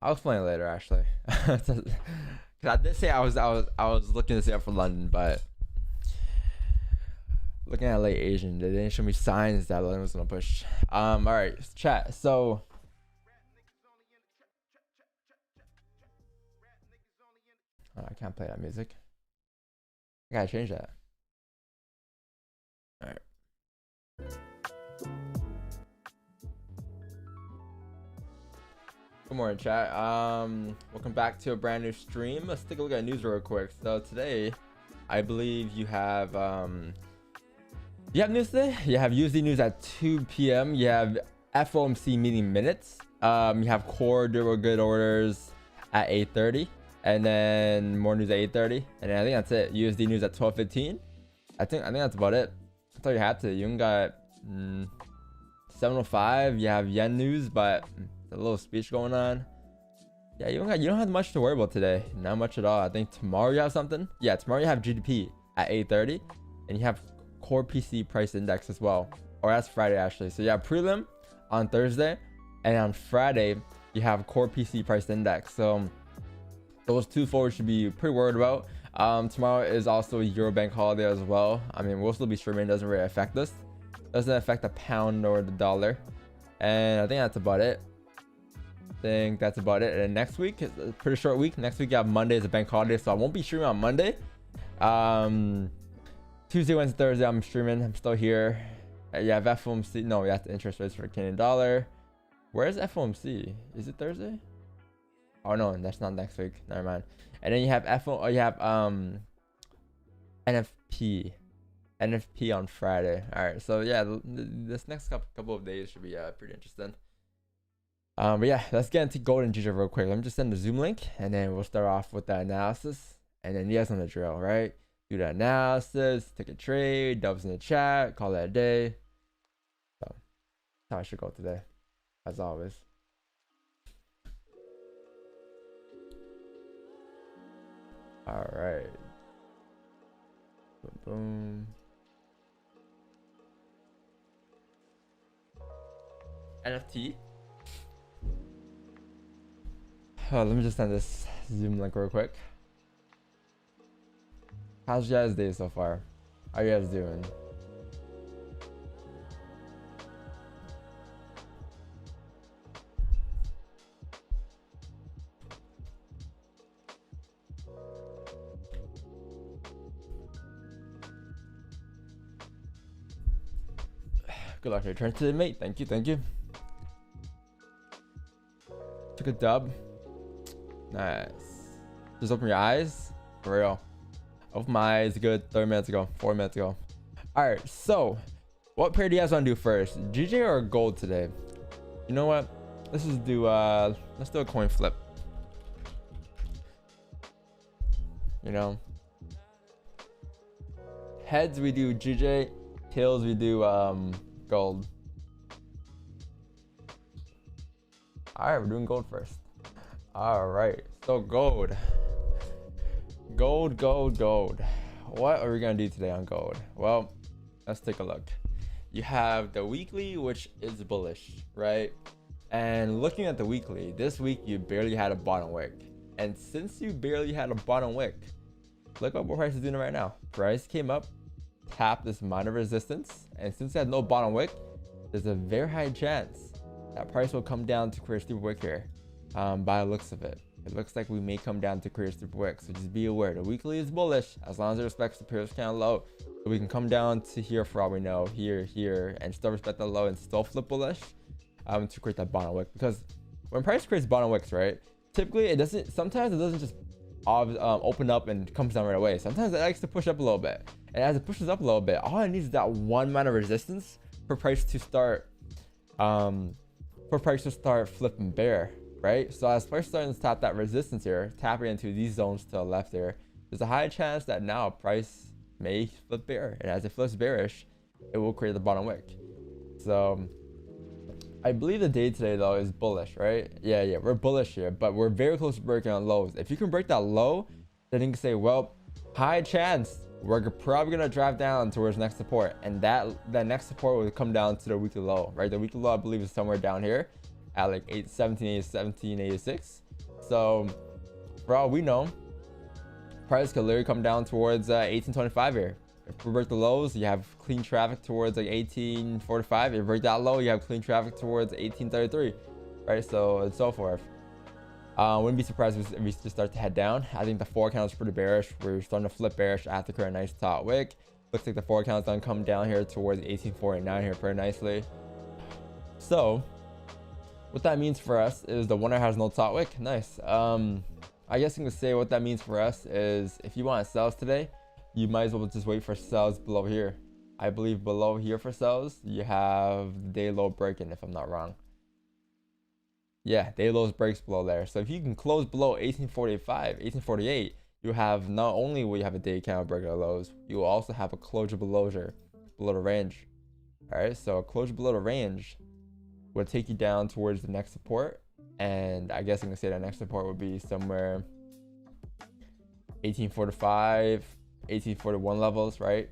I'll explain it later actually. Cause I did say I was looking to stay up for London, but looking at late Asian, they didn't show me signs that London was gonna push. All right, chat. So oh, I can't play that music. I gotta change that. All right. Good morning, chat. Welcome back to a brand new stream. Let's take a look at news real quick. So today, I believe you have news today. You have USD news at 2 p.m. You have FOMC meeting minutes. You have core durable good orders at 8:30, and then more news at 8:30, and then I think that's it. USD news at 12:15. I think that's about it. I thought you had to. You even got 7:05. You have yen news, but a little speech going on. Yeah, you don't have much to worry about today. Not much at all. I think tomorrow you have something. Yeah, tomorrow you have GDP at 8:30, and you have core PC price index as well. Or that's Friday actually. So you have prelim on Thursday, and on Friday you have core PC price index. So those two forwards should be pretty worried about. Tomorrow is also a Eurobank holiday as well. I mean, we'll still be streaming. Doesn't really affect us. Doesn't affect the pound or the dollar. And I think that's about it. And then next week is a pretty short week. Next week you have Monday as a bank holiday, so I won't be streaming on Monday. Tuesday, Wednesday, Thursday I'm streaming. I'm still here. You have FOMC. No, you have the interest rates for the Canadian dollar. Where's FOMC? Is it Thursday? Oh no, that's not next week. Never mind. And then you have NFP on Friday. All right, so yeah, this next couple of days should be pretty interesting. But yeah, let's get into gold and GJ real quick. Let me just send the Zoom link, and then we'll start off with the analysis. And then you guys know the drill, right? Do the analysis, take a trade, dubs in the chat, call that a day. So that's how I should go today, as always. All right. Boom, boom. NFT. Oh, let me just send this Zoom link real quick. How's your guys' day so far? How you guys doing? Good luck to return to the mate. Thank you, thank you. Took a dub. Nice. Just open your eyes. For real. Open my eyes. Good. 30 minutes ago. 4 minutes ago. Alright, so what pair do you guys want to do first? GJ or gold today? You know what? Let's just do let's do a coin flip. You know? Heads we do GJ. Tails we do gold. Alright, we're doing gold first. All right, so gold. What are we gonna do today on gold? Well, let's take a look. You have the weekly, which is bullish, right? And looking at the weekly, this week you barely had a bottom wick. And since you barely had a bottom wick, look what price is doing right now. Price came up, tapped this minor resistance, and since it had no bottom wick, there's a very high chance that price will come down to create a stupid wick here. By the looks of it, it looks like we may come down to create a stupid wick, so just be aware. The weekly is bullish as long as it respects the previous candle low, so we can come down to here for all we know, here, and still respect the low and still flip bullish to create that bottom wick. Because when price creates bottom wicks, right, typically it doesn't, sometimes it doesn't just open up and comes down right away. Sometimes it likes to push up a little bit, and as it pushes up a little bit, all it needs is that one amount of resistance for price to start flipping bear, right? So as price starting to tap that resistance here, tapping into these zones to the left there, there's a high chance that now price may flip bear, and as it flips bearish, it will create the bottom wick. So I believe the day today though is bullish, right? Yeah, we're bullish here, but we're very close to breaking on lows. If you can break that low, then you can say, well, high chance we're probably gonna drive down towards next support, and that next support will come down to the weekly low, right? The weekly low I believe is somewhere down here at like 1786. So for all we know, price could literally come down towards 1825 here. If we break the lows, you have clean traffic towards like 1845. If you break that low, you have clean traffic towards 1833, right? So and so forth. Wouldn't be surprised if we just start to head down. I think the 4 count is pretty bearish. We're starting to flip bearish after creating a nice top wick. Looks like the 4 count's gonna come down here towards 1849 here pretty nicely. So what that means for us is the 1 hour has no top wick. Nice. I guess I'm gonna say what that means for us is if you want sells today, you might as well just wait for sells below here. I believe below here for sells, you have day low breaking, if I'm not wrong. Yeah, day lows breaks below there. So if you can close below 1845, 1848, you have not only will you have a day count break of lows, you will also have a closure below the range. All right, so a closure below the range would take you down towards the next support. And I guess I'm gonna say that next support would be somewhere 1845, 1841 levels, right?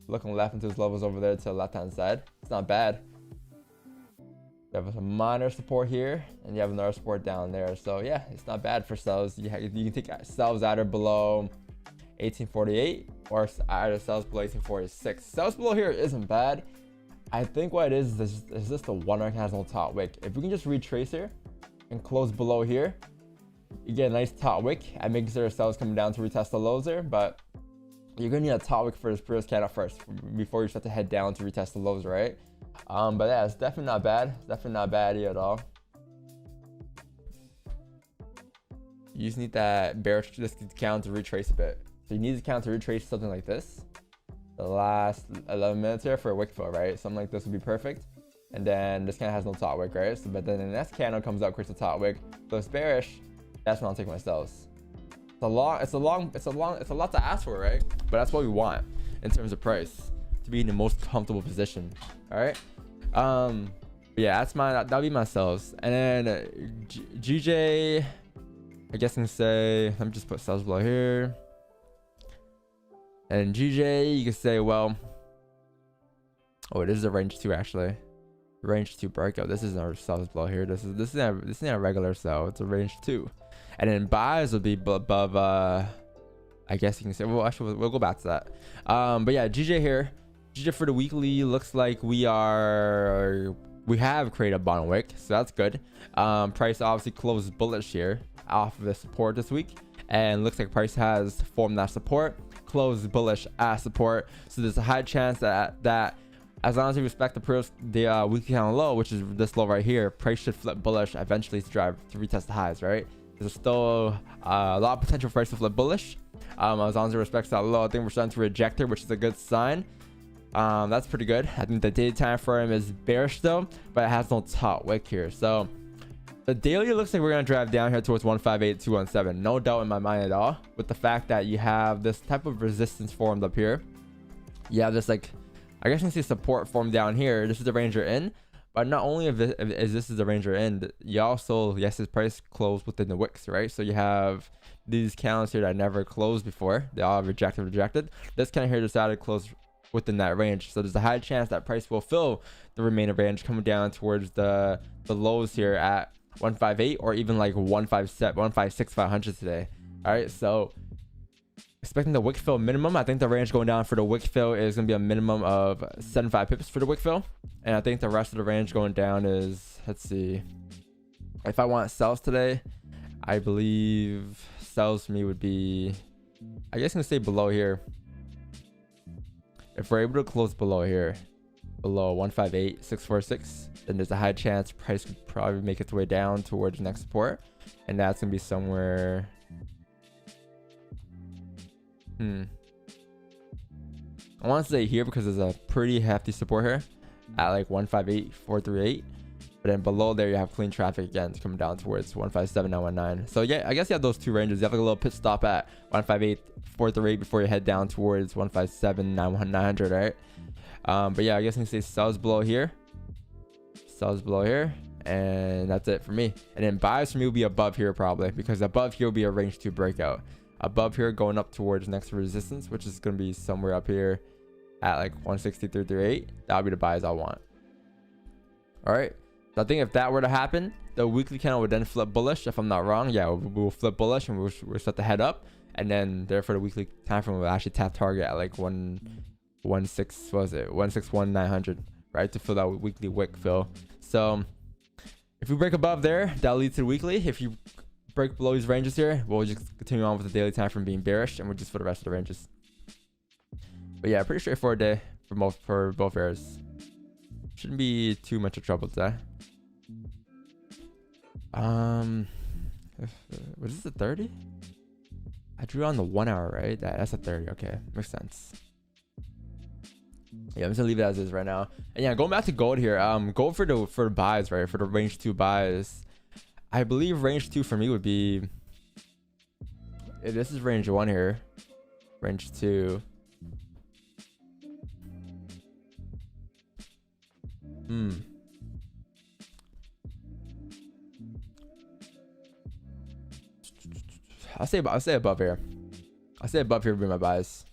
Looking left into those levels over there to the left hand side. It's not bad. You have a minor support here, and you have another support down there. So yeah, it's not bad for sells. You can take sells either below 1848 or either sells below 1846. Sells below here isn't bad. I think what it is just the 1 hour has no top wick. If we can just retrace here and close below here, you get a nice top wick. I make sure sells coming down to retest the lows there, but you're gonna need a top wick for this previous candle first before you start to head down to retest the lows, right? But yeah, it's definitely not bad. It's definitely not bad here at all. You just need that bearish count to retrace a bit. So you need the count to retrace something like this. The last 11 minutes here for a wick fill, right? Something like this would be perfect. And then this candle has no top wick, right? So, but then the next candle comes up, creates a top wick. So it's bearish. That's when I'll take my sells. It's a lot to ask for, right? But that's what we want in terms of price, to be in the most comfortable position. All right. Yeah, that'll be my sells. And then GJ, I guess I'm gonna say, let me just put sells below here. And GJ, you can say, well, oh, this is a range 2 actually. Range 2 breakout. This isn't our sells below here. This isn't a regular sell. It's a range 2. And then buys will be above. I guess you can say. Well, actually, we'll go back to that. But yeah, GJ here. GJ for the weekly looks like we have created a bottom wick, so that's good. Price obviously closed bullish here off of the support this week, and looks like price has formed that support, closed bullish at support. So there's a high chance that as long as you respect the weekly candle low, which is this low right here, price should flip bullish eventually to retest the highs, right? There's still a lot of potential for price to flip bullish. As long as it respects that low, I think we're starting to reject it, which is a good sign. That's pretty good. I think the daily time frame is bearish though, but it has no top wick here. So the daily looks like we're gonna drive down here towards 158,217. No doubt in my mind at all. With the fact that you have this type of resistance formed up here, you have this, like, I guess you can see support formed down here. This is the range you're in. But not only if this is the range you're in, you also, yes, this price closed within the wicks, right? So you have these candles here that never closed before. They all rejected. This kind of here decided to close within that range. So there's a high chance that price will fill the remaining range, coming down towards the lows here at 158 or even like 156, 500 today. All right, so expecting the wick fill minimum. I think the range going down for the wick fill is going to be a minimum of 75 pips for the wick fill. And I think the rest of the range going down is, let's see. If I want sells today, I believe sells for me would be, I guess I'm going to say below here. If we're able to close below here, below 158,646, then there's a high chance price could probably make its way down towards the next support. And that's going to be somewhere... I want to say here because there's a pretty hefty support here at like 158,438, but then below there you have clean traffic again to come down towards 157,919. So yeah, I guess you have those two ranges. You have like a little pit stop at 158,438 before you head down towards 157,900, right? But yeah, I guess I can say sells below here, and that's it for me. And then buys for me will be above here probably, because above here will be a range 2 breakout. Above here going up towards next resistance, which is going to be somewhere up here at like 163.38. That'll be the buys I want. All right, So I think if that were to happen, the weekly candle would then flip bullish. If I'm not wrong, yeah, we'll flip bullish and we'll start to head up, and then therefore the weekly time frame will actually tap target at like 161,900, right, to fill that weekly wick fill. So if we break above there, that'll lead to the weekly. If you break below these ranges here, we'll just continue on with the daily time frame being bearish, and we'll just for the rest of the ranges. But yeah, pretty straightforward day for both areas. Shouldn't be too much of trouble today. Was this a 30? I drew on the 1 hour, right? That's a 30. Okay, makes sense. Yeah, I'm just gonna leave it as is right now. And yeah, going back to gold here. Gold for the buys, right? For the range 2 buys, I believe range 2 for me would be. This is range 1 here. Range 2. I'll say above here. I'll say above here would be my buys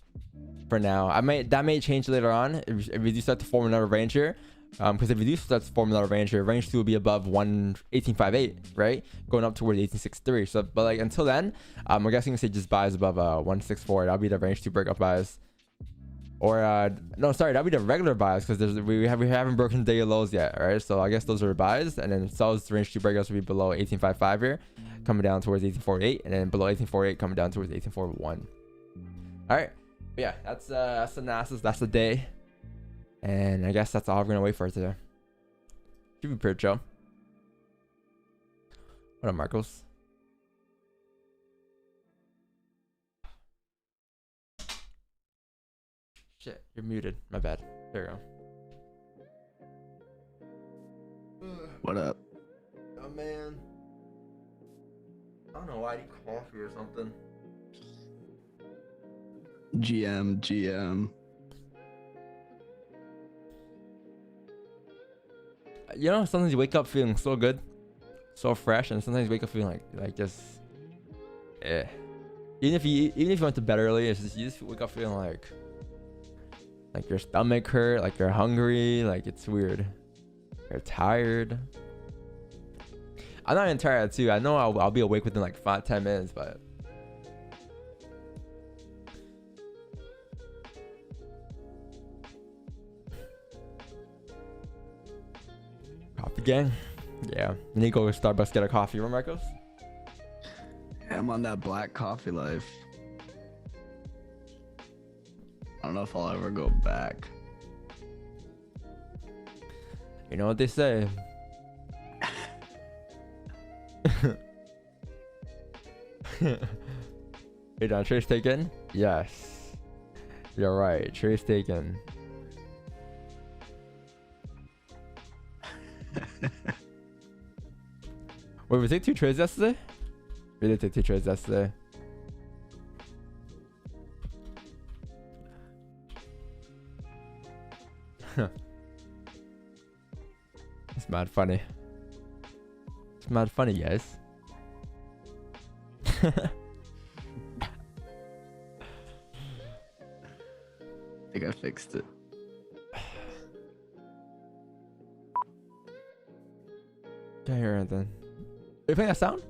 for now. That may change later on if we do start to form another range here. Because if we do start to form another range here, range 2 will be above 1858, right? Going up toward 1863. So, but like until then, I'm guessing we say just buys above 164. That'll be the range 2 breakup buys. Or no, sorry, that'll be the regular buys because we haven't broken daily lows yet, right? So I guess those are buys, and then sells range 2 breakups will be below 1855 here, coming down towards 1848, and then below 1848 coming down towards 1841. All right, but yeah, that's the analysis. That's the day, and I guess that's all we're gonna wait for today. Should be pretty chill. What up, Marcos? Shit, you're muted. My bad. There you go. What up? Oh man. I don't know why I need coffee or something. GM. You know, sometimes you wake up feeling so good, so fresh, and sometimes you wake up feeling like just, Even if you went to bed early, it's just you just wake up feeling like your stomach hurt, like you're hungry, like it's weird. You're tired. I'm not even tired too. I know I'll be awake within like 5-10 minutes, but coffee gang. Yeah, you need to go to Starbucks, get a coffee. Remember, Marcos? Yeah, I'm on that black coffee life. I don't know if I'll ever go back. You know what they say. Hey, Don, trace taken? Yes. You're right. Trace taken. Wait, we take 2 trades yesterday? We did take 2 trades yesterday. It's mad funny. It's mad funny, guys. I think I fixed it. Can't hear anything. Are you playing that sound?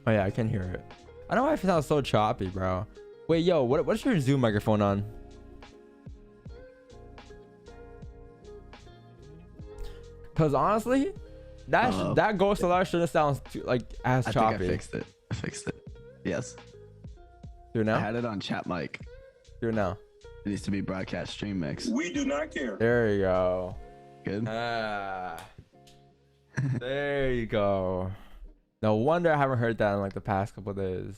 Oh yeah, I can hear it. I don't know why it sounds so choppy, bro. Wait, yo, what's your Zoom microphone on? Cause honestly, that ghost alert shouldn't sound as choppy. I think I fixed it. Yes. Do it now? I had it on chat mic. Do it now. It needs to be broadcast stream mix. We do not care. There you go. Good. There you go. No wonder I haven't heard that in like the past couple of days.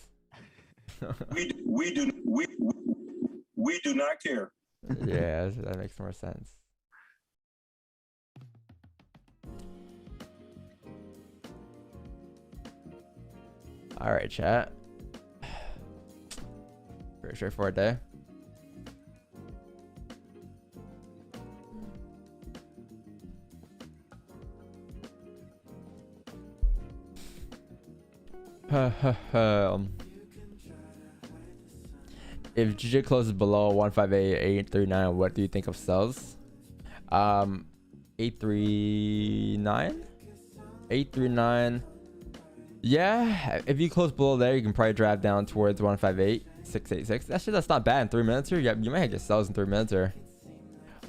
we do not care. Yeah, that makes more sense. All right, chat. Pretty straightforward day. If GJ closes below 158.839, what do you think of sells? 839. 839. Yeah, if you close below there, you can probably drive down towards 158, 686. That's not bad in 3 minutes here. You might get sells in 3 minutes here.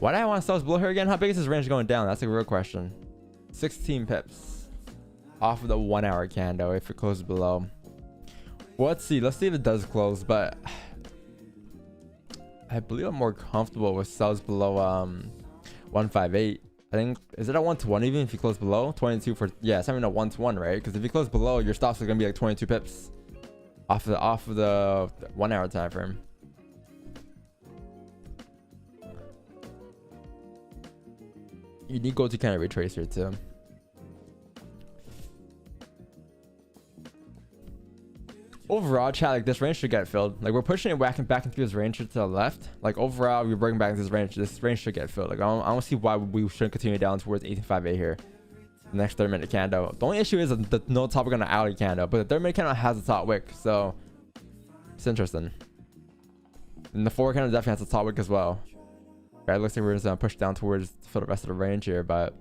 Why do I want sells below here again? How big is this range going down? That's a real question. 16 pips off of the 1 hour candle if it closes below. Well, let's see if it does close, but I believe I'm more comfortable with sells below 158. I think, is it a 1-to-1 even if you close below 22 for, yeah, it's having a 1-to-1, right? Because if you close below, your stops are gonna be like 22 pips off of the 1 hour time frame. You need go to kind of retrace here too. Overall, chat, like this range should get filled. Like we're pushing it back and through this range to the left. Like overall, we're bringing back this range. This range should get filled. Like I don't see why we shouldn't continue down towards 1858 here. The next 30-minute candle. The only issue is the no top wick on the alley candle, but the 30-minute candle has a top wick, so it's interesting. And the 4 candle definitely has a top wick as well. Okay, it looks like we're just gonna push down towards for the rest of the range here, but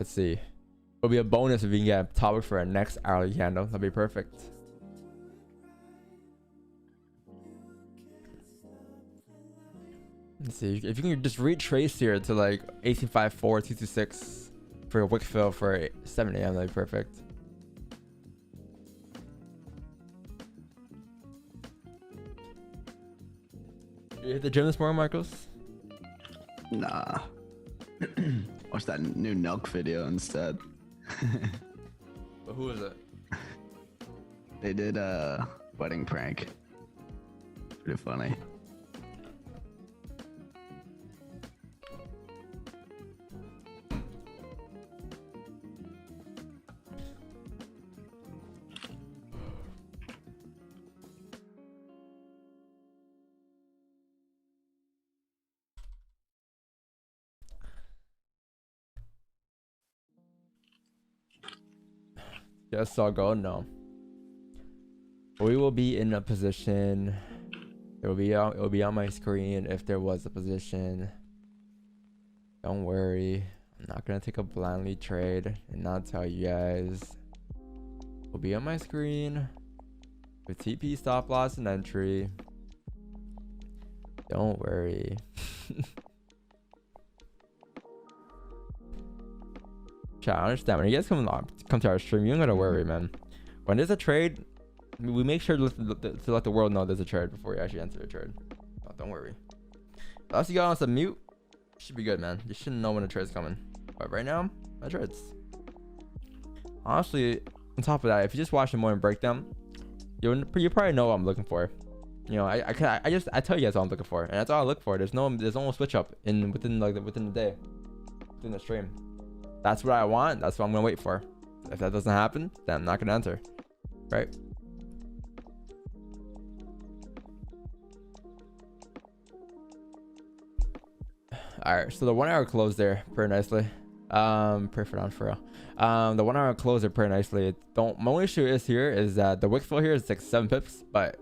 let's see. It'll be a bonus if we can get a top wick for our next hourly candle. That'd be perfect. Let's see if you can just retrace here to like 1854, 226 for a wick fill for 7 a.m. That'd be perfect. You hit the gym this morning, Marcos? Nah. Watch that new Nelk video instead. But who is it? They did a wedding prank. Pretty funny. Yes, I'll go. No. We will be in a position. It will be on my screen if there was a position. Don't worry. I'm not gonna take a blindly trade and not tell you guys. It will be on my screen with TP stop loss and entry. Don't worry. Chat, I understand. When you guys come to our stream, you don't gotta worry, man. When there's a trade, we make sure to let the world know there's a trade before you actually enter a trade. Oh, don't worry. Unless you got on some mute, should be good, man. You shouldn't know when a trade's coming. But right now, my trades. Honestly, on top of that, if you just watch the morning breakdown, you probably know what I'm looking for. You know, I tell you guys what I'm looking for, and that's all I look for. There's no switch up within the day, within the stream. That's what I want. That's what I'm gonna wait for. If that doesn't happen, then I'm not gonna enter. Right? All right. So the 1 hour closed there pretty nicely. Pray for on for real. The 1 hour closed there pretty nicely. My only issue is that the wick fill here is like 7 pips, but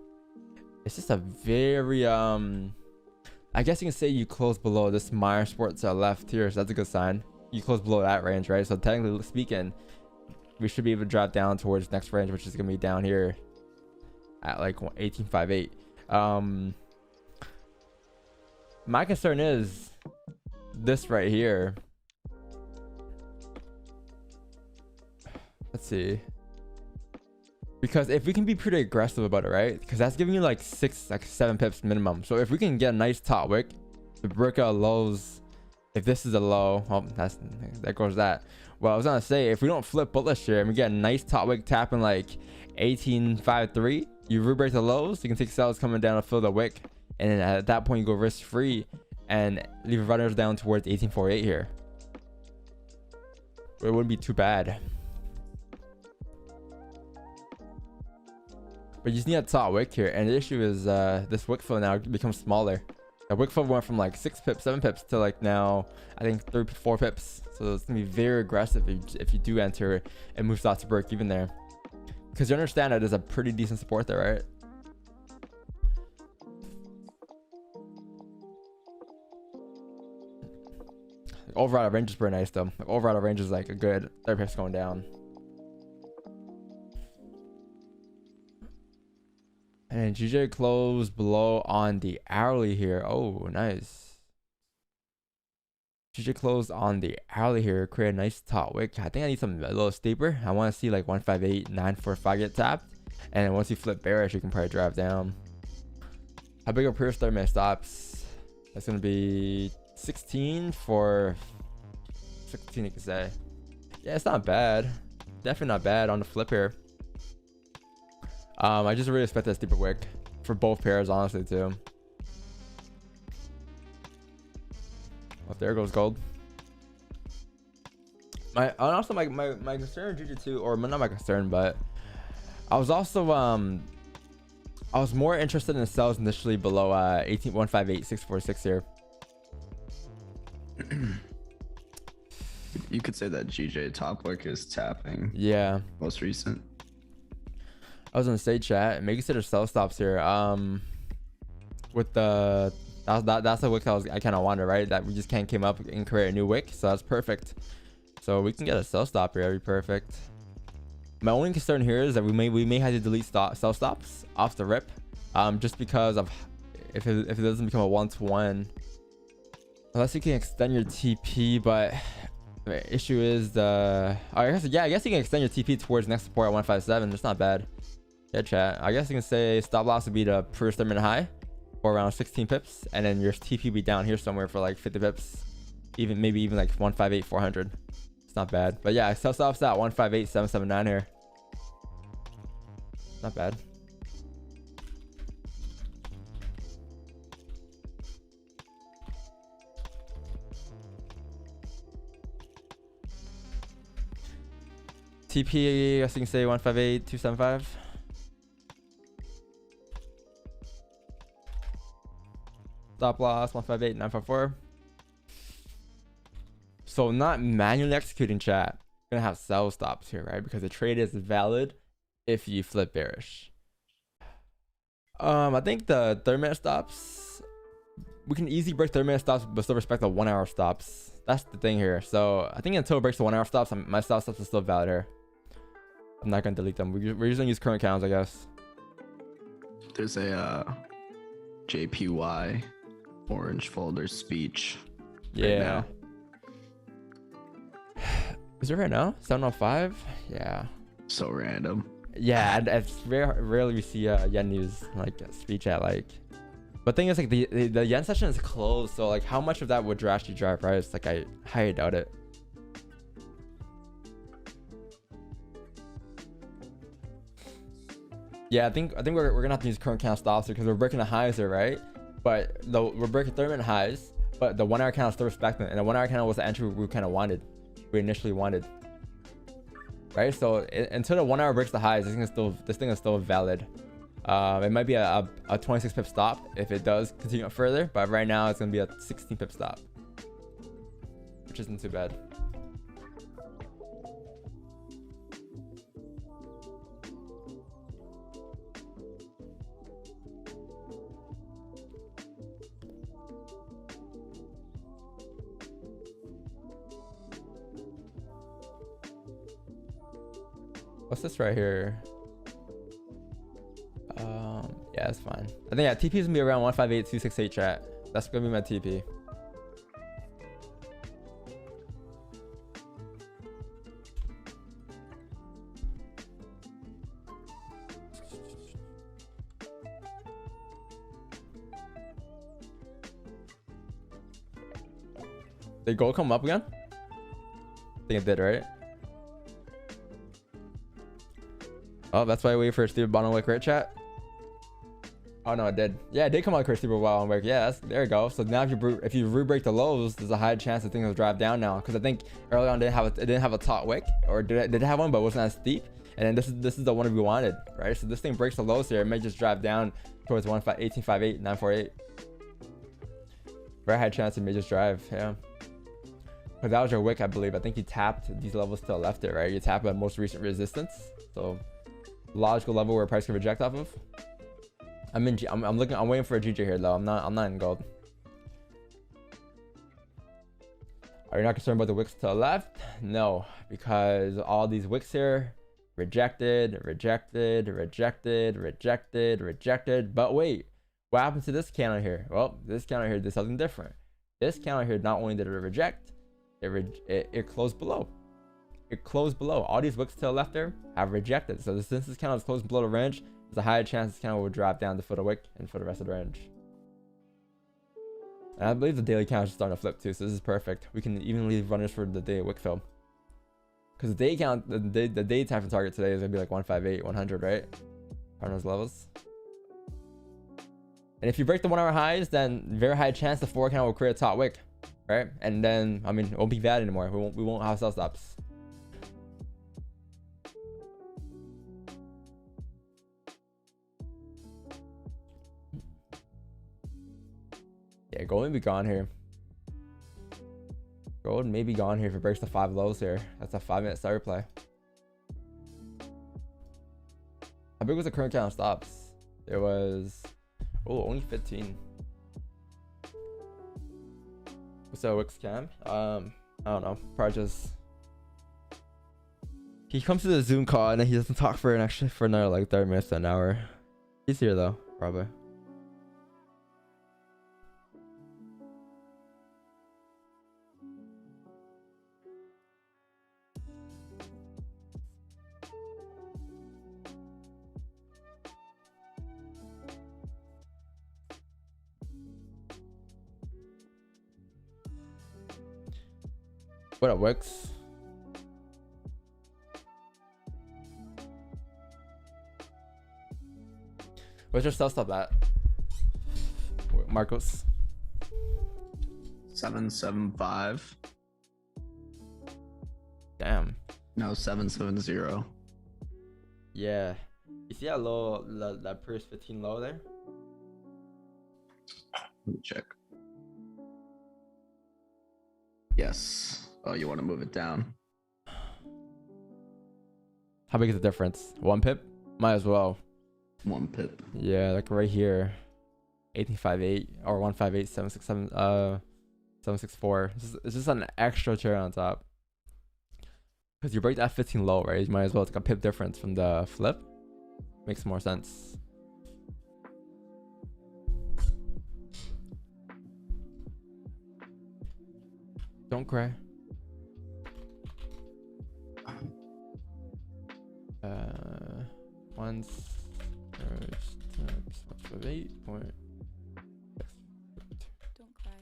it's just a very I guess you can say you close below this Meyer Sport to the left here, so that's a good sign. You close below that range, right? So technically speaking, we should be able to drop down towards next range, which is gonna be down here at like 1858. My concern is this right here. Let's see, because if we can be pretty aggressive about it, right? Because that's giving you like 7 pips minimum. So if we can get a nice top wick, the breakout lows. If this is a low, well, that goes that. Well, I was gonna say, if we don't flip bullish here and we get a nice top wick tapping like 1853, you re-break the lows, you can take sells coming down to fill the wick, and then at that point you go risk free and leave runners down towards 1848 here. It wouldn't be too bad. But you just need a top wick here, and the issue is this wick fill now becomes smaller. The wick fill went from like 6 pips, 7 pips to like now I think 3-4 pips. So it's gonna be very aggressive if you do enter and move slots to break even there, because you understand that there's a pretty decent support there, right? overall range is pretty nice though. Like, overall range is like a good 30 pips going down. And GJ closed below on the hourly here. Oh, nice. GJ closed on the hourly here. Create a nice top wick. I think I need something a little steeper. I want to see like 158, 945 get tapped. And once you flip bearish, you can probably drive down. How big are previous 30-minute stops? That's going to be 16 for 16, you can say. Yeah, it's not bad. Definitely not bad on the flip here. I just really expect that steeper wick for both pairs, honestly, too. Oh, there goes gold. My concern with GG2, or not my concern, but I was also I was more interested in the sells initially below 158,646 here. You could say that GJ top wick is tapping. Yeah. Most recent. I was in the state chat. Make consider sell stops here. With the that's the wick I kind of wanted, right? That we just can't came up and create a new wick, so that's perfect. So we can get a sell stop here. That'd be perfect. My only concern here is that we may have to delete sell stops off the rip, just because of if it doesn't become a 1-to-1, unless you can extend your TP. But the issue is I guess you can extend your TP towards next support at 157. That's not bad. Yeah, chat. I guess you can say stop loss would be the first 30-minute high for around 16 pips, and then your TP be down here somewhere for like 50 pips, maybe even like 158, 400. It's not bad. But yeah, sell stops at 158, 779 here. Not bad. TP, I guess you can say 158, 275. Stop loss 158, 954. So not manually executing, chat. Gonna have sell stops here, right? Because the trade is valid if you flip bearish. I think the 30-minute stops, we can easily break 30-minute stops but still respect the 1 hour stops. That's the thing here. So I think until it breaks the 1 hour stops, my stop stops are still valid here. I'm not gonna delete them. We're just gonna use current counts, I guess. There's a JPY orange folder speech. Yeah. Right, is it right now? 705? Yeah. So random. Yeah, it's rarely we see yen news like speech at like. But thing is, like the yen session is closed, so like how much of that would actually drive price? Like I highly doubt it. Yeah, I think we're gonna have to use current count stops because we're breaking the highs here, right? But we're breaking 30-minute highs, but the 1 hour candle is still respecting, and the 1 hour candle was the entry we kind of wanted, we initially wanted, right? So until the 1 hour breaks the highs, this thing is still valid. It might be a 26 pip stop if it does continue up further, but right now it's gonna be a 16 pip stop, which isn't too bad. What's this right here? Yeah, it's fine. I think yeah, TP is gonna be around 158,268, chat. That's gonna be my TP. Did gold come up again? I think it did, right? Oh, that's why I wait for a stupid bottom wick, right, chat? Oh no, it did. Yeah, it did come out for a stupid bottom wick. Yeah, there you go. So now if you re-break the lows, there's a high chance that things will drive down now. Because I think early on it didn't have a top wick, or did it have one, but it wasn't as steep. And then this is the one we wanted, right? So this thing breaks the lows here, it may just drive down towards 1858, 948. Very high chance it may just drive, yeah. But that was your wick, I believe. I think you tapped these levels to the left there, right? You tap at most recent resistance. So logical level where price can reject off of. I'm waiting for a GJ here though. I'm not in gold. Are you not concerned about the wicks to the left? No, because all these wicks here, rejected, rejected, rejected, rejected, rejected. But wait, what happened to this candle here? Well, this candle here did something different. This candle here, not only did it reject, it closed below. It closed below. All these wicks to the left there have rejected. So since this candle is closed below the range, there's a higher chance this candle will drop down to foot of wick and for the rest of the range. And I believe the daily count is starting to flip too, so this is perfect. We can even leave runners for the day wick fill. Because the day count, the day time for target today is gonna be like 158, 100, right? On those levels. And if you break the 1 hour highs, then very high chance the 4 count will create a top wick, right? And then, I mean, it won't be bad anymore. We won't have sell stops. Yeah, gold may be gone here. Gold may be gone here if it breaks the 5 lows here. That's a 5-minute sell replay. How big was the current count of stops? It was, oh, only 15. What's that Wix cam? I don't know. Probably just he comes to the Zoom call and then he doesn't talk for another like 30 minutes to an hour. He's here though, probably. What up, Wix? What's your sell stop at, Marcos? 775. Damn. No, 770. Yeah. You see that low, that previous 15 low there? Let me check. Yes. Oh, you want to move it down? How big is the difference? 1 pip? Might as well. 1 pip. Yeah, like right here. 1858 or 158, 767, 764. It's just an extra cherry on top. Because you break that 15 low, right? You might as well take a pip difference from the flip. Makes more sense. Don't cry. Once times 8 point. Don't cry.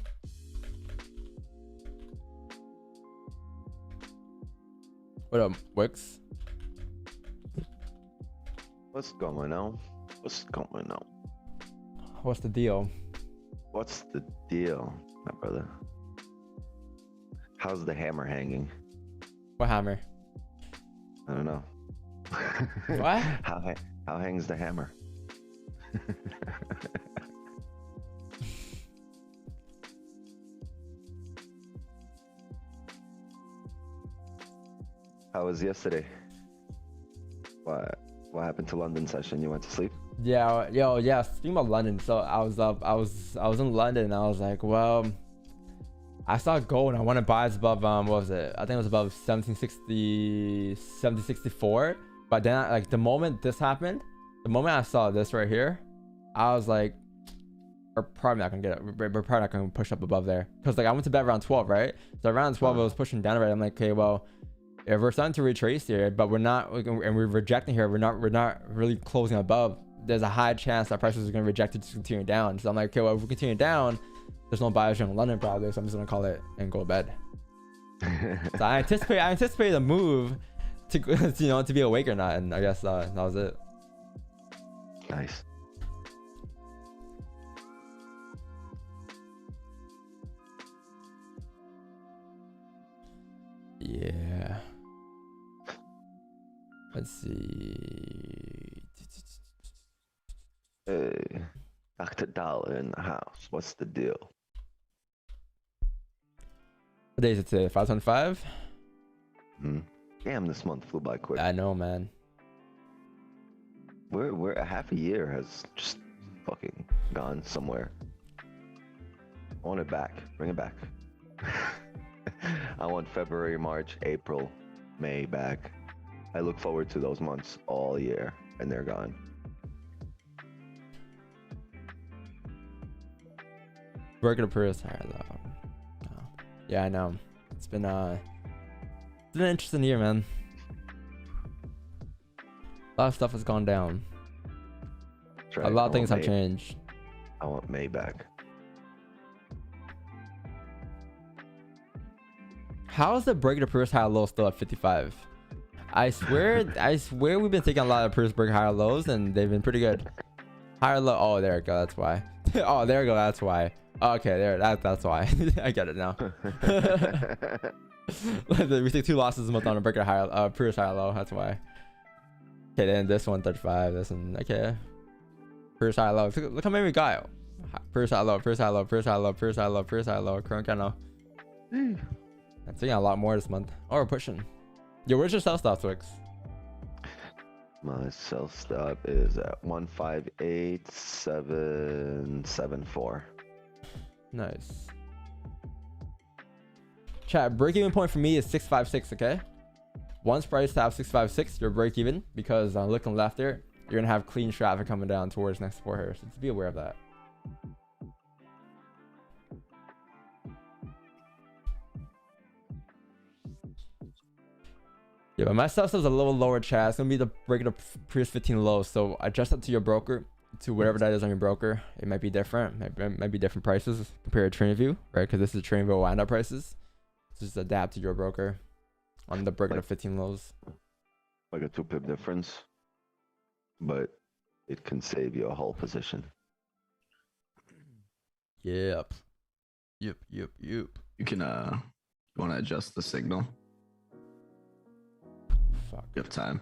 What up, Wix? What's going on? What's going on? What's the deal? What's the deal, my brother? How's the hammer hanging? What hammer? I don't know. What? How hangs the hammer? How was yesterday? What happened to London session? You went to sleep? Yeah, yeah. Speaking about London, so I was in London and I was like, well, I saw gold and I want to buy it above what was it? I think it was above 1760, 1764. But then like the moment this happened, the moment I saw this right here, I was like, we're probably not gonna get it. We're probably not gonna push up above there. Cause like I went to bed around 12, right? So around 12 it was pushing down already. I'm like, okay, well, if we're starting to retrace here, but we're not, and we're rejecting here, we're not really closing above. There's a high chance that prices are gonna reject it to continue down. So I'm like, okay, well, if we continue down, there's no buyers in London probably, so I'm just gonna call it and go to bed. So I anticipated a move to to be awake or not, and I guess that was it. Nice. Yeah. Let's see. Hey, Dr. Dollar in the house. What's the deal? What day is it today? 525? Damn, this month flew by quick. I know, man. We're a half a year has just fucking gone somewhere. I want it back. Bring it back. I want February, March, April, May back. I look forward to those months all year, and they're gone. Burger Purse higher low. Oh. Yeah, I know. It's been an interesting year, man. A lot of stuff has gone down. That's right. A lot I of things want have May. changed. I want May back. How is the Breaker Purse high low still at 55? I swear we've been taking a lot of Purse break higher lows and they've been pretty good. Higher low. Oh, there we go. That's why. Oh, there we go. That's why. Okay, there. That's why. I get it now. We take 2 losses a month on a breaker higher, Purse higher low. That's why. Okay, then this one 35. This one okay. Purse higher low. Look how many we got. Purse higher low. Purse higher low. Purse higher low. Purse higher low. Purse higher low. Current kind of. I'm taking a lot more this month. Oh, we're pushing. Yo, where's your sell stop, Twix? My sell stop is at 158,774. Nice. Chat, break-even point for me is 656, okay? Once price tab 656, you're break-even because looking left there, you're gonna have clean traffic coming down towards next support here. So just be aware of that. Yeah, but my stuff is a little lower, chat. It's gonna be the break of previous 15 lows. So adjust it to your broker, to whatever that is on your broker. It might be different. Might be different prices compared to TradingView, right? Because this is TradingView wind-up prices. So just adapt to your broker on the break of 15 lows. Like a 2 pip difference, but it can save you a whole position. Yep. You can you want to adjust the signal? Fuck. You have time.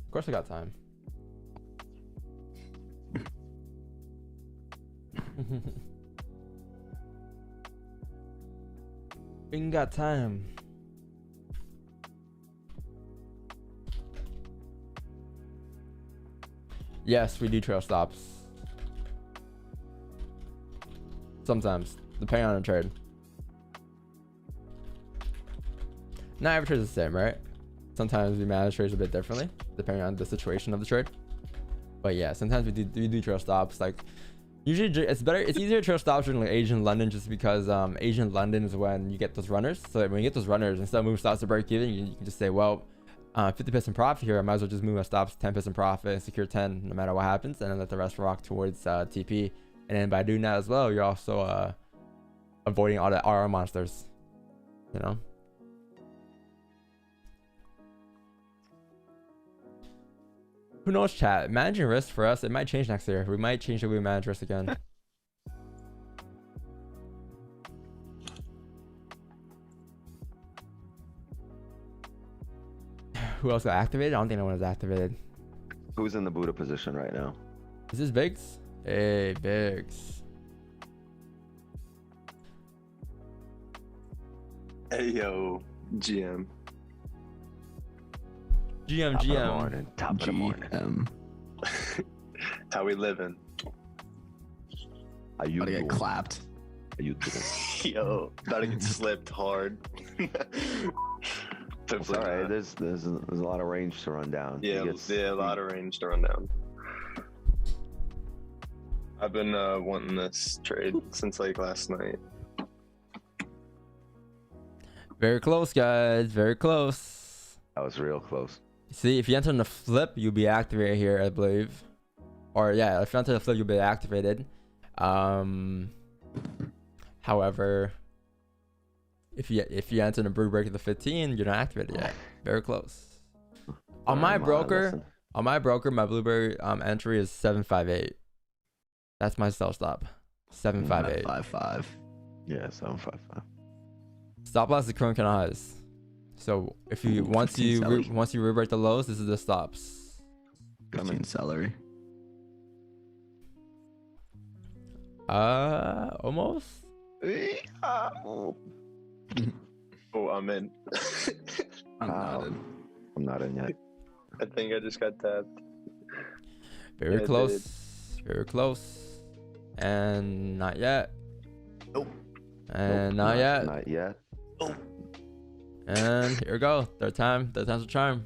Of course I got time. Ain't got time. Yes, we do trail stops. Sometimes, depending on the trade. Not every trade is the same, right? Sometimes we manage trades a bit differently, depending on the situation of the trade. But yeah, sometimes we do trail stops. Like usually, it's easier to trail stops during like Asian London, just because Asian London is when you get those runners. So that when you get those runners, instead of moving stops to break even, you can just say, well, 50% profit here. I might as well just move my stops 10% profit and secure 10 no matter what happens, and then let the rest rock towards TP. And then by doing that as well, you're also avoiding all the RR monsters. You know. Who knows, chat? Managing risk for us, it might change next year. We might change the way we manage risk again. Who else got activated? I don't think anyone is activated. Who's in the Buddha position right now? Is this Biggs? Hey, Biggs. Hey, yo, GM. GM. Top of the morning. How we living? Are you About to doing? get clapped. Are you doing? Yo, about to get slipped hard. It's all right. There's a lot of range to run down. Yeah, a lot of range to run down. I've been wanting this trade since like last night. Very close, guys. Very close. That was real close. See, if you enter in the flip, you'll be activated here, I believe. Or yeah, if you enter the flip, you'll be activated. However, if you enter in the break of the 15, you're not activated yet. Very close. On my broker, my Blueberry entry is 758. That's my sell stop. 758. 5.5. Yeah, 755. Stop loss is current kind of highs. So if you once you re-break the lows, this is the stops. 15 celery. Almost. Oh, Oh, I'm in. I'm not in. I'm not in yet. I think I just got tapped. Very Yeah, I close. Very close. And not yet. Nope. And Nope, not yet. Not yet. And here we go. Third time's the charm.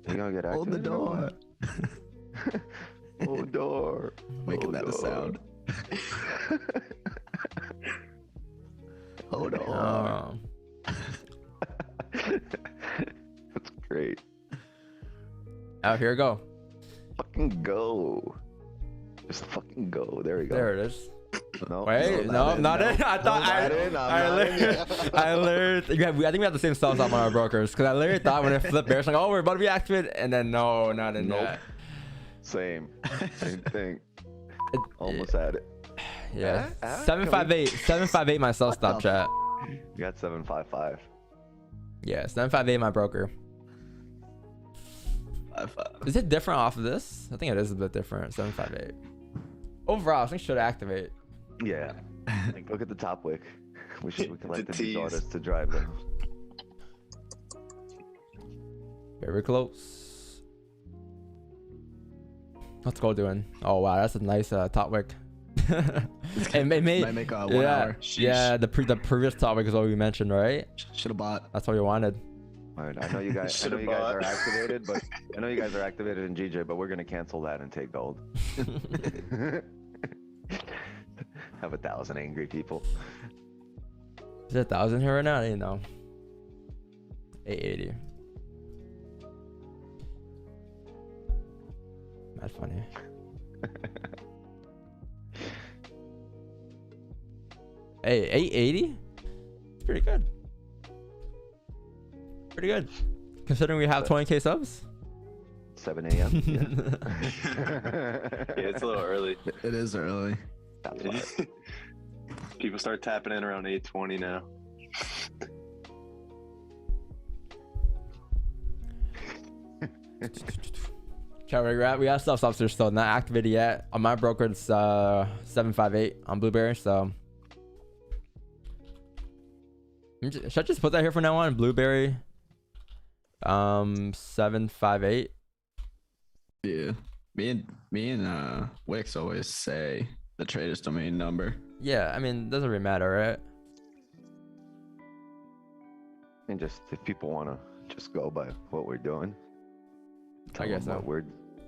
You're gonna get Hold the activated or door. what? Oh, door. Making Oh, that a door. sound. Hold on. That's great. Oh, here we go. Fucking go. Just fucking go. There we go. There it is. No, Wait, no, not in. I thought not in, I'm not in yet. I literally, I think we have the same stuff on our brokers because I literally thought when it flipped bears, like, oh, we're about to be activated, and then no, not in Nope. yet. Same thing. It- Almost had it. Yeah. Can we- 758 my self stop chat. You got 755. Yeah, 758 my broker. 5-5. Is it different off of this? I think it is a bit different. 758. Overall, I think should activate. Yeah. Look at the top wick. We collected these tease. orders to drive them. Very close. What's gold doing? Oh wow, that's a nice top wick. it made Might make a 1 yeah, hour. yeah. The previous top wick is what we mentioned, right? Should have bought. That's what we wanted. All right, I know you guys. I know you guys are activated, but I know you guys are activated in GJ, but we're gonna cancel that and take gold. Have 1,000 angry people. Is there 1,000 here right now? I didn't know. 880. Mad funny. Hey, 880? It's pretty good. Pretty good. Considering we have 20k subs. 7 a.m. Yeah, it's a little early. It is early. That's why. People start tapping in around 8:20 now. Chat, where you're at? We got stuff stops there still not activated yet. On my broker, it's 758 on Blueberry. So should I just put that here for now on Blueberry? 758. Yeah. Me and Wix always say the trader's domain number. Yeah, I mean, doesn't really matter, right? And just if people want to just go by what we're doing, I guess them so. what we're.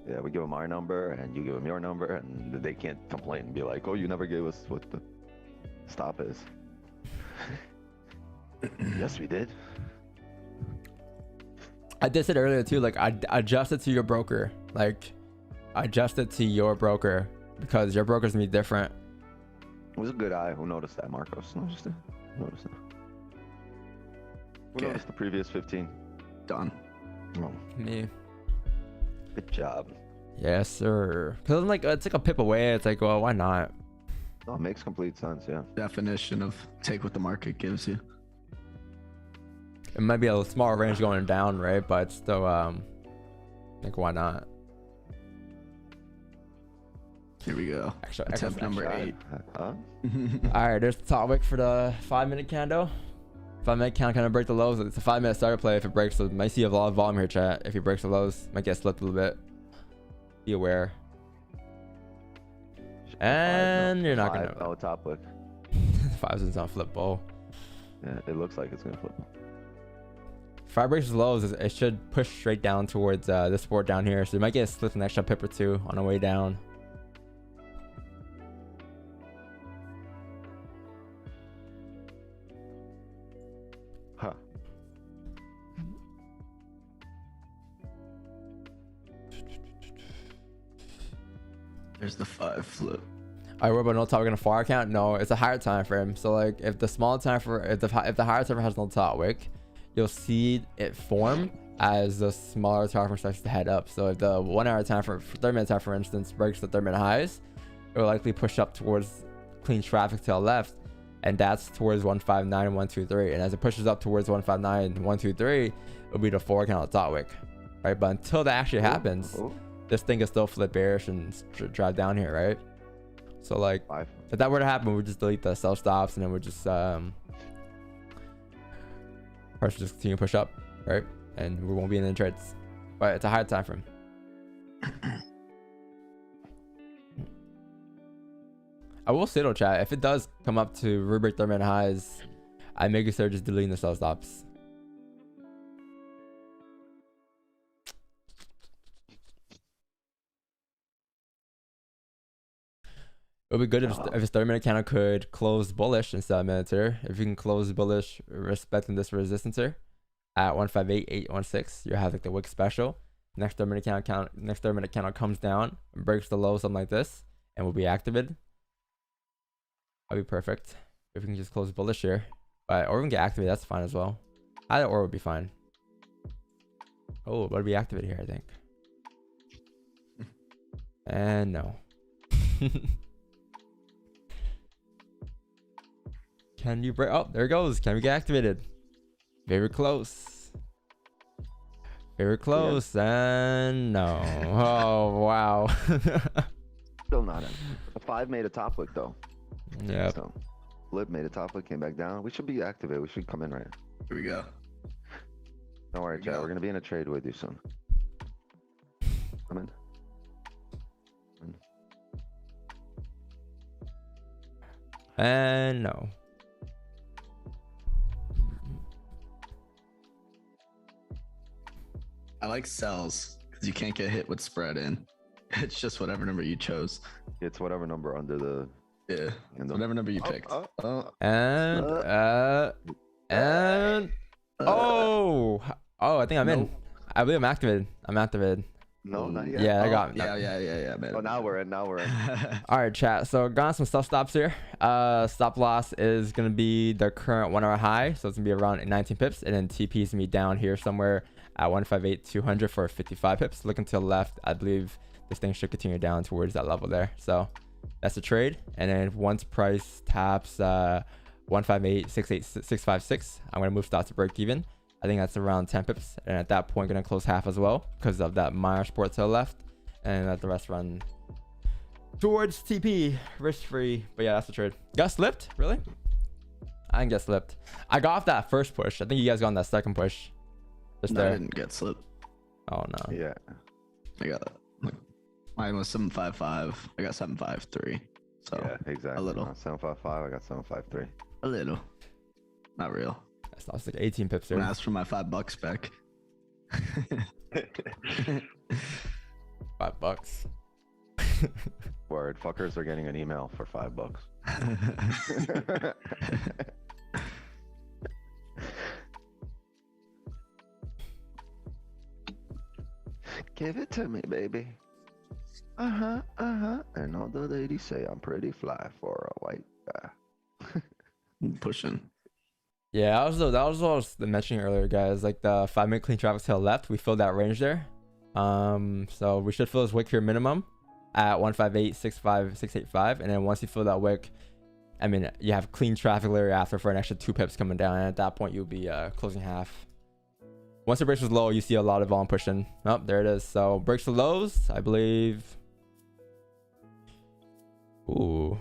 Yeah, we give them our number, and you give them your number, and they can't complain and be like, "Oh, you never gave us what the stop is." Yes, we did. I did it earlier too. Like, I adjusted to your broker. Like, I adjusted to your broker because your broker's gonna be different. It was a good eye. Who noticed that, Marcos? Noticed it. Noticed it. Who Okay. noticed the previous 15? Done. Oh, Me. good job. Yes, sir. Cause I'm like, it's like a pip away. It's like, well, why not? Oh, it makes complete sense. Yeah. Definition of take what the market gives you. It might be a smaller range going down, right? But still, like, why not? Here we go. Actually, Attempt number Shot. 8. Huh? All right, there's the top wick for the 5-minute candle. 5-minute candle kind of break the lows. It's a 5-minute starter play. If it breaks, so might see a lot of volume here, chat. If he breaks the lows, might get slipped a little bit. Be aware. And you're not gonna. Oh, top wick. 5's is on flip bowl. Yeah, it looks like it's gonna flip. If 5 breaks the lows, it should push straight down towards this support down here. So you might get slipped an extra pip or two on the way down. Huh. There's the 5 flip. I worry about no top wick on a FOREX account. No, it's a higher time frame. So like, if the small time for if the higher time frame has no top wick, you'll see it form as the smaller time frame starts to head up. So if the 1 hour time for 30-minute time, for instance, breaks the 30-minute highs, it will likely push up towards clean traffic to the left, and that's towards 159 and 123. And as it pushes up towards 159 and 123, it'll be the FOREX account top wick, right? But until that actually happens, Oh, this thing can still flip bearish and drive down here, right? So like, 5. if that were to happen, we just delete the sell stops and then we just price just continue to push up, right? And we won't be in the trades, but it's a higher time frame. I will say though, chat, if it does come up to rebreak 30-minute highs, I may consider just deleting the sell stops. It would be good if its 30-minute candle could close bullish instead of military. If you can close bullish respecting this resistance here at 158.816, you have like the wick special. Next 30-minute candle comes down and breaks the low, something like this, and will be activated. That'd be perfect if we can just close bullish here, but or we can get activated. That's fine as well. Either or would be fine. Oh, but be activated here, I think. And no. Can you break? Oh, there it goes. Can we get activated? Very close. Very close. Yeah. And no. Oh, wow. Still not in. The 5 made a top wick though. Yeah. So, flip made a top wick, came back down. We should be activated. We should come in right. Here we go. Don't worry, chat. We're gonna be in a trade with you soon. Come in. And no. I like sells because you can't get hit with spread in. It's just whatever number you chose. It's whatever number under the. Yeah. And Whatever number you picked. And oh, I think I'm in. I believe I'm activated. I'm activated. No, not yet. Yeah, I got. Yeah, man. Oh, now we're in. All right, chat. So got some self stops here. Stop loss is gonna be the current 1 hour high, so it's gonna be around 19 pips, and then TP is gonna be down here somewhere at 158.200 for 55 pips. Looking to the left, I believe this thing should continue down towards that level there. So that's the trade. And then once price taps 158.656, I'm gonna move stops to break even. I think that's around 10 pips, and at that point gonna close half as well because of that minor support to the left, and let the rest run towards TP risk free. But yeah, that's the trade. Got slipped? Really? I didn't get slipped. I got off that first push. I think you guys got on that second push. Just No, there. I didn't get slipped. Oh no. Yeah. I got mine was 755. I got 753. So Yeah, exactly. a little. 755. I got 753. A little. Not real. That's lost like 18 pips When I there. asked for my $5 back. $5. Word. Fuckers are getting an email for $5. Give it to me, baby. And all the ladies say I'm pretty fly for a white guy. Pushing. Yeah, that was what I was mentioning earlier, guys. Like the 5-minute clean traffic to the left, we filled that range there. So we should fill this wick here minimum at 158.65685, and then once you fill that wick, I mean, you have clean traffic later after for an extra 2 pips coming down, and at that point you'll be closing half. Once it breaks the low, you see a lot of volume pushing. Oh, there it is. So breaks the lows, I believe. Ooh.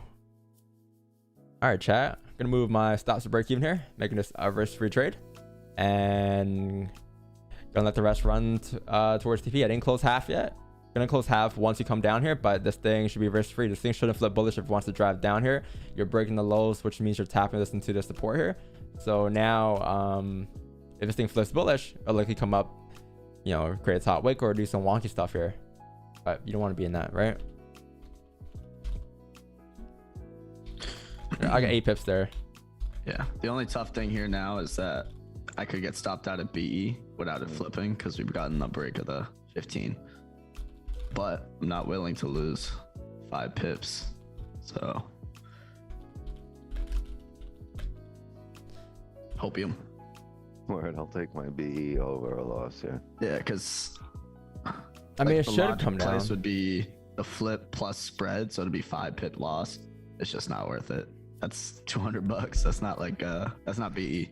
All right, chat. Gonna move my stops to break even here, making this a risk-free trade, and gonna let the rest run towards TP. I didn't close half yet. Gonna close half once you come down here, but this thing should be risk-free. This thing shouldn't flip bullish if it wants to drive down here. You're breaking the lows, which means you're tapping this into the support here. So now, if this thing flips bullish, it'll likely come up, you know, create a top wick or do some wonky stuff here. But you don't want to be in that, right? I got 8 pips there. Yeah. The only tough thing here now is that I could get stopped out at BE without it flipping because we've gotten the break of the 15. But I'm not willing to lose 5 pips. So hopium. Word. I'll take my BE over a loss here. Yeah, because I mean, it the should logic come down. place would be the flip plus spread, so it'd be 5 pip loss. It's just not worth it. That's $200. That's not like that's not BE.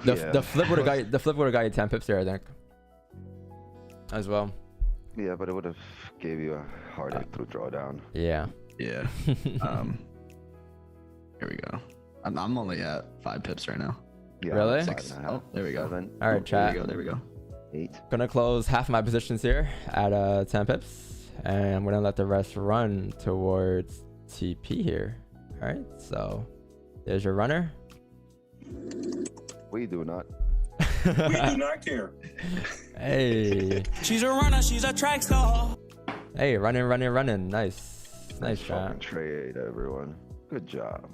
The flip would have got you 10 pips there, I think, as well. Yeah, but it would have gave you a heartache through drawdown. Yeah. Yeah. Here we go. I'm only at 5 pips right now. Yeah, Really? 5.5, Oh, there we go. 7, All right, chat. There we go. 8. Gonna close half my positions here at 10 pips, and I'm gonna let the rest run towards TP here. All right, so there's your runner. We do not. We do not care. Hey, She's a runner, she's a track star. hey, running. Nice Nice shot. fucking trade, everyone. Good job.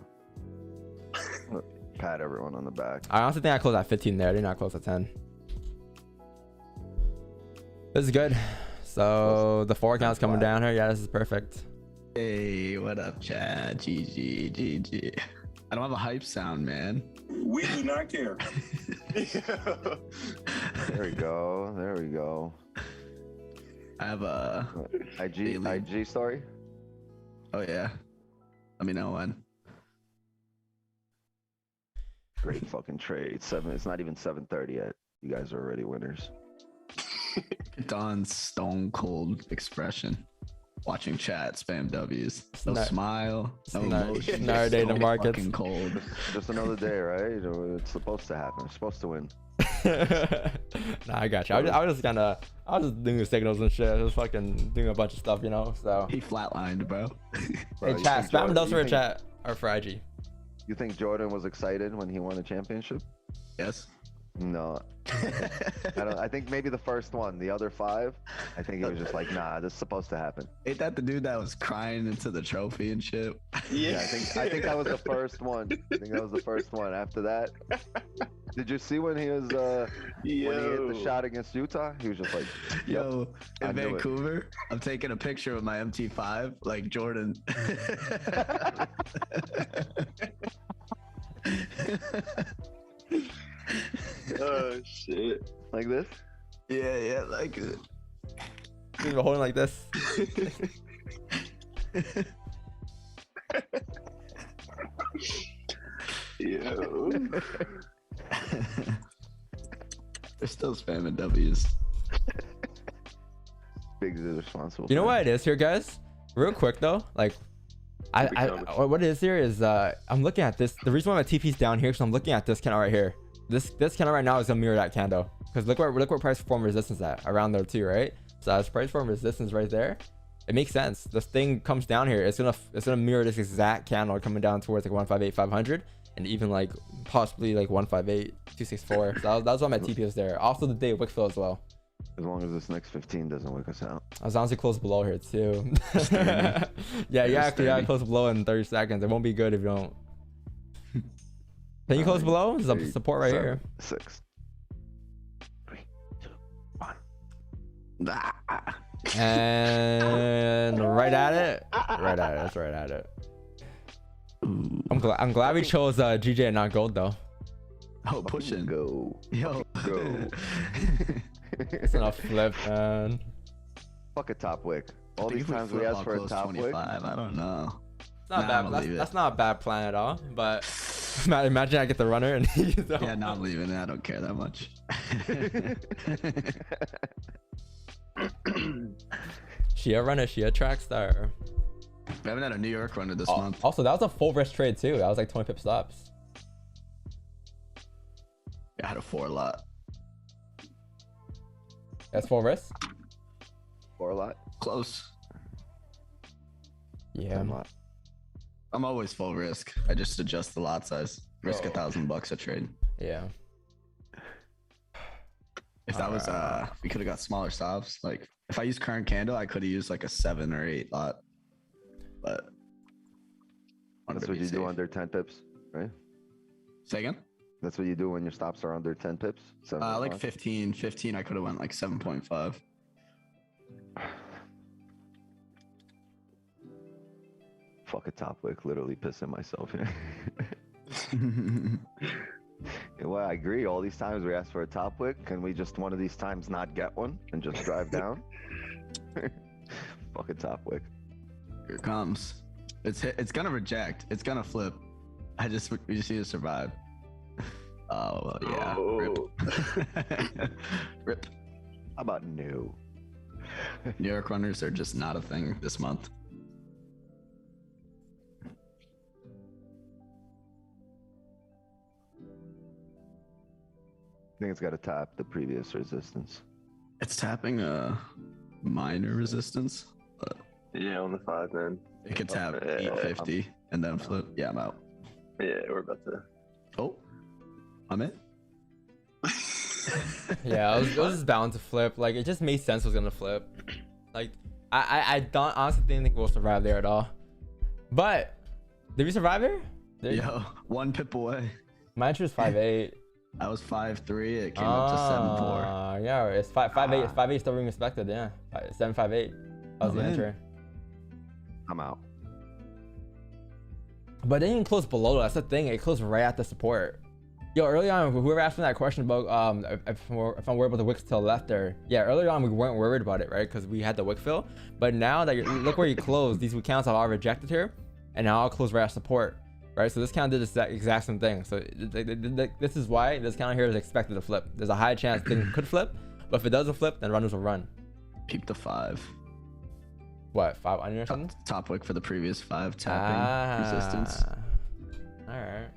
Pat everyone on the back. I honestly think I closed at 15 there. I did not close at 10. This is good. So the 4 count's coming down here. Yeah, this is perfect. Hey, what up, Chad? GG. I don't have a hype sound, man. We do not care. There we go. I have a. IG story. Oh yeah. Let me know when. Great fucking trade. It's not even 7:30 yet. You guys are already winners. Don's stone cold expression. Watching chat spam W's. No Not- smile. No emotion. Not our day in the So markets. fucking cold. Just another day, right? It's supposed to happen. We're supposed to win. Nah, I got you. I was just doing the signals and shit. I was fucking doing a bunch of stuff, you know. So He flatlined, bro. Bro, hey, you chat, think spam Jordan- those you for think- chat or for IG. You think Jordan was excited when he won a championship? Yes. No. I think maybe the first one. The other 5, I think he was just like, nah, this is supposed to happen. Ain't that the dude that was crying into the trophy and shit? Yeah, I think that was the first one. After that, did you see when he was when he hit the shot against Utah? He was just like, yep. Yo, I in knew it. Vancouver, I'm taking a picture with my MT5, like Jordan. Oh shit. like this. yeah, like He's been holding like this. Yo. they're still spamming W's. Biggs is responsible. You know for what it is here, guys? Real quick though, like, what it is here is I'm looking at this. The reason why my TP's down here is I'm looking at this candle right here. This candle right now is gonna mirror that candle because look where price form resistance at around there too, right? So as price form resistance right there, it makes sense. This thing comes down here. It's gonna mirror this exact candle coming down towards like 158,500 and even like possibly like 158,264. So that's why my TP is there. Also the day wick fill as well. As long as this next 15 doesn't wake us out. I was honestly close below here too. Yeah, you actually got close below in 30 seconds. It won't be good if you don't. Can you close below? There's a support right here. 6. 3, 2, 1. And right at it. That's right at it. I'm glad we chose GJ and not gold though. Oh, pushing. Go. Yo. Go. It's enough flip, man. Fuck a top wick. All I think these if times we flip, ask I'll for a close top wick. 25. I don't know. It's not Nah, bad. I'm gonna leave it. That's not a bad plan at all. But imagine I get the runner and he's Yeah, no, I'm leaving it. I don't care that much. She a runner. She a track star. We haven't had a New York runner this month. Also, that was a full risk trade too. That was like 20 pip stops. I had a 4 lot. That's full risk. 4 lot. Close. Yeah. 10 lot. I'm always full risk. I just adjust the lot size. Risk $1,000 a trade. Yeah. If that was we could have got smaller stops. Like if I use current candle, I could have used like a 7 or 8 lot. But wanted That's to what be you do safe. under 10 pips, right? Say again? That's what you do when your stops are under 10 pips. 7.5? Like 15. 15, I could have went like 7.5. Fuck a top wick. Literally pissing myself here. Well, I agree. All these times we ask for a top wick, can we just one of these times not get one and just drive down? Fuck a top wick. Here it comes. It's gonna reject. It's gonna flip. We just need to survive. Oh well, yeah. Oh. Rip. Rip. How about no? New York runners are just not a thing this month. I think it's got to tap the previous resistance. It's tapping a minor resistance, but Yeah, on the 5, man. it could tap Yeah, 850 and then flip. Yeah, I'm out. Yeah, we're about to. Oh, I'm in. Yeah, it was just bound to flip. Like, it just made sense it was gonna flip. Like, I don't honestly didn't think we'll survive there at all. But did we survive there? Yo, 1 pip away. My entry was 5.8. I was 5.3. It came up to 7.4. Yeah, it's 5.8. 5.8 still being respected. Yeah, 7.58. That was the I'm in. entry. I'm out. But they didn't close below. That's the thing. It closed right at the support. Yo, early on, whoever asked me that question about if I'm worried about the wicks to the left there. Yeah, earlier on we weren't worried about it, right? Because we had the wick fill. But now that look where you closed, these counts are all rejected here, and now I'll close right at support, right? So this count did the exact same thing. So this is why this count here is expected to flip. There's a high chance thing could flip, but if it doesn't flip, then runners will run. Peep the 5. What, 5 onion or something? Top wick for the previous 5 tapping resistance. All right.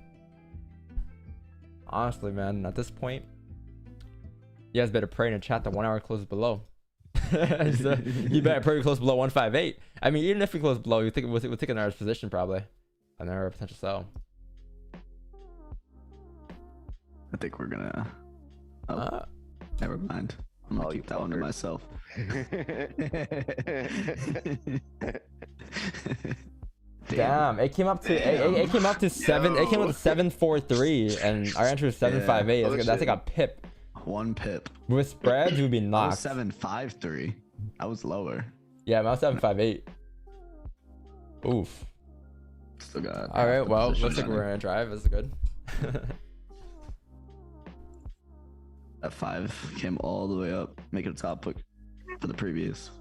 Honestly, man, at this point, you guys better pray in the chat that 1 hour closes below. So you better pray we close below 158. I mean, even if we close below, you think we'll take another position probably. Another potential sell. I think we're gonna. Oh, never mind. I'm gonna keep that one to myself. Damn, it came up to it came up to 7. It came up to 743, and our entry was 758. That's like a pip. 1 pip. With spreads, we'd be I was knocked. 753. I was lower. Yeah, I was 758. Oof. Still got. All right, well, position looks like on we're it. gonna drive. That's good. That 5 came all the way up, making a top pick for the previous.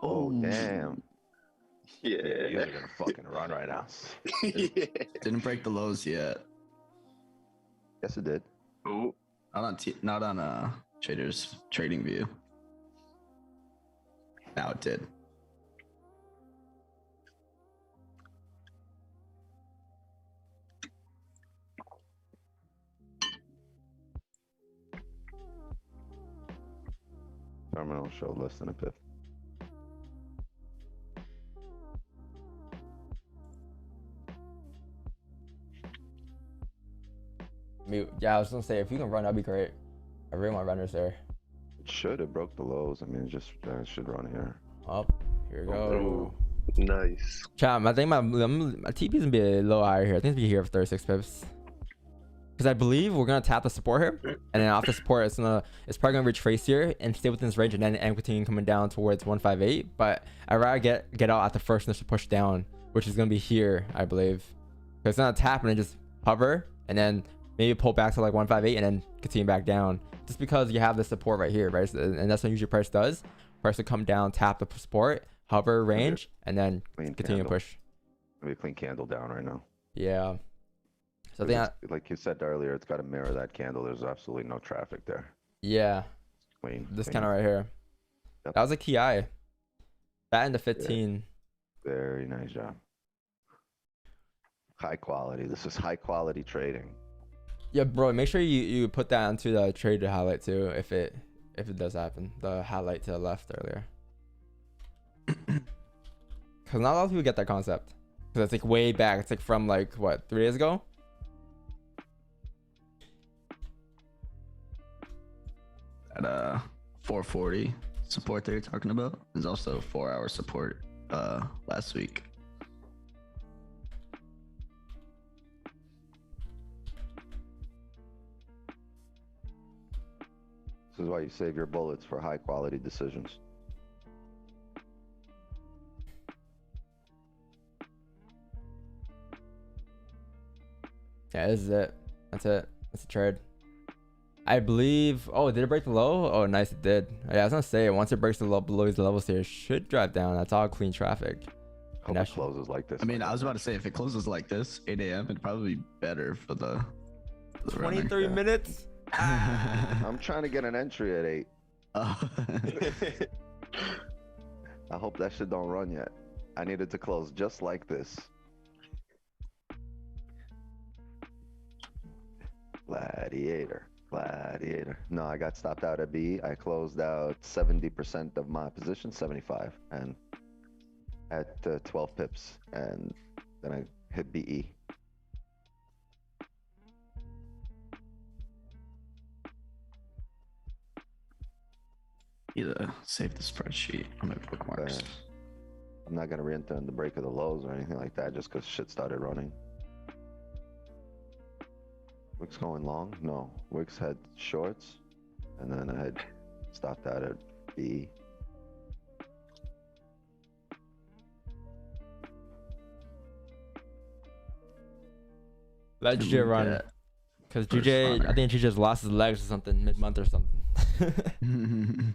Oh, damn. Yeah. You guys are gonna fucking run right now. Yeah. Didn't break the lows yet. Yes, it did. Ooh. Not on Trader's Trading View. Now it did. Terminal show less than a pip. Yeah, I was gonna say if you can run, that'd be great. I really want runners there. It should have broke the lows. I mean, it just should run here. Oh, here we go. Nice. Chat, I think my TP's gonna be a little higher here. I think it's gonna be here for 36 pips. Because I believe we're gonna tap the support here, and then off the support, it's probably gonna retrace here and stay within this range, and then continue coming down towards 158. But I'd rather get out at the first initial push down, which is gonna be here, I believe. Because it's not a tap and then just hover, and then maybe pull back to like 158 and then continue back down. Just because you have the support right here, right? And that's what usually price does. Price will come down, tap the support, hover range, and then continue to push. Maybe a clean candle down right now. Yeah. So I think like you said earlier, it's got to mirror that candle. There's absolutely no traffic there. yeah. Clean. This clean. kind of right here. Yep. That was a key eye. That into 15. Yeah. Very nice job. High quality. This is high quality trading. Yeah, bro. Make sure you put that onto the trade to highlight too, if it does happen. The highlight to the left earlier. Because not a lot of people get that concept. Because it's like way back. It's like from like what, 3 days ago. At 440 support that you're talking about. There's also 4-hour support last week. This is why you save your bullets for high quality decisions. Yeah, this is it. That's it. That's a trade. I believe. Oh, did it break the low? Oh, nice, it did. Yeah, I was gonna say once it breaks the low below these levels here, it should drive down. That's all clean traffic. Hope it That's- closes like this. I mean, I was about to say if it closes like this, 8 a.m., it'd probably be better for the. 23 Yeah. minutes. I'm trying to get an entry at 8. Oh. I hope that shit don't run yet. I need it to close just like this. Gladiator. No, I got stopped out at B. I closed out 70% of my position, 75, and at 12 pips, and then I hit BE. Either save the spreadsheet on my bookmarks. I'm not gonna re-enter in the break of the lows or anything like that, just because shit started running. Wicks going long? No. Wicks had shorts, and then I had stopped out at B. Let GJ run. Yeah. Because First GJ, I runner. think GJ just lost his legs or something mid-month or something.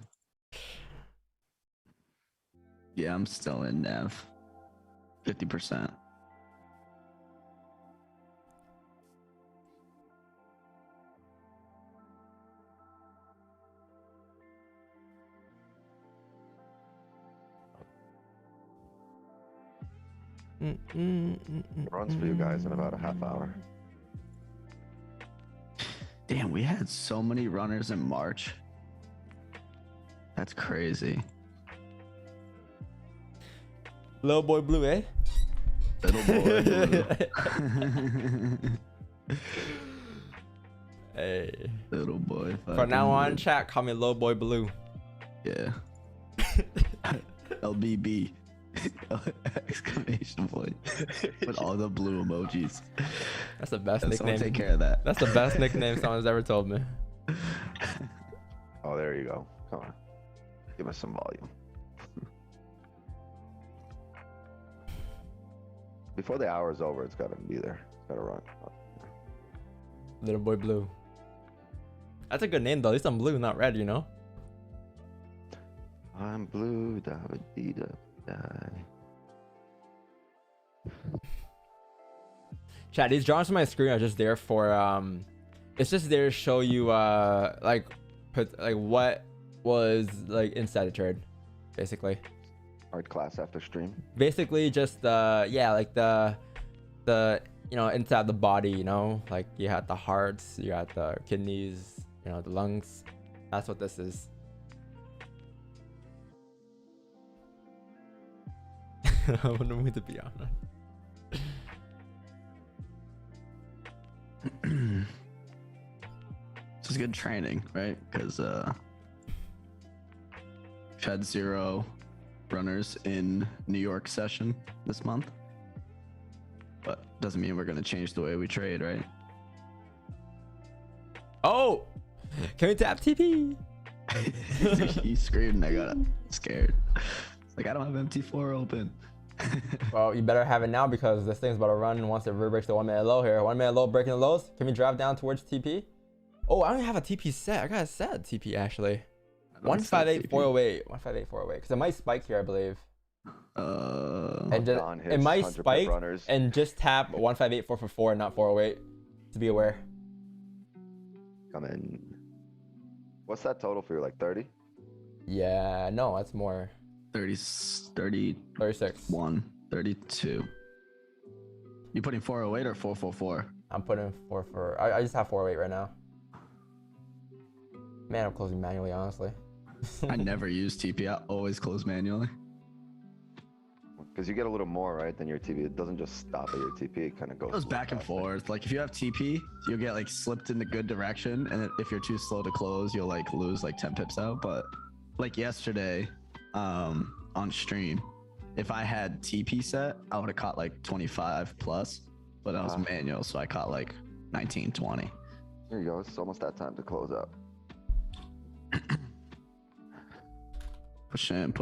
Yeah, I'm still in Nev. 50%. Runs for you guys in about a half hour. Damn, we had so many runners in March. That's crazy. Little boy blue, eh? Little boy. Hey. Little boy. From now fucking on, blue. chat, call me little boy blue. Yeah. LBB. Exclamation point. With all the blue emojis. That's the best Someone nickname. take care of that. That's the best nickname someone's ever told me. Oh, there you go. Come on. Give us some volume. Before the hour's over, it's gotta be there. It's gotta run. Little boy blue. That's a good name though. At least I'm blue, not red, you know? I'm blue, da da dee da die. Chat, these drawings on my screen are just there for it's just there to show you like what was like inside the trade, basically. Art class after stream. Basically just yeah, like the you know, inside the body, you know, like you had the hearts, you had the kidneys, you know, the lungs. That's what this is. I wonder who to be honest. This is good training, right? Because we've had 0 runners in New York session this month. But doesn't mean we're gonna change the way we trade, right? Oh, can we tap TP? He screamed and I got scared. It's like I don't have MT4 open. Well, you better have it now because this thing's about to run once it breaks the 1 minute low here. 1 minute low breaking the lows. Can we drive down towards TP? Oh, I don't even have a TP set. I got a set TP actually. 158.408. 158.408. Because it might spike here, I believe. And just, Don it hits might 100 pip spike runners. and just tap 158.444 and not 408. To be aware. Come in. What's that total for you? Like 30? Yeah, no, that's more. 30, 36. 32. You putting 408 or 444? I'm putting 4 I just have 408 right now. Man, I'm closing manually, honestly. I never use TP. I always close manually. Because you get a little more, right, than your TP. It doesn't just stop at your TP. It kind of goes. It goes a little back and faster. forth. Like if you have TP, you'll get like slipped in the good direction, and if you're too slow to close, you'll like lose like 10 pips out. But like yesterday, on stream, if I had TP set, I would have caught like 25 plus, but I was manual, so I caught like 19, 20. There you go. It's almost that time to close out. Pushing.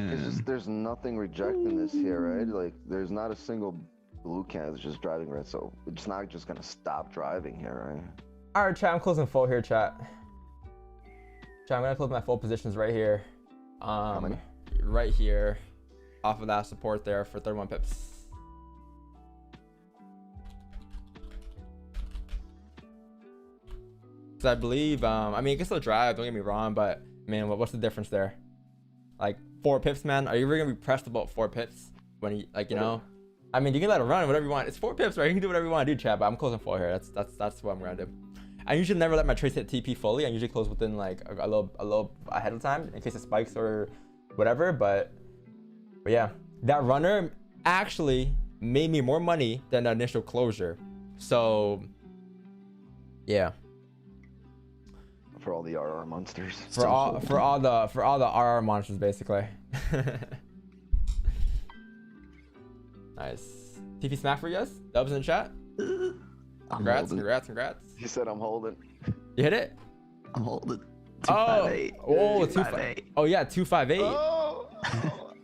It's just, there's nothing rejecting this here, right? Like, there's not a single blue can that's just driving red, so it's not just gonna stop driving here, right? All right, chat. I'm closing full here, chat. Chat, I'm gonna close my full positions right here. many? Right here. off of that support there for 31 pips. So I believe, I mean, it can still drive, don't get me wrong, but man, what's the difference there? Like 4 pips, man. Are you really gonna be pressed about 4 pips when you, like, you know? I mean, you can let it run whatever you want. It's 4 pips, right? You can do whatever you want to do, chat. But I'm closing 4 here. That's what I'm gonna do. I usually never let my trades hit TP fully. I usually close within like a little ahead of time in case it spikes or whatever. But yeah, that runner actually made me more money than the initial closure. So yeah. For all the RR monsters. For all the RR monsters, basically. Nice. TP smack for you guys. Dubs in the chat. Congrats. He said I'm holding. You hit it? I'm holding. Oh, 258. oh, 258. Oh yeah, 258. Oh,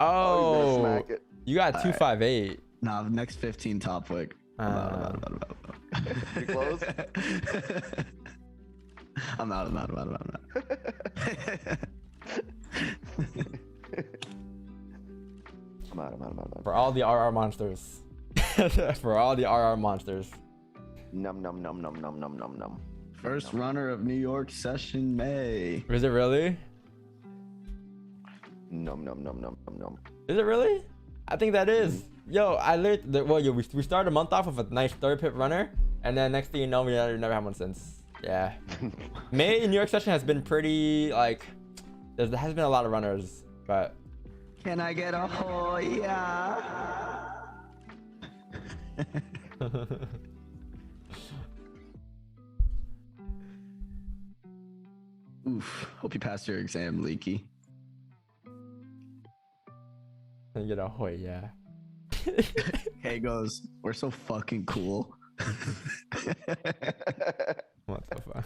Oh, smack it. you got 258. Nah, the next 15 top wick. I'm out. You close? I'm out. I'm out. For all the RR monsters. For all the RR monsters. Num. First runner of New York session May. Is it really? Num. Is it really? I think that is. Yo, I literally, well, yo, we started a month off with a nice 3rd pip runner, and then next thing you know, we never had one since. Yeah. May in New York session has been pretty, like, there has been a lot of runners, but. Can I get a Hoya? Oof. Hope you passed your exam, Leaky. And you know, oh yeah. Hey goes, we're so fucking cool. What the fuck?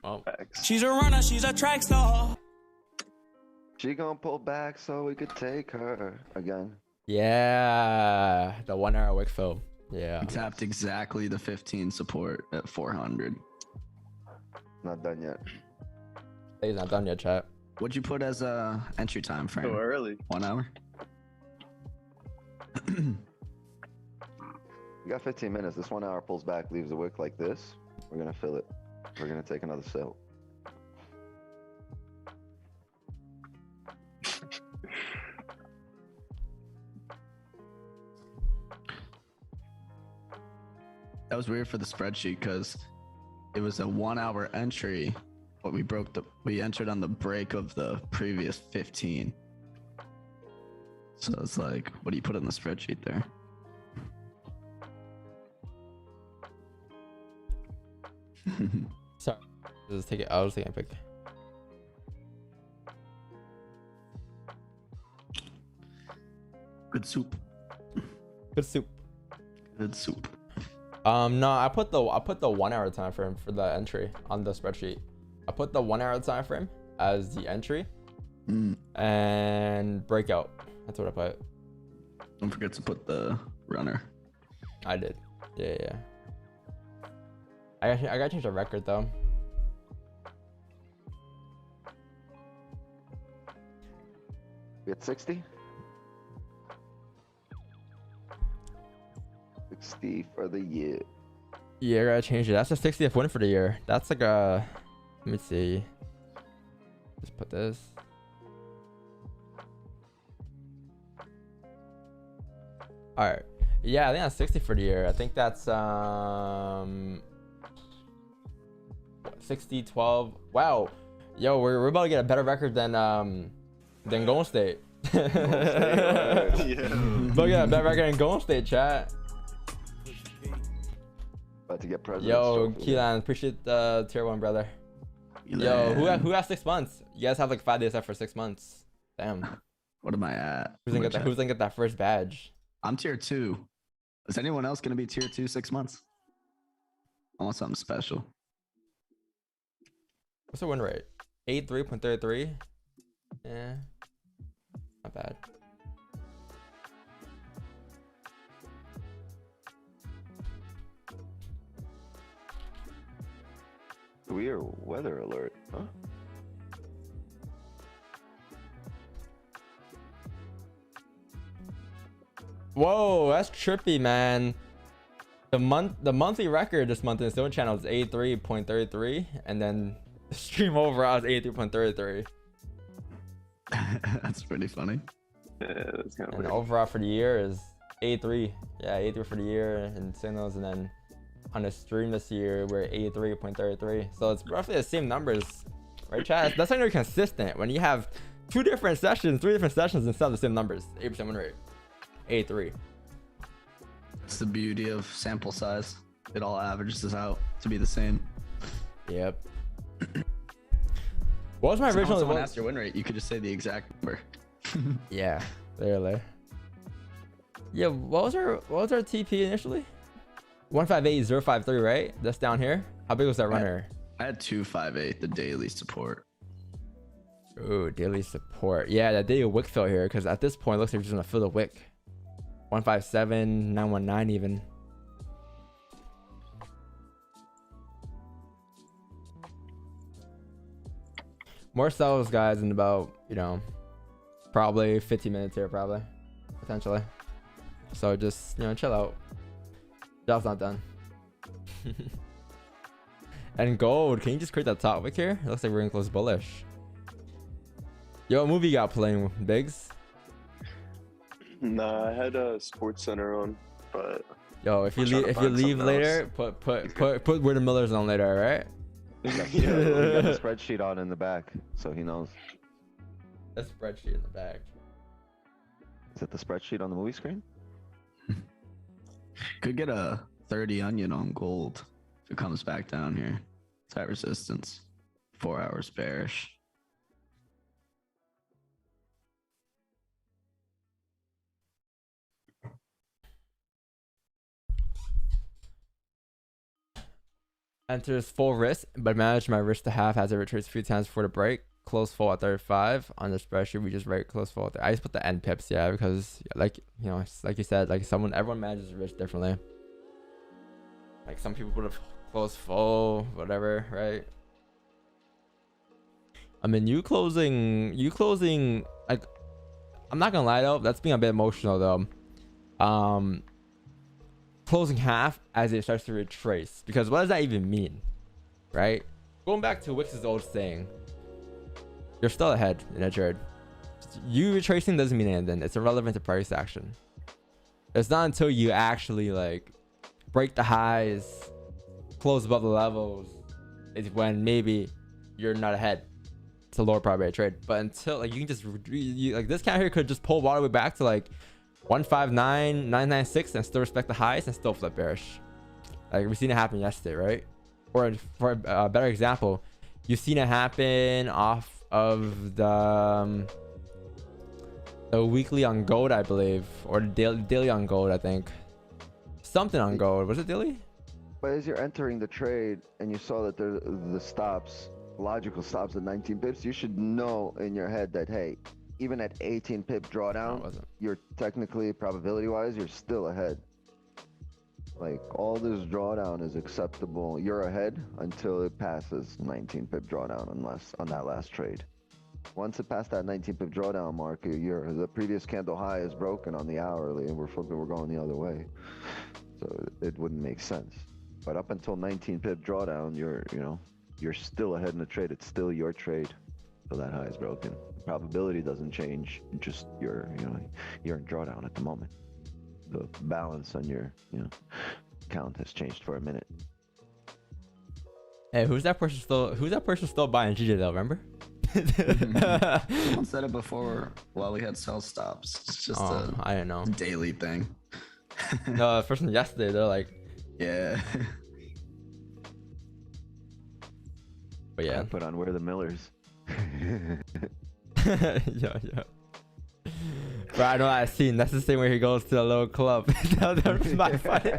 Oh. She's a runner, she's a track star. She gonna pull back so we could take her again. Yeah, the 1 hour wick fill. Yeah. Tapped exactly the 15 support at 400. Not done yet. He's not done yet, chat. What'd you put as a entry time frame? So early. 1 hour? We got 15 minutes. This 1 hour pulls back, leaves a wick like this. We're gonna fill it. We're gonna take another sale. That was weird for the spreadsheet because it was a 1 hour entry, but we entered on the break of the previous 15. So it's like, what do you put in the spreadsheet there? Sorry. Just take it. I was taking a pic. Good soup. Good soup. Good soup. No, I put the 1 hour time frame for the entry on the spreadsheet. I put the 1 hour time frame as the entry and breakout. That's what I put. Don't forget to put the runner. I did. Yeah. I gotta change the record though. We at 60? 60 for the year. Yeah, I gotta change it. That's the 60th win for the year. That's like a. Let me see. Just put this. All right. Yeah, I think that's 60 for the year. I think that's 60, 12. Wow. Yo, we're about to get a better record than Golden State. Yeah. About to get a better record than Golden State, chat. About to get president. Yo, Keelan, appreciate the tier 1, brother. Yo, who has 6 months? You guys have like 5 days left for 6 months. Damn. What am I at? Who's gonna get that first badge? I'm tier 2. Is anyone else gonna be tier 2 6 months? I want something special. What's the win rate? 83.33. Yeah, not bad. Weird weather alert, huh? Whoa, that's trippy, man. The monthly record this month in the Stone channel is 83.33, and then the stream overall is 83.33. That's pretty funny. Yeah, that's kind of And weird. overall for the year is 83. Yeah, 83 for the year in signals, and then on the stream this year we're 83.33. So it's roughly the same numbers, right, Chad? That's when you're consistent. When you have 3 different sessions instead of the same numbers. 8% win rate. 83. It's the beauty of sample size. It all averages out to be the same. Yep. What was my So when original? someone asks your win rate, you could just say the exact number. Yeah, literally. Yeah, what was our TP initially? 158053, right? That's down here. How big was that runner? I had 258, the daily support. Ooh, daily support. Yeah, that daily wick fill here, because at this point, it looks like we're just gonna fill the wick. 157, 919 even. More sells, guys, in about, probably 15 minutes here, probably, potentially. So just, chill out. Job's not done. And gold, can you just create that top wick here? It looks like we're gonna close bullish. Yo, what movie you got playing, Biggs? Nah, I had a Sports Center on, but Yo, if you I'm trying to leave find later, put where the Millers on later, alright? He got the spreadsheet on in the back, so he knows. A spreadsheet in the back. Is it the spreadsheet on the movie screen? Could get a 30 onion on gold if it comes back down here. Tight resistance. 4 hours bearish. Enters full risk, but manage my risk to half as it retraces a few times before the break. Close full at 35. On the spreadsheet, we just write close full at 30. I just put the end pips, yeah, because it's like you said, like everyone manages risk differently. Like some people put a close full, whatever, right? I mean, you closing, like, I'm not gonna lie though, that's being a bit emotional though. Closing half as it starts to retrace, because what does that even mean, right? Going back to Wix's old saying, you're still ahead in a trade. You retracing doesn't mean anything. It's irrelevant to price action. It's not until you actually like break the highs, close above the levels, is when maybe you're not ahead. It's a lower probability trade. But until like you can just like this count here could just pull all the way back to like 159,996 and still respect the highs and still flip bearish. Like we've seen it happen yesterday, right? Or for a better example, you've seen it happen off of the weekly on gold, I believe, or the daily on gold, I think. Something on gold. Was it daily? But as you're entering the trade and you saw that the stops, logical stops at 19 pips, you should know in your head that, hey, even at 18 pip No, drawdown, it wasn't. you're technically, probability wise, you're still ahead. Like all this drawdown is acceptable. You're ahead until it passes 19 pip drawdown, unless on that last trade. Once it passed that 19 pip drawdown mark, the previous candle high is broken on the hourly, and we're going the other way. So it wouldn't make sense. But up until 19 pip drawdown, you're still ahead in the trade. It's still your trade till that high is broken. The probability doesn't change. Just you're in drawdown at the moment. The balance on your count has changed for a minute. Hey, who's that person still buying GJ though? Remember? Someone said it before while we had sell stops. It's just I don't know. a daily thing. No, the person yesterday, they're like, Yeah. but yeah. I put on We're the Millers. Yeah. Bro, I know that scene. That's the same where he goes to a little club. That's my funny.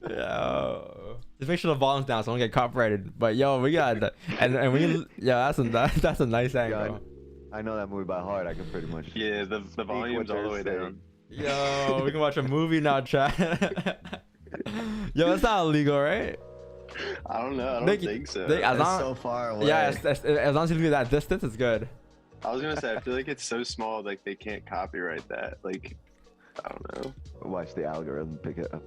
Yo. Just make sure the volume's down so I don't get copyrighted. But yo, we got that. And we, yeah, that's a nice angle. I know that movie by heart. I can pretty much. yeah, the volume's all the way down. Yo, we can watch a movie now, chat. Yo, that's not illegal, right? I don't know. I don't think so. As It's long, so far away. yeah, as long as you leave that distance, it's good. I was gonna say I feel like it's so small, like they can't copyright that. Like I don't know. Watch the algorithm pick it up.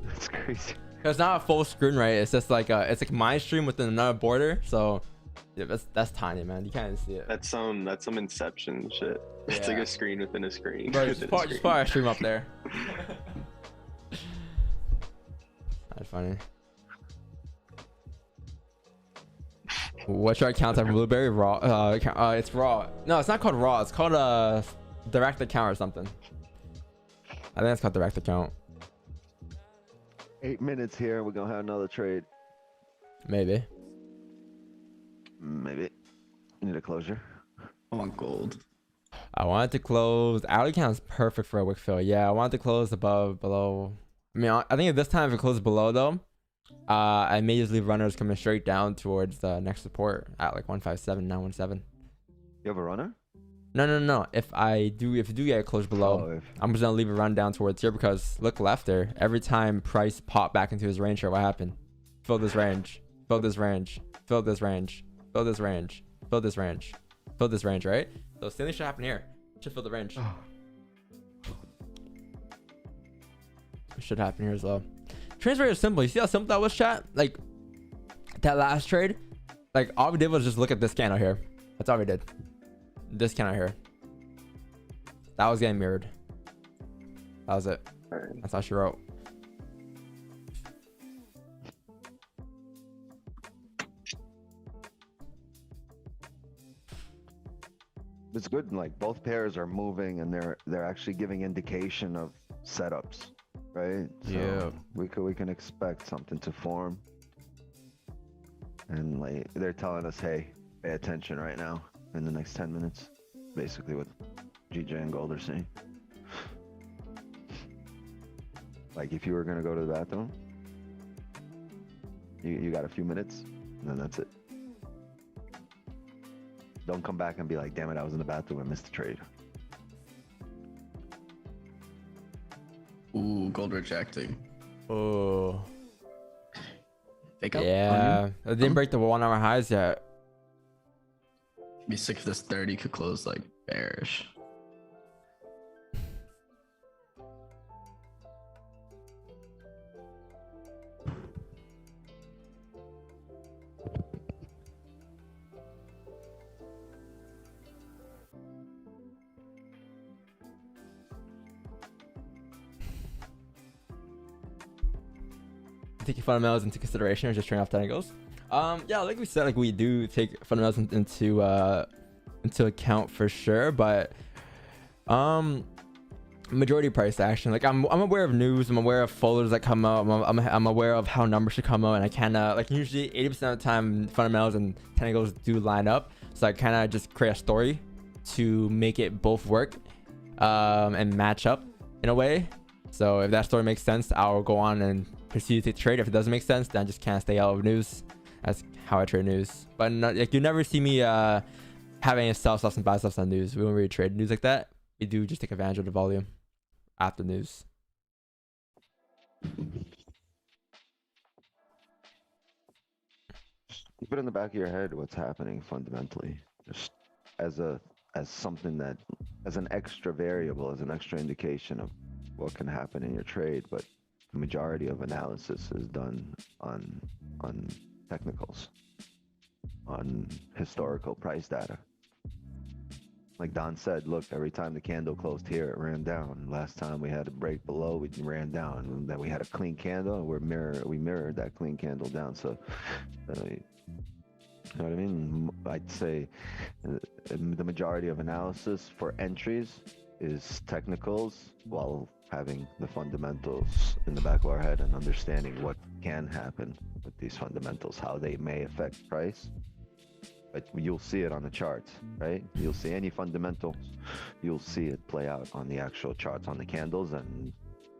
That's crazy. It's not a full screen, right? It's just like it's like my stream within another border. So yeah, that's tiny, man. You can't even see it. That's some Inception shit. It's like Yeah. a screen within a screen. Bro, within just a put our stream up there. That's funny. What's your account type? Blueberry raw? It's raw. No, it's not called raw. It's called direct account or something. I think it's called direct account. 8 minutes here. We're gonna have another trade. Maybe. Maybe. Need a closure. I want gold. I wanted to close. Alley count is perfect for a wick fill. Yeah, I wanted to close above, below. I mean, I think at this time if it closes below though, I may just leave runners coming straight down towards the next support at like 157, 917. You have a runner? No. If you do get close below, I'm just gonna leave a run down towards here because look left there. Every time price popped back into his range here, what happened? Fill this range. Fill this range. Fill this range. Fill this range. Fill this range. Fill this range, right? So same thing should happen here. Should fill the range. Should happen here as well. Trade's very simple. You see how simple that was, chat? Like that last trade, like all we did was just look at this candle here. That's all we did. This candle here. That was getting mirrored. That was it. That's all she wrote. It's good. Like both pairs are moving, and they're actually giving indication of setups, right? Yeah. We can expect something to form, and like they're telling us, hey, pay attention right now in the next 10 minutes. Basically, what GJ and Gold are saying. Like if you were gonna go to the bathroom, you got a few minutes, and then that's it. Don't come back and be like, damn it, I was in the bathroom and missed the trade. Ooh, gold rejecting. Oh. Fake up? Yeah. It didn't break the 1 hour highs yet. Be sick if this 30 could close like bearish. Taking fundamentals into consideration or just turning off technicals? Yeah, like we said, like we do take fundamentals into account for sure, but majority price action, like I'm aware of news, I'm aware of folders that come out, I'm aware of how numbers should come out, and I kind of like usually 80% of the time fundamentals and technicals do line up, so I kind of just create a story to make it both work and match up in a way. So if that story makes sense, I'll go on and proceed to take the trade. If it doesn't make sense, then I just can't stay out of news. That's how I trade news. But like you never see me having any sell stuff and buy stuff on news. We don't really trade news like that. We do just take advantage of the volume after news. Keep it in the back of your head what's happening fundamentally, just as something that, as an extra variable, as an extra indication of what can happen in your trade. But the majority of analysis is done on technicals, on historical price data. Like Don said, look, every time the candle closed here, it ran down. Last time we had a break below, we ran down. And then we had a clean candle, and we mirrored that clean candle down. So, you know what I mean? I'd say the majority of analysis for entries is technicals, while having the fundamentals in the back of our head and understanding what can happen with these fundamentals, how they may affect price. But you'll see it on the charts, right? You'll see any fundamentals, you'll see it play out on the actual charts, on the candles, and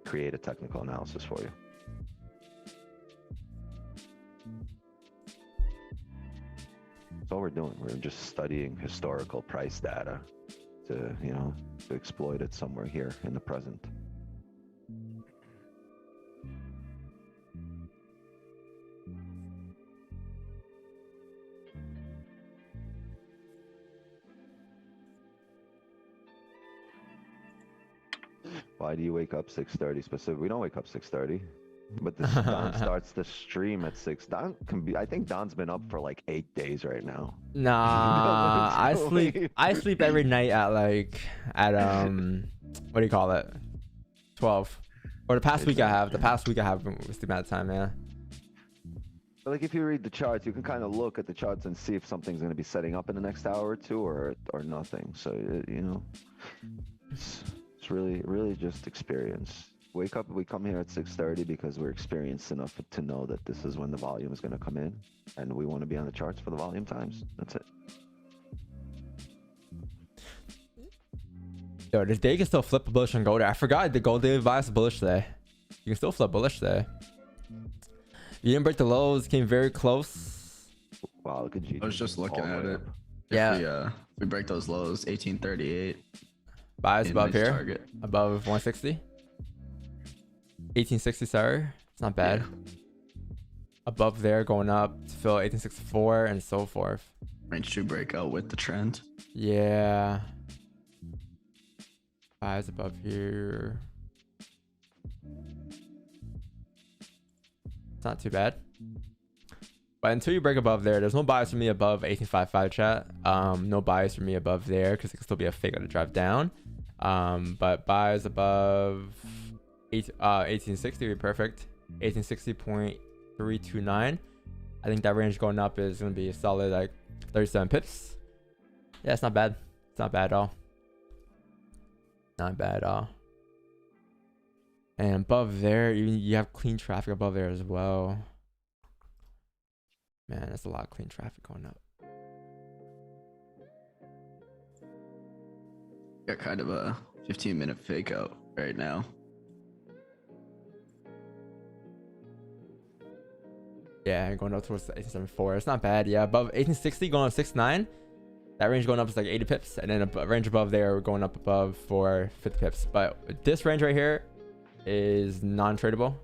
create a technical analysis for you. That's all we're doing. We're just studying historical price data to, to exploit it somewhere here in the present. Why do you wake up 6:30 specific? We don't wake up 6:30. But this Don starts the stream at 6. Don can be. I think Don's been up for like 8 days right now. Nah, I sleep. I sleep every night at what do you call it? 12. Or the past week I have. The past week I have been sleeping at that time. Yeah. But like if you read the charts, you can kind of look at the charts and see if something's going to be setting up in the next hour or two, or nothing. So you know, it's really just experience. Wake up. We come here at 6:30 because we're experienced enough to know that this is when the volume is going to come in, and we want to be on the charts for the volume times. That's it. Yo, this day can still flip bullish and gold. I forgot the gold day bias bullish today. You can still flip bullish today. You didn't break the lows. Came very close. Wow, look at G. I was just looking at it. Yeah. If we break those lows, 1838. Bias above nice here. target. Above 160. 1860, sorry. It's not bad. Yeah. Above there, going up to fill 1864 and so forth. Range 2 breakout with the trend. Yeah. Bias above here. It's not too bad. But until you break above there, there's no bias for me above 1855 chat. No bias for me above there because it could still be a fake to drive down. But bias above 1860 would be perfect. 1860.329. I think that range going up is going to be a solid like 37 pips. Yeah, it's not bad. It's not bad at all. Not bad at all. And above there, you have clean traffic above there as well. Man, that's a lot of clean traffic going up. Got kind of a 15-minute fake out right now. Yeah, going up towards the 1874. It's not bad. Yeah, above 1860, going up 69. That range going up is like 80 pips. And then a range above there, going up above for 50 pips. But this range right here is non-tradable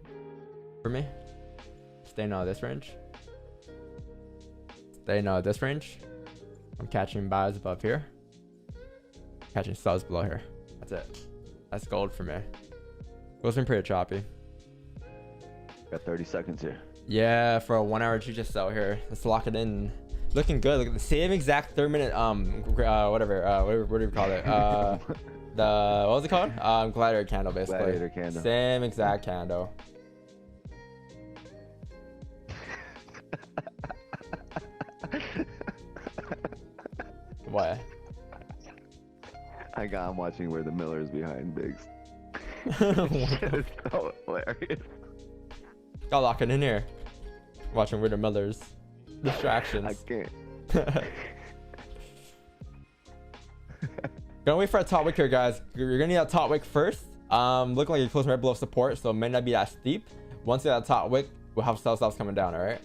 for me. Staying out of this range. Staying out of this range. I'm catching buys above here. Catching sells below here. That's it. That's gold for me. Gold's been pretty choppy. Got 30 seconds here. Yeah, for a 1 hour just out here. Let's lock it in. Looking good. Look at the same exact 3-minute whatever what do you call it? The what was it called? Glider candle basically. Gladiator candle. Same exact candle. What? I'm watching where the Miller's behind Biggs. It's so hilarious. Gotta lock it in here. Watching Witter Miller's distractions. I can't. Gonna wait for a top wick here, guys. You're gonna need a top wick first. Looking like you're closing right below support, so it may not be that steep. Once you have a top wick, we'll have sell stops coming down. All right.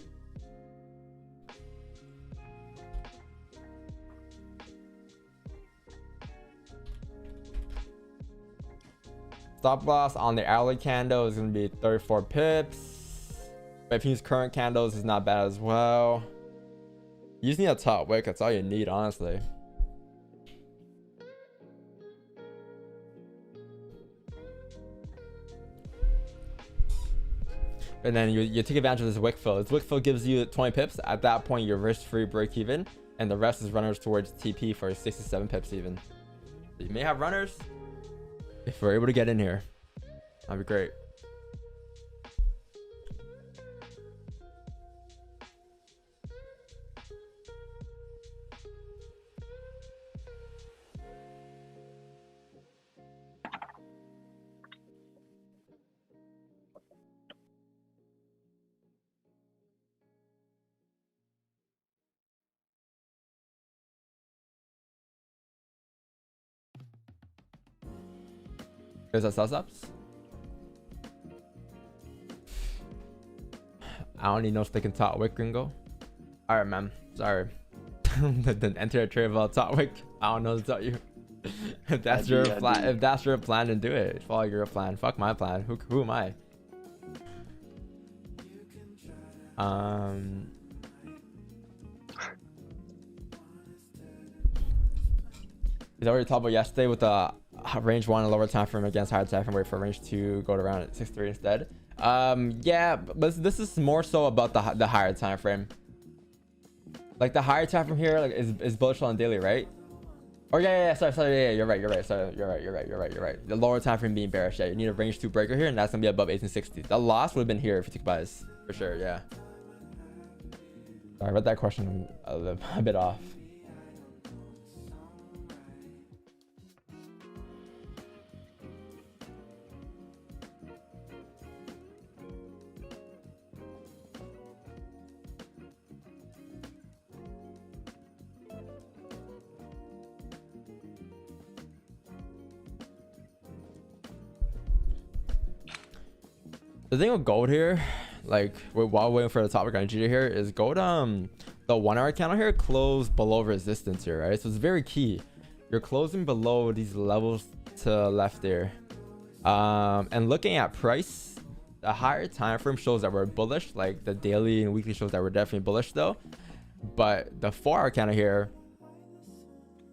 Stop loss on the hourly candle is going to be 34 pips. But if you use current candles, it's not bad as well. You just need a top wick. That's all you need, honestly. And then you take advantage of this wick fill. This wick fill gives you 20 pips. At that point, you're risk-free break even. And the rest is runners towards TP for 67 pips even. So you may have runners. If we're able to get in here, that'd be great. Is that sell stops? I don't even know if they can top wick gringo. All right, man. Sorry. Then enter a trade about top wick. I don't know what to tell you. If that's your plan, if that's your plan, then do it. Follow your plan. Fuck my plan. Who am I? Is already talked about yesterday with the range 1 lower time frame against higher time frame, wait for range 2 go to around at 6-3 instead. Yeah, but this is more so about the higher time frame. Like the higher time frame here, like is bullish on daily, right? Or yeah, sorry, yeah, you're right. Sorry, you're right. The lower time frame being bearish. Yeah, you need a range 2 breaker here, and that's gonna be above 1860. The loss would have been here if you took buys for sure. Yeah. Sorry about that question. A bit off. The thing with gold here, like while waiting for the topic on GJ here, is gold the 1 hour candle here closed below resistance here, right? So it's very key. You're closing below these levels to left there. And looking at price, the higher time frame shows that we're bullish, like the daily and weekly shows that we're definitely bullish though. But the 4 hour candle here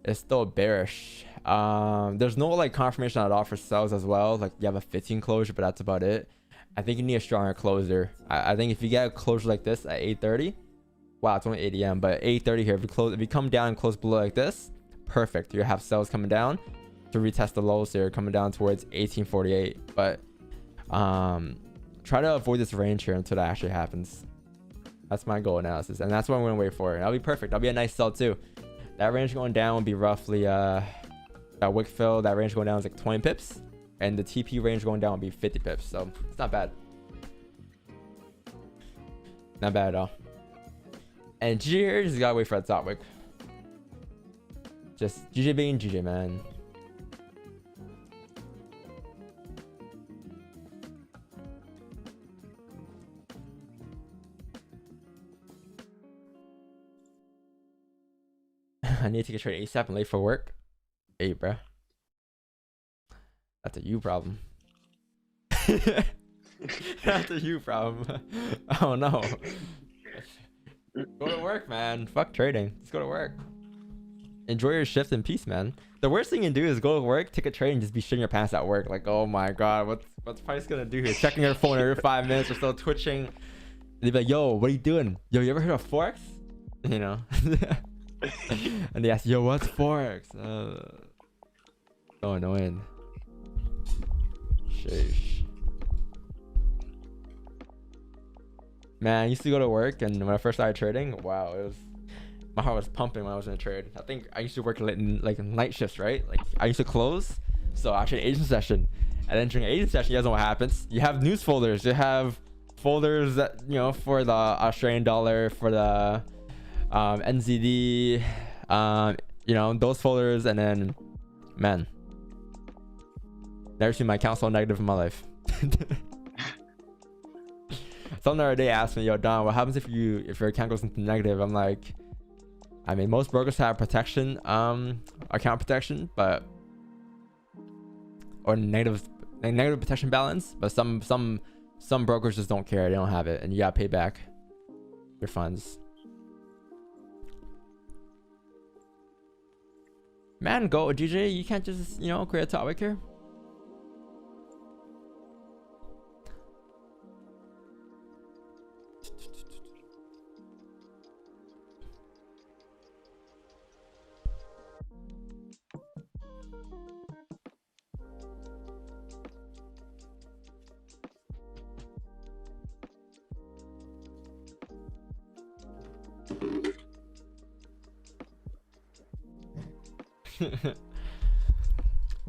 is still bearish. There's no like confirmation at all for sells as well. Like you have a 15 closure, but that's about it. I think you need a stronger closer. I think if you get a closure like this at 8:30, wow, it's only 8 a.m. But 8:30 here, if you come down and close below like this, perfect. You have sells coming down to retest the lows here, coming down towards 1848. But try to avoid this range here until that actually happens. That's my goal analysis, and that's what I'm gonna wait for. That'll be perfect. That'll be a nice sell too. That range going down would be roughly that wick fill. That range going down is like 20 pips. And the TP range going down will be 50 pips. So it's not bad. Not bad at all. And GJ here just gotta wait for that top wick. Just GJ being GJ, man. I need to take a trade ASAP and late for work. Hey, bruh. That's a you problem. That's a you problem. Oh no. Go to work, man. Fuck trading. Just go to work. Enjoy your shift in peace, man. The worst thing you can do is go to work, take a trade, and just be shitting your pants at work. Like, oh my god, what's Price gonna do here? Checking your phone every 5 minutes or so, twitching. They'd be like, yo, what are you doing? Yo, you ever heard of FOREX? You know. And they ask, yo, what's FOREX? So annoying. Sheesh. Man, I used to go to work, and when I first started trading, wow, my heart was pumping when I was in a trade. I think I used to work like night shifts, right? Like I used to close, so I trade agent session, and then during agent session, you guys know what happens. You have news folders. You have folders that for the Australian dollar, for the NZD, those folders, and then man. Never seen my account so negative in my life. Some other day asked me, yo, Don, what happens if your account goes into negative? I'm like, I mean, most brokers have protection, account protection, or negative protection balance, but some brokers just don't care. They don't have it, and you gotta pay back your funds. Man, go GJ. You can't just create a topic here.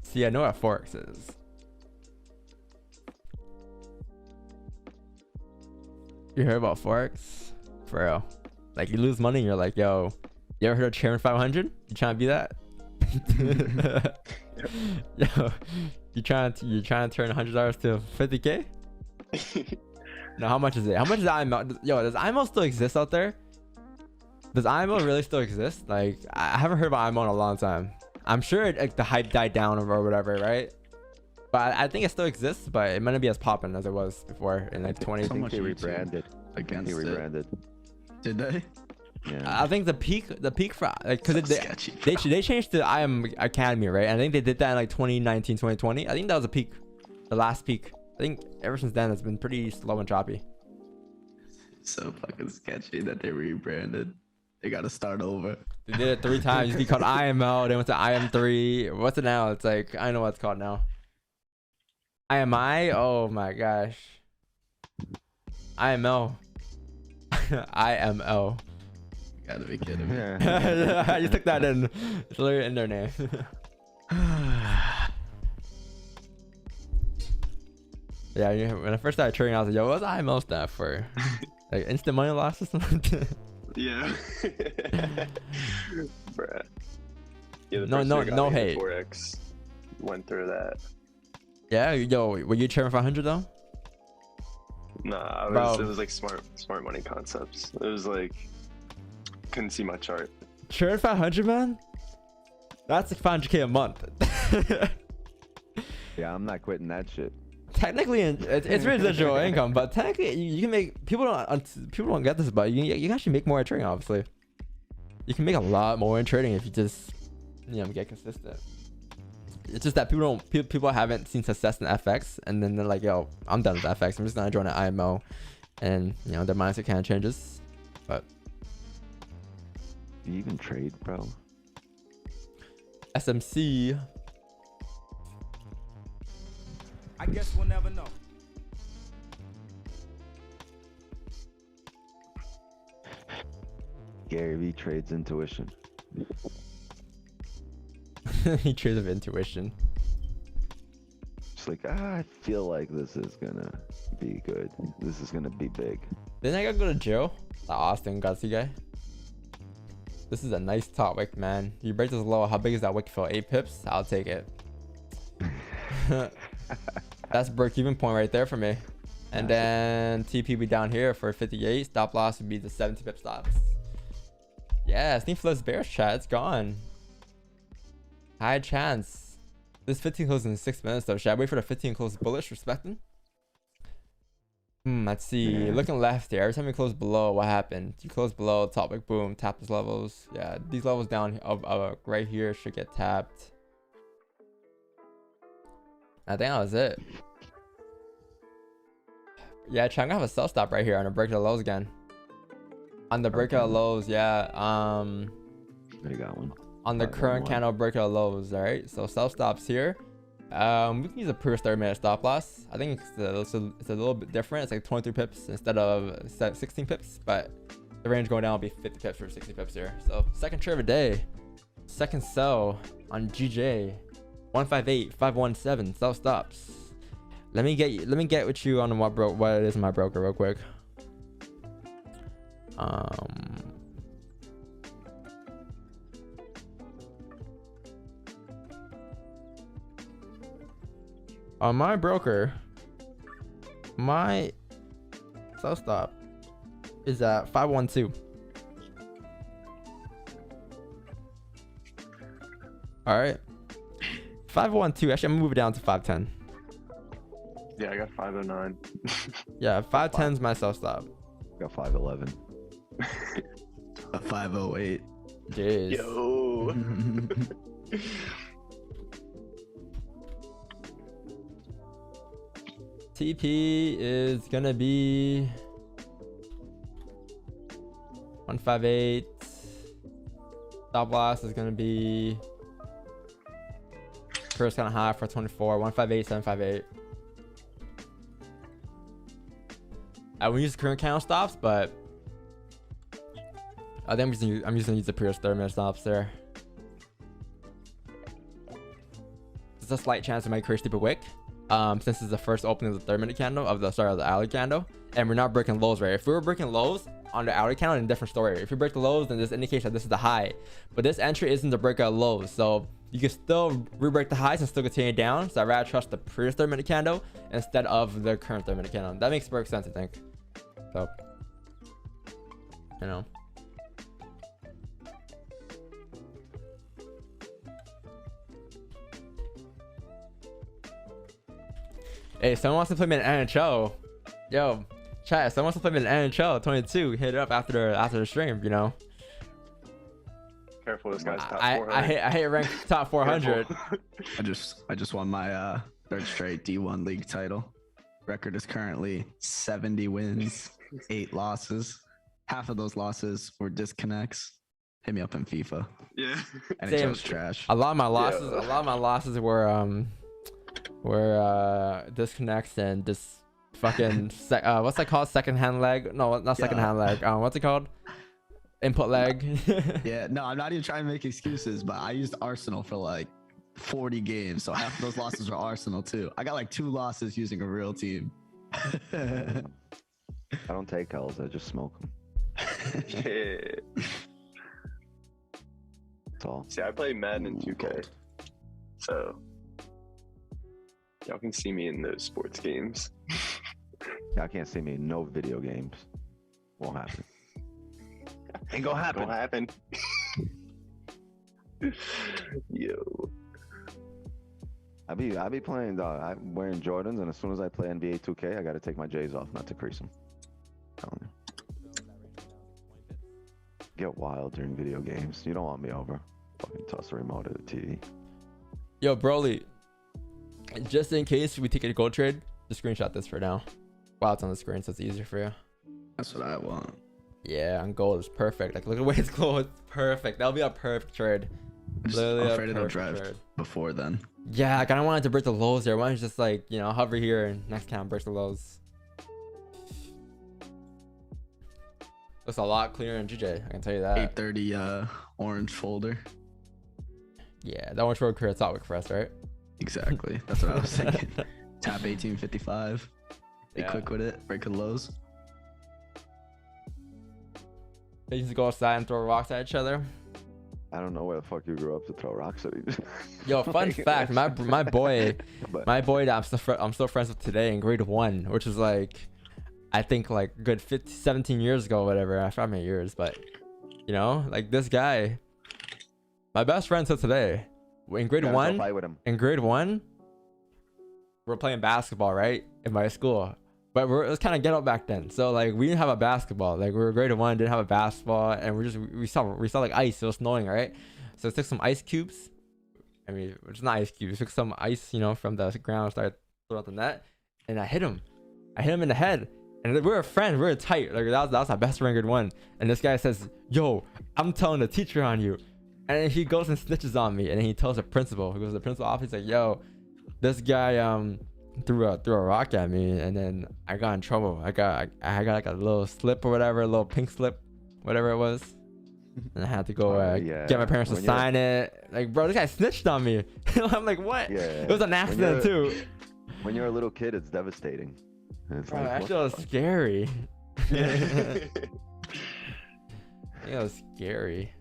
See, I know what FOREX is. You heard about FOREX? For real. Like you lose money and you're like, yo, you ever heard of Chairman 500? You trying to be that? Yo, you trying to turn $100 to 50K? No, how much is it? How much is IMO? Yo, does IMO still exist out there? Does IMO really still exist? Like, I haven't heard about IMO in a long time. I'm sure the hype died down or whatever, right? But I think it still exists, but it might not be as poppin' as it was before in like 20. I think they rebranded. Against they rebranded. Did they? Yeah. I think the peak for like because So sketchy, they changed the IM Academy, right? And I think they did that in like 2019, 2020. I think that was a peak, the last peak. I think ever since then it's been pretty slow and choppy. So fucking sketchy that they rebranded. They got to start over. They did it 3 times. It used to be called IMO. They went to IM3. What's it now? It's like I know what it's called now. IMI. Oh my gosh. IMO. IMO. You gotta be kidding me. Yeah. You took that in. It's literally in their name. Yeah, when I first started trading, I was like, yo, what's IMO stand for? Like instant money loss or something? Yeah. Bruh. Yeah, the No, person no, who got no me into hate. FOREX went through that. Yeah, yo, were you trading 500 though? Nah, Bro. it was like smart money concepts. It was like couldn't see my chart. Trading 500, man? That's like 500K a month. Yeah, I'm not quitting that shit. Technically, it's residual income, but technically, you can make people don't get this, but you can actually make more in trading. Obviously, you can make a lot more in trading if you just get consistent. It's just that people haven't seen success in FX, and then they're like, yo, I'm done with FX. I'm just gonna join an IMO, and their mindset kind of changes. But Do you even trade, bro? SMC. I guess we'll never know. Gary V trades intuition. He trades with intuition. It's like, I feel like this is gonna be good. This is gonna be big. Didn't I gotta go to jail? The Austin gutsy guy. This is a nice top wick, man. You break this low. How big is that wick for? 8 pips? I'll take it. That's break-even point right there for me. And then TP be down here for 58. Stop loss would be the 70 pip stops. Yeah, Steam flows bearish, chat. It's gone. High chance. This 15 closes in 6 minutes though. Should I wait for the 15 close bullish? Respecting? Let's see. Yeah. Looking left here. Every time you close below, what happened? You close below, top wick, boom, tap these levels. Yeah, these levels down right here should get tapped. I think that was it. Yeah, I'm gonna have a sell stop right here on the break of the lows again. On the break of the lows, yeah. I got one. On the Alright, current one. candle break of the lows, all right. So sell stops here. We can use a previous 30-minute stop loss. I think it's a little bit different. It's like 23 pips instead of 16 pips, but the range going down will be 50 pips or 60 pips here. So second trade of a day, second sell on GJ. 158 517 sell stops. Let me get with you on what it is in my broker real quick. On my broker, my sell stop is at 512. All right. 512. Actually, I'm gonna move it down to 510. Yeah, I got 509. Yeah, 510 is my sell stop. Got 511. A 508. Jeez. Yo. TP is gonna be 158. Stop loss is gonna be first kind of high for 24. 158 758. I won't use the current candle stops, but I think I'm just gonna use the previous 30-minute stops there. There's a slight chance it might create stupid wick. Since it's the first opening of the 30-minute candle of the alley candle, and we're not breaking lows, right? If we were breaking lows on the alley candle, then a different story. If you break the lows, then this indicates that this is the high, but this entry isn't the breakout lows, so you can still re-break the highs and still continue down. So I'd rather trust the previous 30-minute candle instead of the current 30-minute candle. That makes perfect sense, I think. So, you know. Hey, someone wants to play me in NHL. Yo, chat, someone wants to play me in NHL 22. Hit it up after the stream, you know. Careful, this guy's top I 400. hit rank top 400. Careful. I just won my third straight D1 league title. Record is currently 70 wins, 8 losses. Half of those losses were disconnects. Hit me up in FIFA. Yeah. And Same. it's just trash. A lot of my losses were disconnects and just fucking what's that called? Secondhand leg? No, not secondhand leg. What's it called? Input leg. Yeah, no, I'm not even trying to make excuses, but I used Arsenal for like 40 games, so half of those losses were Arsenal too. I got like 2 losses using a real team. I don't take L's. I just smoke them. Yeah. That's all. See, I play Madden and 2K, so y'all can see me in those sports games. Y'all can't see me in no video games. Won't happen. Ain't gonna happen. Don't happen. Yo. I be playing, dog. I'm wearing Jordans, and as soon as I play NBA 2K, I gotta take my J's off not to crease them. Telling you. Get wild during video games. You don't want me over. Fucking toss the remote at the TV. Yo, Broly, just in case we take a gold trade, just screenshot this for now. While it's on the screen, so it's easier for you. That's what I want. Yeah, on gold is perfect. Like, look at the way it's closed. Perfect. That'll be a perfect trade. I'm Literally a afraid it'll perfect drive trade. before then. Yeah, I kind of wanted to break the lows there. Why don't you just like, you know, hover here and next time break the lows. Looks a lot clearer in GJ, I can tell you that. 830 orange folder. Yeah, that one's for a career topic for us, right? Exactly. That's what I was thinking. Tap 1855. Be Yeah. quick with it. Break the lows. They used to go outside and throw rocks at each other. I don't know where the fuck you grew up to throw rocks at each other. Yo, fun fact, my boy But that I'm still friends with today in grade 1, which is like, I think like good 17 years ago, whatever. I forgot how many years, but you know, like this guy, my best friend till today. In grade gotta go 1, fight with him. in grade 1, we're playing basketball, right, in my school. But it was kind of ghetto back then, so like we didn't have a basketball. Like we were grade 1, didn't have a basketball, and we saw like ice. It was snowing, right? So I took some ice cubes. I mean, it's not ice cubes. Took some ice, you know, from the ground, started throwing out the net, and I hit him. I hit him in the head, and we were friends. We were tight. Like that was my best friend in grade 1. And this guy says, "Yo, I'm telling the teacher on you," and then he goes and snitches on me, and then he tells the principal. He goes to the principal office. He's like, "Yo, this guy threw a rock at me, and then I got in trouble. I got like a little slip or whatever, a little pink slip, whatever it was, and I had to go yeah. get my parents to When you're- sign it. Like, bro, this guy snitched on me." I'm like, what? Yeah. It was an accident too. When you're a little kid, it's devastating. It's Bro, like, what actually, it was the fuck? scary. It was scary.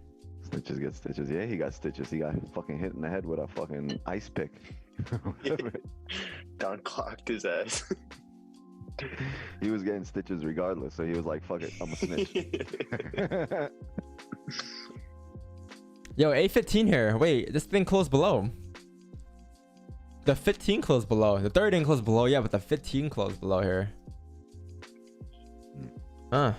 Stitches get stitches. Yeah, he got stitches. He got fucking hit in the head with a fucking ice pick. Don clocked his ass. He was getting stitches regardless, so he was like, "Fuck it, I'm a snitch." Yo, A15 here. Wait, this thing closed below. The 15 closed below. The 30 didn't close below, yeah, but the 15 closed below here. Huh.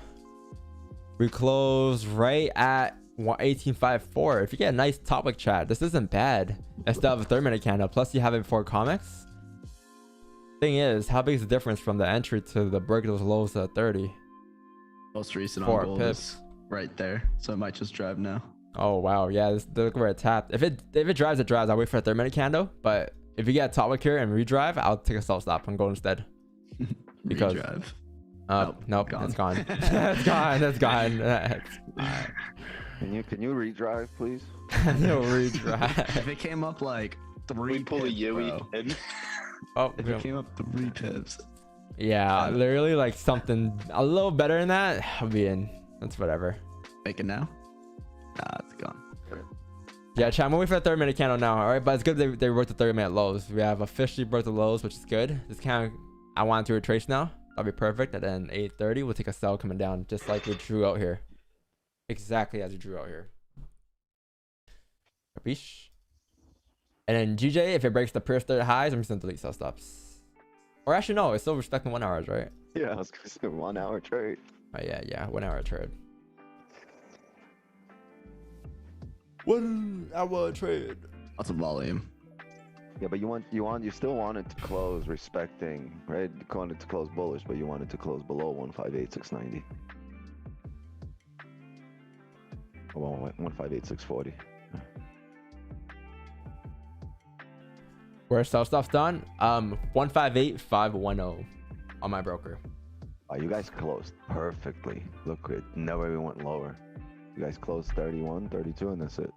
We close right at 1854. If you get a nice topic chat, this isn't bad. I still have a 3-minute candle. Plus, you have it for comics. Thing is, how big is the difference from the entry to the break of those lows to 30? Most recent 4 on gold pips. is right there. So it might just drive now. Oh wow, yeah. Look where it tapped. If it drives, it drives. I'll wait for a 3-minute candle. But if you get a topic here and redrive, I'll take a self stop and go instead. Because Redrive. nope, gone. it's gone. It's gone. It's gone. Can you redrive, please? No redrive. If it came up like 3 We pull a pips, Yui bro. and Oh, If it came up 3 pips. yeah, literally like something a little better than that. I'll be in. That's whatever. Make it now? Nah, it's gone. Yeah, chat. I'm waiting for the 3-minute candle now. All right, but it's good they broke the 30-minute lows. We have officially broke the lows, which is good. This kind of I want to retrace now. That'll be perfect. And then 8:30, we'll take a sell coming down, just like we drew out here. Exactly as we drew out here. Capiche? And then GJ, if it breaks the previous 30 highs, I'm just gonna delete sell stops. Or actually, no, it's still respecting 1 hours, right? Yeah, I was gonna say 1 hour trade. Oh yeah, 1 hour trade. 1 hour trade. Lots of volume. Yeah, but you still want it to close respecting, right? You want it to close bullish, but you want it to close below 158,690. Well, 158,640. Where sell stuff's done? 158,510 on my broker. Oh, you guys closed perfectly. Look, it never even went lower. You guys closed 31, 32, and that's it.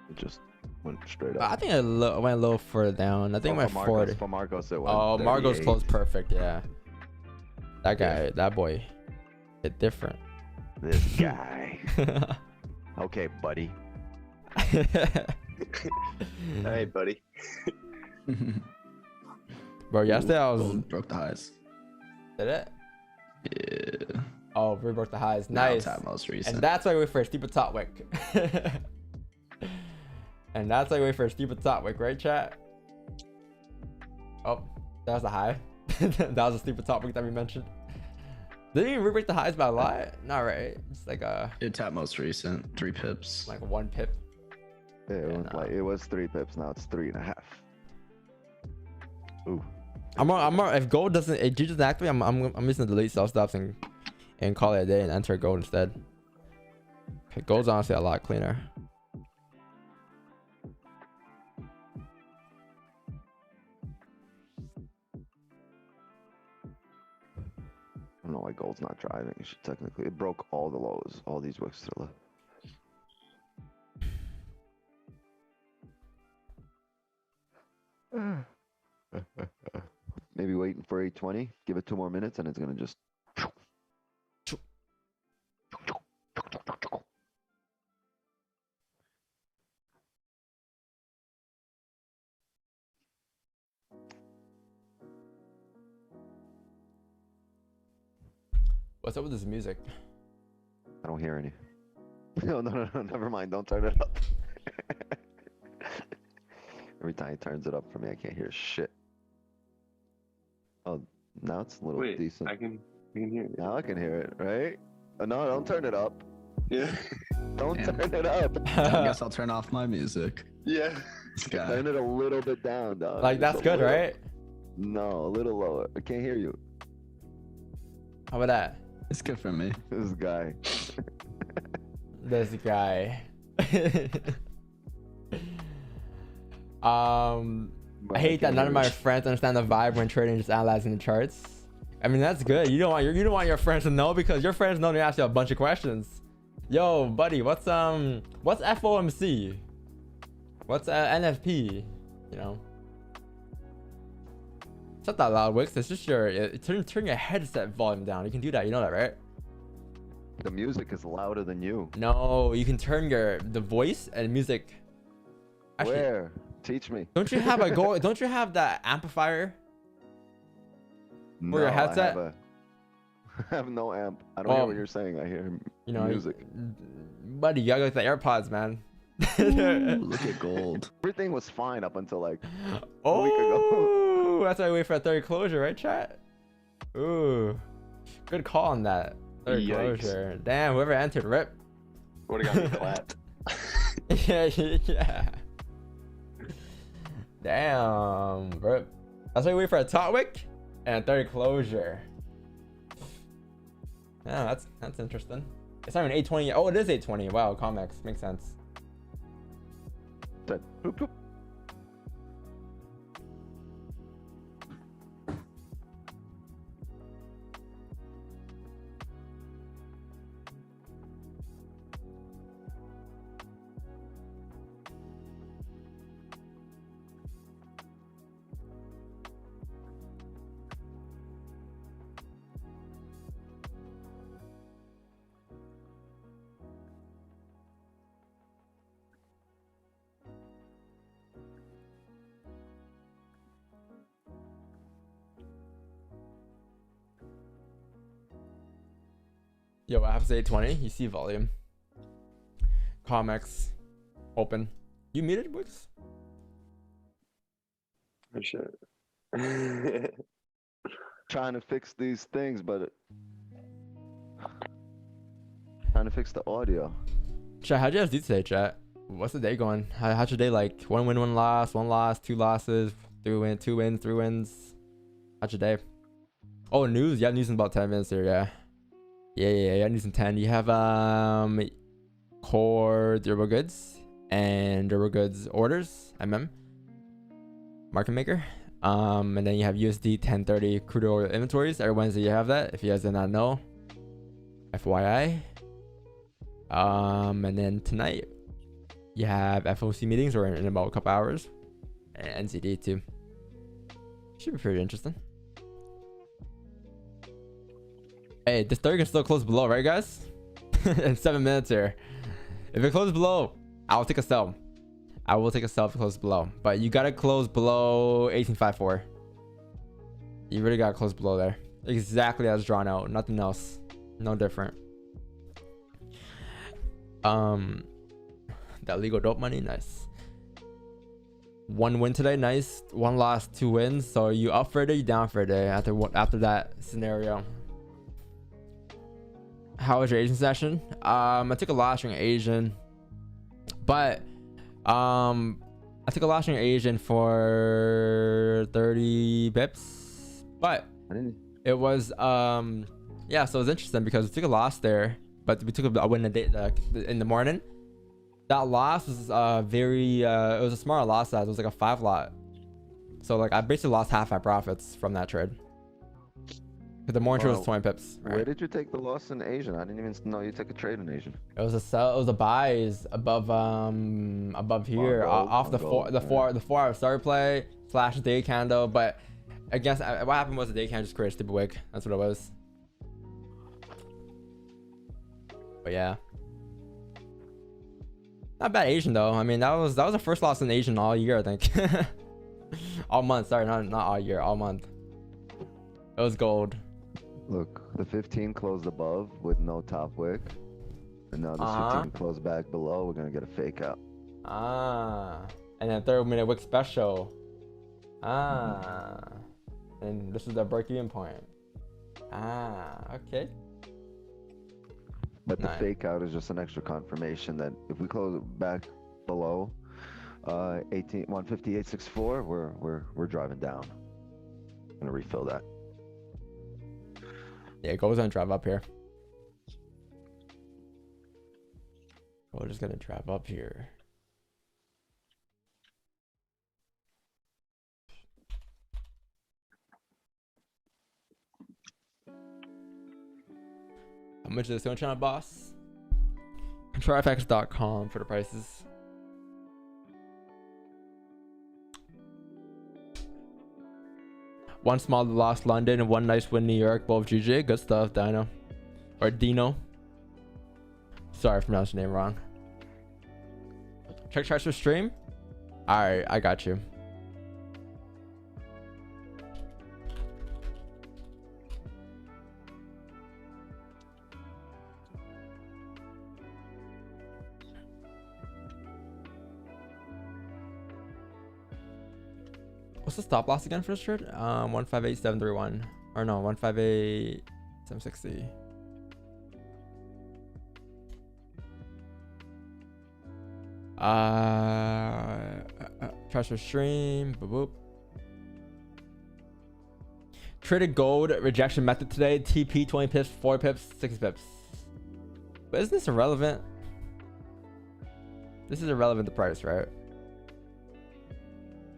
It just went straight up. I think I went a little further down. I think I went 40. For Marcos, it went Oh, Margot's 38. closed perfect. Yeah. That guy, that boy, hit different. This guy. Okay, buddy. Hey, buddy. Bro, yesterday I was. Gold broke the highs. Did it? Yeah. Oh, we broke the highs. Now Nice. it's at most recent. And that's why we wait for a steeper top wick. And that's why we wait for a steeper top wick, right, chat? Oh, that was a high. That was a steeper top wick that we mentioned. Didn't even re-break the highs by a lot. Not right. It's like It's at most recent. 3 pips. like 1 pip. Yeah, it, Yeah, was like, it was 3 pips. Now it's 3.5. Ooh. If gold doesn't, if G doesn't activate, I'm just gonna delete sell stops and call it a day and enter gold instead. Okay, gold's honestly a lot cleaner. I don't know why gold's not driving. It should technically, it broke all the lows, all these wicks to the left. Maybe waiting for 820. Give it 2 more minutes, and it's gonna just. What's up with this music? I don't hear any. No, never mind. Don't turn it up. Every time he turns it up for me, I can't hear shit. Oh, now it's a little Wait, decent. I can hear you. Now I can hear it, right? Oh, no, don't turn it up. Yeah. Don't Damn. turn it up. I guess I'll turn off my music. Yeah. This guy. Turn it a little bit down, dog. Like Just that's a good, little. right? No, a little lower. I can't hear you. How about that? It's good for me. This guy. This guy. I hate that none of my friends understand the vibe when trading, just analyzing the charts. I mean, that's good. You don't want your friends to know, because your friends know they ask you a bunch of questions. Yo, buddy, what's FOMC? What's NFP? You know. It's not that loud, Wix. It's just turn your headset volume down. You can do that. You know that, right? The music is louder than you. No, you can turn the voice and music. Actually, Where? Teach me. don't you have don't you have that amplifier? No, your headset? I have no amp. I don't hear what you're saying. I hear You know, music. Buddy, you gotta go with the AirPods, man. Ooh, look at gold. Everything was fine up until like a week ago. Oh, that's why I wait for a third closure, right, chat? Ooh, good call on that. Third Yikes. closure. Damn, whoever entered, rip. Would have got me clapped. yeah. Damn, rip. That's why I wait for a top wick and a third closure. Yeah, that's interesting. It's not even 820. Oh, it is 820. Wow, Comex makes sense. Then, boop, boop. Yo, what happens to 820? You see volume. Comex open. You muted, Wix? For sure. Trying to fix these things, but trying to fix the audio. Chat, how'd you guys do today, chat? What's the day going? How's your day like? 1 win, 1 loss, 1 loss, 2 losses, 2 wins, 3 wins. How's your day? Oh, news. Yeah, news in about 10 minutes here. Yeah, news in 10. You have core durable goods and durable goods orders, market maker. And then you have USD 1030 crude oil inventories. Every Wednesday you have that. If you guys did not know, FYI. And then tonight you have FOC meetings, or in about a couple hours, and NCD too. Should be pretty interesting. Hey, this third can still close below, right, guys? In 7 minutes here. If it closes below, I will take a sell. I will take a sell if it closes below, but you gotta close below 1854. You really gotta close below there, exactly as drawn out. Nothing else, no different. That legal dope money, nice. 1 win today, nice. 1 loss, 2 wins. So you up for a day, you down for a day after that scenario. How was your Asian session? I took a loss during Asian, but I took a loss during Asian for 30 pips, but it was yeah, so it was interesting because we took a loss there, but we took a win in the morning. That loss was it was a smaller lot size. It was like a 5 lot, so like I basically lost half my profits from that trade. The morning trade was 20 pips. Right? Where did you take the loss in Asian? I didn't even know you took a trade in Asian. It was a sell. It was a buys above here, off the 4-hour start play / day candle. But I guess what happened was the day candle just created a stupid wick. That's what it was. But yeah, not bad Asian though. I mean, that was the first loss in Asian all year, I think. All month. Sorry, not all year. All month. It was gold. Look, the 15 closed above with no top wick, and now the 15 closed back below. We're gonna get a fake out. And then 3rd-minute wick special. And this is the break-even point. Okay. But the fake out is just an extra confirmation that if we close it back below 158.64, we're driving down. I'm gonna refill that. Yeah, it goes on drive up here. We're just gonna drive up here. How much is this channel, boss? ControlFX.com for the prices. One small loss London and 1 nice win New York. Both GG. Good stuff, Dino. Or Dino. Sorry if I pronounced your name wrong. Check charts for stream. Alright, I got you. What's the stop loss again for this trade? 158.731. Or no, 158.760. Transfer stream. Boop, boop. Traded gold rejection method today. TP 20 pips, 4 pips, 6 pips. But isn't this irrelevant? This is irrelevant to price, right?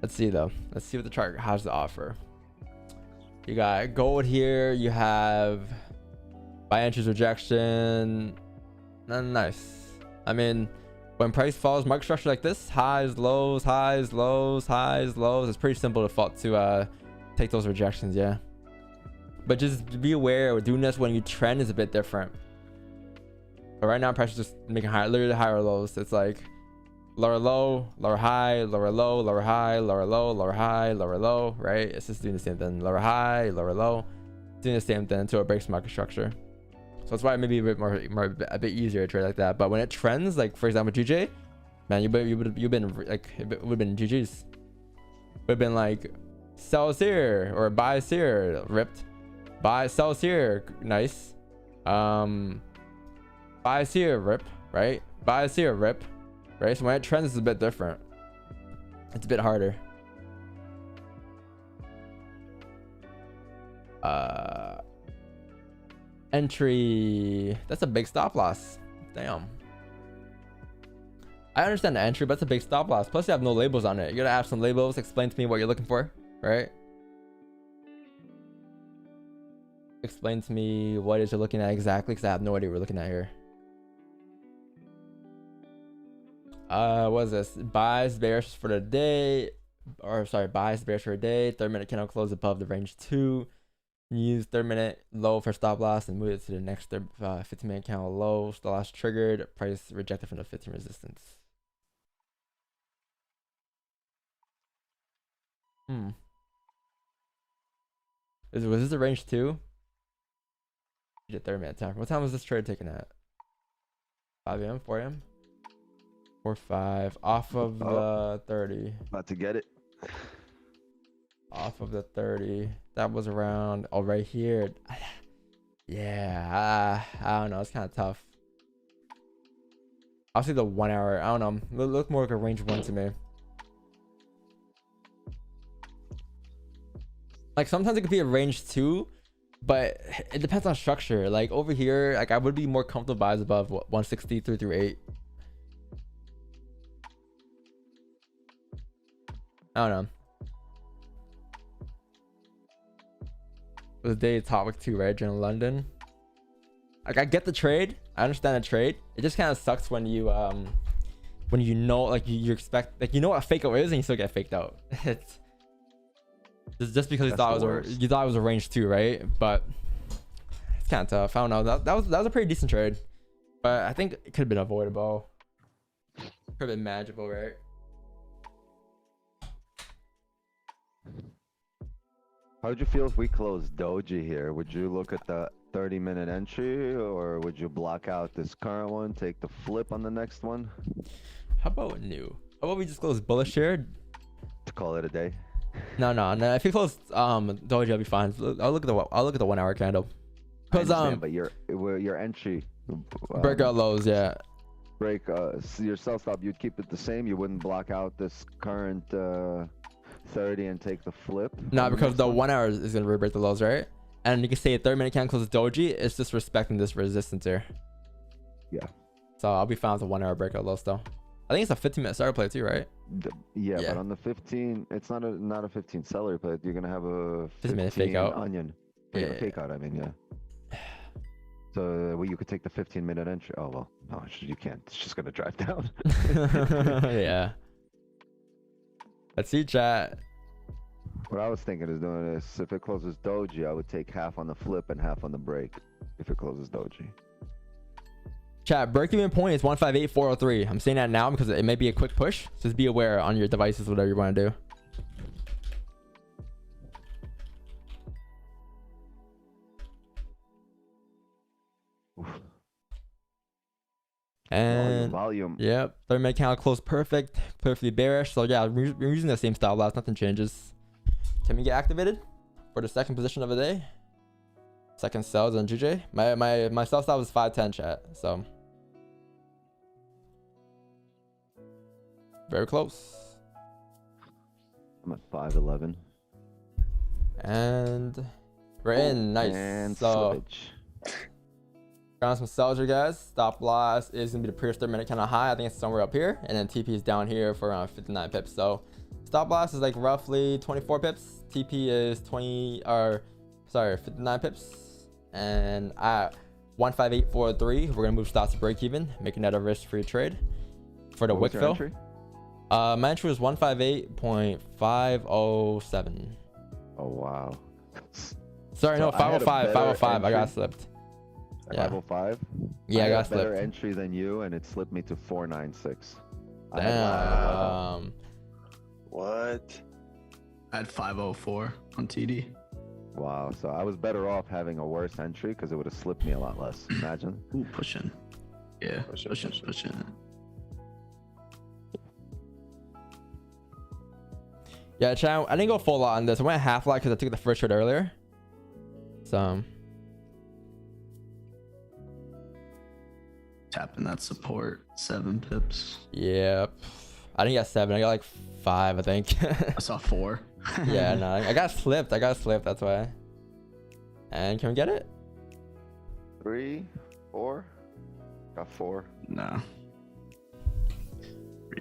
Let's see though. Let's see what the chart has to offer. You got gold here. You have buy entries rejection. Nice. I mean, when price falls, market structure like this, highs, lows, highs, lows, highs, lows. It's pretty simple to take those rejections, yeah. But just be aware, doing this when you trend is a bit different. But right now, price is just making higher, literally higher lows. It's like lower low, lower high, lower low, lower high, lower low, lower high, lower low, right? It's just doing the same thing. Lower high, lower low, doing the same thing until it breaks market structure. So that's why it may be a bit a bit easier to trade like that. But when it trends, like for example, GJ, man, you've been like, it would have been GG's. Would have been like sells here or buys here, ripped. Buy, sells here, nice. Buys here, rip, right? Buys here, rip. right? So when it trends, it's a bit different. It's a bit harder. Entry. That's a big stop loss. Damn. I understand the entry, but it's a big stop loss. Plus, you have no labels on it. You gotta have some labels. Explain to me what you're looking for, right? Explain to me what it is you're looking at exactly, because I have no idea what we're looking at here. What is this? Buys, bears for the day, or sorry, buys, bears for a day. 3-minute candle close above the range 2. Use 3-minute low for stop loss and move it to the next 15-minute candle low. Stop loss triggered. Price rejected from the 15 resistance. Was this the range 2? 30-minute time. What time was this trade taken at? 5 a.m. 4 a.m. 4 5 off of the 30. About to get it. Off of the 30. That was around right here. Yeah, I don't know. It's kind of tough. I'll see the 1 hour. I don't know. Look more like a range 1 to me. Like sometimes it could be a range 2, but it depends on structure. Like over here, like I would be more comfortable buys above 163 through 8. I don't know. The day topic 2, right? During London. Like I get the trade. I understand the trade. It just kind of sucks when you know, like you expect, like you know what a fake out is and you still get faked out. It's just because you thought it was a range 2, right? But it's kind of tough. I don't know. That was a pretty decent trade, but I think it could have been avoidable. Could have been manageable, right? How would you feel if we closed doji here? Would you look at the 30-minute entry, or would you block out this current one, take the flip on the next one? How about new? How about we just close bullish here? To call it a day? No. If you close doji, I'll be fine. I'll look at the 1 hour candle. Cause but your entry breakout lows, yeah. Break your sell stop, you'd keep it the same. You wouldn't block out this current 30 and take the flip. No, because the 1 hour is gonna break the lows, right? And you can say a 30-minute candle closes doji. It's just respecting this resistance here. Yeah. So I'll be fine with the 1 hour breakout low still. I think it's a 15-minute seller play too, right? Yeah, but on the 15, it's not a 15 seller play. You're gonna have a 15-minute fake out. Onion. Yeah. Fake out. I mean, yeah. So well, you could take the 15-minute entry. Oh well, no, you can't. It's just gonna drive down. Yeah. Let's see, chat. What I was thinking is doing is if it closes doji, I would take half on the flip and half on the break. If it closes doji. Chat, break-even point is 158.403. I'm saying that now because it may be a quick push. Just be aware on your devices, whatever you want to do. Oof. And volume. Yep, 30-minute candle close perfectly bearish. So yeah, we're using the same style loss. Nothing changes. Can we get activated for the second position of the day? Second sells on GJ. My sell stop was 510, chat. So very close. I'm at 511. And we're in. Nice. And so switch. got some sells here, guys. Stop loss is gonna be the previous 30-minute kind of high. I think it's somewhere up here, and then TP is down here for around 59 pips. So stop loss is like roughly 24 pips. TP is 59 pips. And at 158.43, we're gonna move stops to break even, making that a risk-free trade for the wick fill. My entry was 158.507. Oh wow. Sorry, So no, 505. 505. I got slipped. Yeah. 505. Yeah, I got had better slipped. entry than you, and it slipped me to 496. Damn. What? I had 504 on TD. Wow. So I was better off having a worse entry because it would have slipped me a lot less. Imagine. Ooh, pushing. Yeah, Pushing. pushing. Yeah, chat, I didn't go full lot on this. I went half lot because I took the first trade earlier. So Tapping that support. 7 pips. Yep. I didn't get 7. I got like 5, I think. I saw 4. Yeah, no, I got slipped. That's why. And can we get it? 3, 4. Got 4. Nah.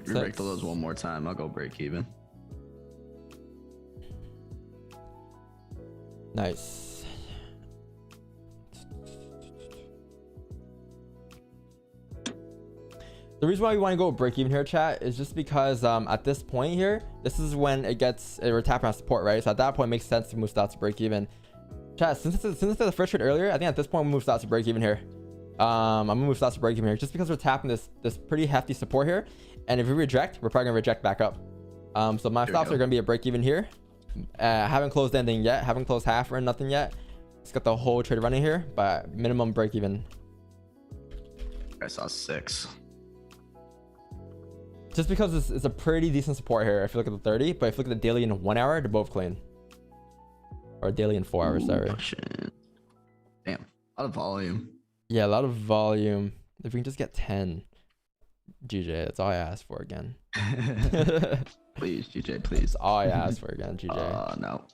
Break the lows one more time. I'll go break even. Nice. The reason why we want to go break even here, chat, is just because at this point here, this is when we're tapping on support, right? So at that point, it makes sense to move stocks to break even. Chat, since it's the first trade earlier, I think at this point we move stocks to break even here. I'm gonna move stocks to break even here just because we're tapping this pretty hefty support here, and if we reject, we're probably gonna reject back up. So my stops are gonna be a break even here. Haven't closed anything yet. Haven't closed half or nothing yet. Let's get the whole trade running here, but minimum break even. I saw 6. Just because it's a pretty decent support here if you look at the 30, but if you look at the daily in 1 hour, they're both clean. Or daily in 4 hours, sorry. Shit. Damn, a lot of volume. Yeah, a lot of volume. If we can just get 10. GJ, that's all I asked for again. Please, GJ, please. That's all I asked for again, GJ. No.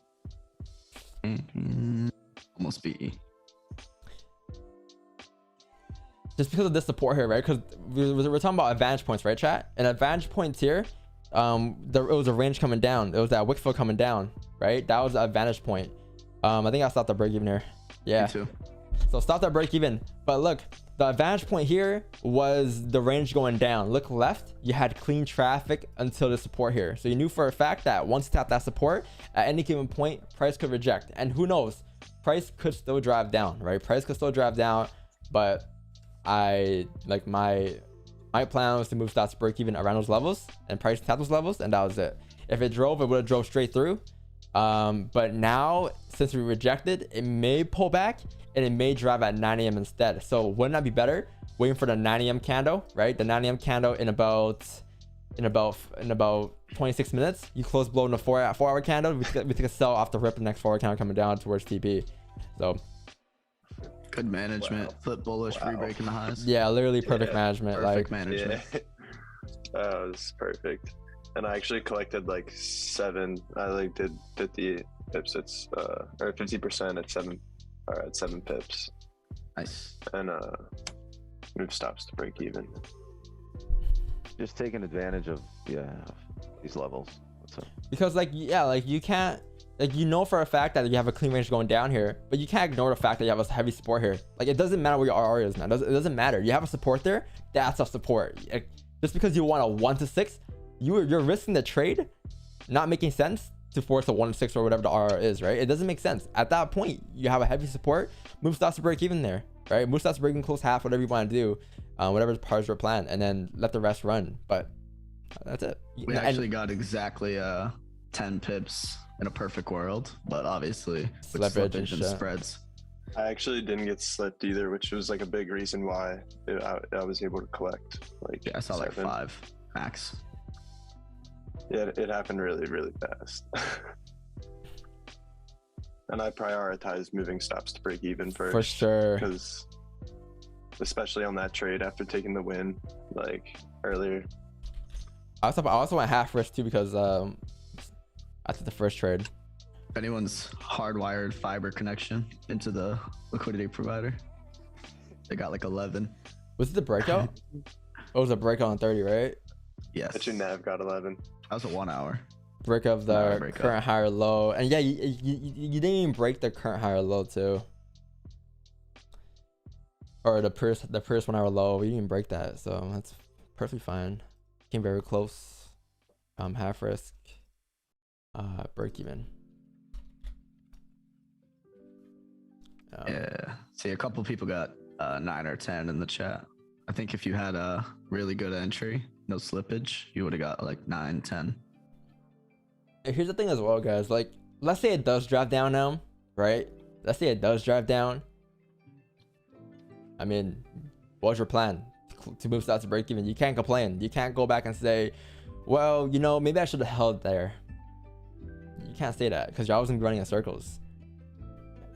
Almost BE. Just because of this support here, right? Because we're talking about advantage points, right, chat? And advantage points here, it was a range coming down. It was that wick fill coming down, right? That was the advantage point. I think I stopped the break even here. Yeah. Me too. So stop that break even. But look, the advantage point here was the range going down. Look left, you had clean traffic until the support here. So you knew for a fact that once you tap that support, at any given point, price could reject. And who knows, price could still drive down, right? Price could still drive down, but my plan was to move stocks to break even around those levels and price tap those levels, and that was it. If it drove, it would have drove straight through. But now, since we rejected, it may pull back and it may drive at 9 a.m. instead. So wouldn't that be better waiting for the 9 a.m. candle, right? The 9 a.m. candle in about 26 minutes. You close below in the 4 hour candle. We take a sell off the rip, the next 4 hour candle coming down towards TP. So good management. Wow. Flip bullish, re-breaking the highs. Yeah, literally perfect management. Perfect management. Yeah. That was perfect. And I actually collected like 7. I like did 50 pips. It's or 50% at 7 pips. Nice. And move stops to break even. Just taking advantage of these levels. That's it. Because you can't, for a fact that you have a clean range going down here, but you can't ignore the fact that you have a heavy support here. Like, it doesn't matter where your RR is, man. It doesn't matter. You have a support there. That's a support. Just because you want a 1 to 6, you're risking the trade not making sense to force a 1 to 6 or whatever the RR is, right? It doesn't make sense. At that point, you have a heavy support. Move stops to break even there, right? Move stops to break even close half, whatever you want to do, whatever part of your plan, and then let the rest run. But that's it. We actually got exactly 10 pips in a perfect world, but obviously with slippage and spreads. I actually didn't get slipped either, which was like a big reason why I was able to collect. Like, yeah, I saw 7. Like 5 max. Yeah, it happened really, really fast. And I prioritized moving stops to break even first. For sure. Because especially on that trade after taking the win, like earlier. I also went half risk too because after the first trade. If anyone's hardwired fiber connection into the liquidity provider, they got like 11. Was it the breakout? It was a breakout on 30, right? Yes. But your nav got 11. That was a 1 hour. Break of the current higher low. And yeah, you didn't even break the current higher low too. Or the first 1 hour low. We didn't even break that. So that's perfectly fine. Came very close. Half risk. Break even. Yeah. See, a couple people got 9 or 10 in the chat. I think if you had a really good entry, no slippage, you would have got like 9, 10. Here's the thing as well, guys. Like, let's say it does drive down now, right? Let's say it does drive down. I mean, what's your plan to move stocks to break even? You can't complain. You can't go back and say, well, maybe I should have held there. You can't say that because you're always gonna be running in circles.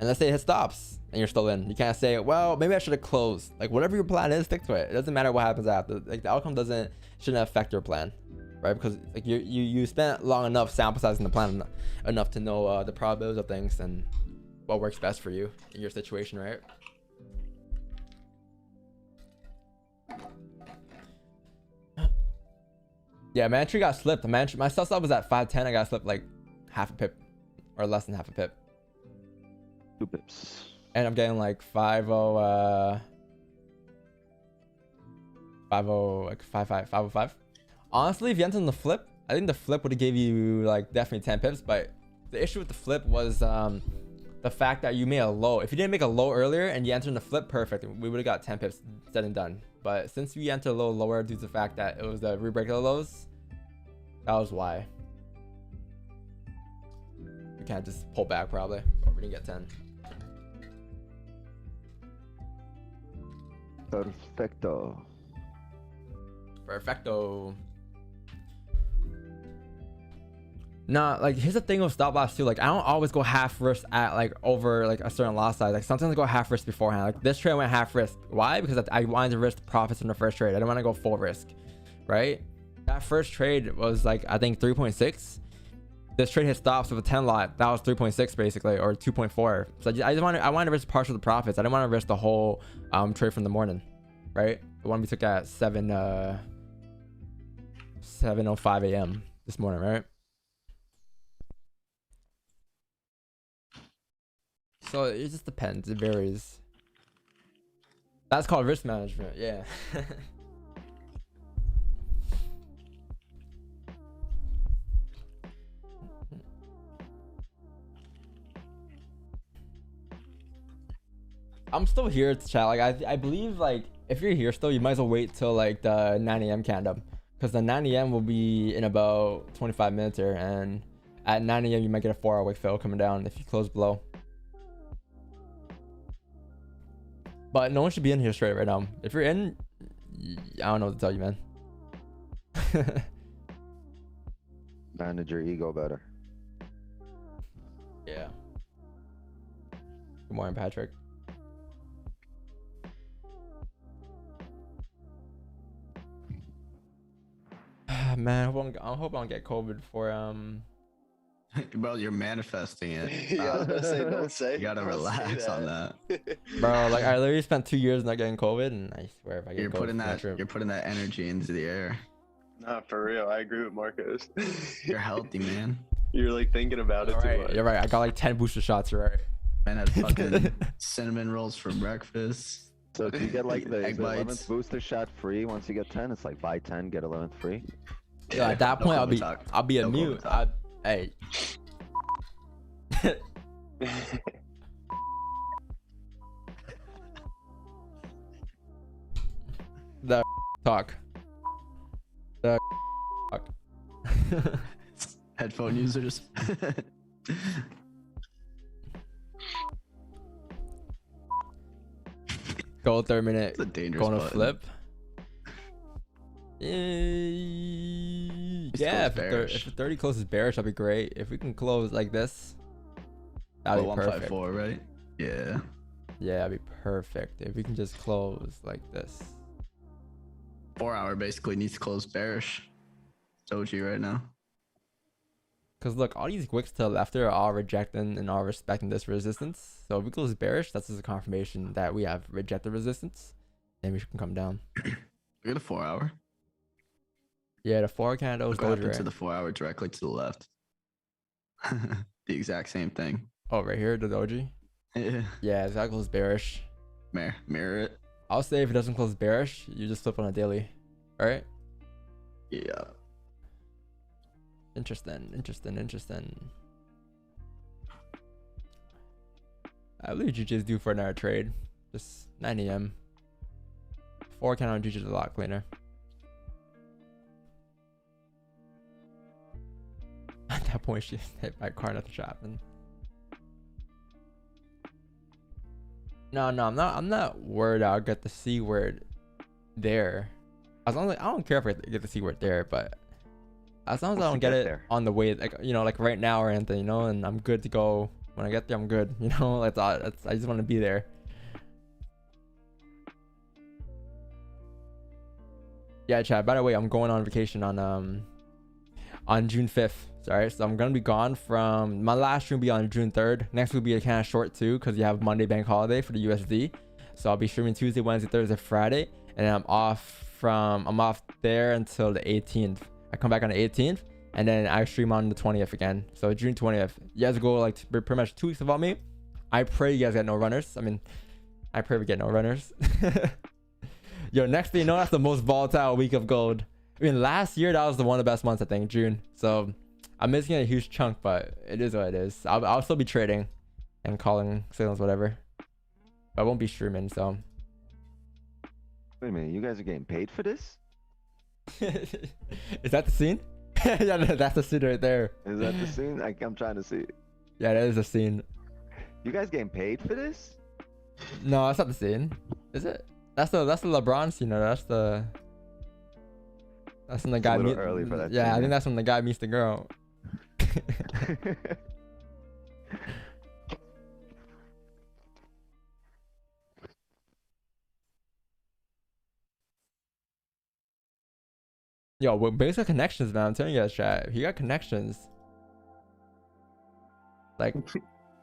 And let's say it stops and you're still in. You can't say, well, maybe I should have closed. Like whatever your plan is, stick to it. It doesn't matter what happens after. Like the outcome shouldn't affect your plan, right? Because like you spent long enough sample sizing the plan enough to know the probabilities of things and what works best for you in your situation, right? Yeah, my entry got slipped. My sell stop was at 510. I got slipped like half a pip or less than half a pip. 2 pips. And I'm getting like 50, like 505. Honestly, if you enter on the flip, I think the flip would have gave you like definitely 10 pips. But the issue with the flip was the fact that you made a low. If you didn't make a low earlier and you entered in the flip, perfect. We would have got 10 pips said and done. But since we entered a little lower due to the fact that it was the rebreak of the lows, that was why. We can't just pull back probably, or we didn't get 10. Perfecto. Perfecto. Nah, like here's the thing with stop loss too. Like I don't always go half risk at like over like a certain loss size. Like sometimes I go half risk beforehand. Like this trade I went half risk. Why? Because I wanted to risk the profits from the first trade. I didn't want to go full risk, right? That first trade was like I think 3.6. This trade hit stops with a 10 lot. That was 3.6 basically, or 2.4. So I wanted to risk partial of the profits. I didn't want to risk the whole trade from the morning, right? The one we took at 7:05 a.m. this morning, right? So it just depends. It varies. That's called risk management. Yeah. I'm still here to chat. Like I believe like if you're here still, you might as well wait till like the 9 a.m. candle, because the 9 a.m. will be in about 25 minutes here, and at 9 a.m. you might get a 4-hour wick fill coming down if you close below. But no one should be in here straight right now. If you're in, I don't know what to tell you, man. Manage your ego better. Yeah. Good morning, Patrick. Man, I hope I don't get COVID before Bro, you're manifesting it. Yeah, I was gonna say, don't say. You gotta don't say relax on that. Bro, like I literally spent 2 years not getting COVID, and I swear if I get You're COVID, putting that energy into the air. Nah, for real. I agree with Marcos. You're healthy, man. You're like thinking about it too much. You're right. I got like 10 booster shots. You're right. Man had fucking cinnamon rolls for breakfast. So if you get like the Egg 11th bites. booster shot free once you get 10, it's like buy 10, get 11th free. Yeah, at that no point COVID talk. I'll be a No mute. COVID talk. Hey. The talk. The talk. Headphone users. Go 3rd minute. It's a dangerous Going to button. flip. Yeah, if bearish. the 30 closes bearish, that'd be great. If we can close like this, that'd be perfect. 154, right? Yeah. Yeah, that'd be perfect. If we can just close like this. 4 hour basically needs to close bearish. Doji right now. Because look, all these wicks to the left are all rejecting and all respecting this resistance. So if we close bearish, that's just a confirmation that we have rejected resistance. Then we can come down. Look at a 4 hour. Yeah, the 4 candles Look what happened doji, to right? the 4 hour directly to the left. The exact same thing. Oh, right here, the doji. Yeah. Yeah, it's gotta close bearish. Mirror it. I'll say if it doesn't close bearish, you just flip on a daily. Alright? Yeah. Interesting. I believe GG's due for another trade. Just 9 a.m. 4 count on GG is a lot cleaner. At that point, she's hit by a car, nothing should happen. No, I'm not worried I'll get the C word there. As long as I don't care if I get the C word there, but as long as I don't get it on the way, like, you know, like right now or anything, you know, and I'm good to go When I get there, I'm good. You know, I just want to be there. Yeah, Chad. By the way, I'm going on vacation on June 5th. Sorry, so I'm gonna be gone from my last stream will be on June 3rd. Next will be kind of short too, because you have Monday bank holiday for the USD. So I'll be streaming Tuesday, Wednesday, Thursday, Friday, and then I'm off there until the 18th. I come back on the 18th, and then I stream on the 20th again. So June 20th. You guys go like pretty much 2 weeks without me. I pray you guys get no runners. I mean, I pray we get no runners. Yo, next thing you know, that's the most volatile week of gold. I mean, last year that was one of the best months, I think, June. So I'm missing a huge chunk, but it is what it is. I'll still be trading and calling signals, whatever. But I won't be streaming, so. Wait a minute, you guys are getting paid for this? Is that the scene? Yeah, that's the scene right there. Is that the scene? I'm trying to see. Yeah, that is the scene. You guys getting paid for this? No, that's not the scene. Is it? That's the LeBron scene. Or that's when the guy a little early for that. Yeah, scene, I think that's when the guy meets the girl. Yo, well, basic connections, man. I'm telling you guys, chat. He got connections. Like,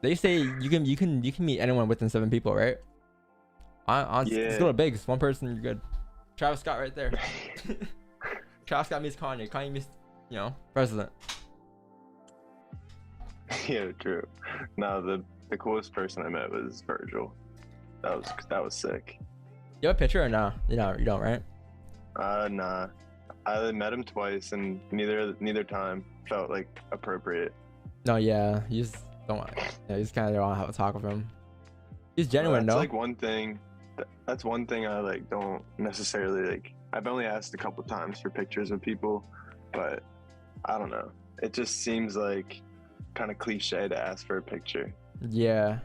they say you can meet anyone within 7 people, right? Let's go to Biggs. One person, you're good. Travis Scott right there. Travis Scott meets Kanye. Kanye meets, president. Yeah, true. No, the coolest person I met was Virgil. That was sick. You have a picture or no? You don't, right? Nah. I met him twice, and neither time felt like appropriate. No, yeah, you just don't want. Yeah, you just kind of don't want to have a talk with him. He's genuine, That's no? like one thing. That's one thing I like. Don't necessarily like. I've only asked a couple times for pictures of people, but I don't know. It just seems like kind of cliche to ask for a picture. Yeah.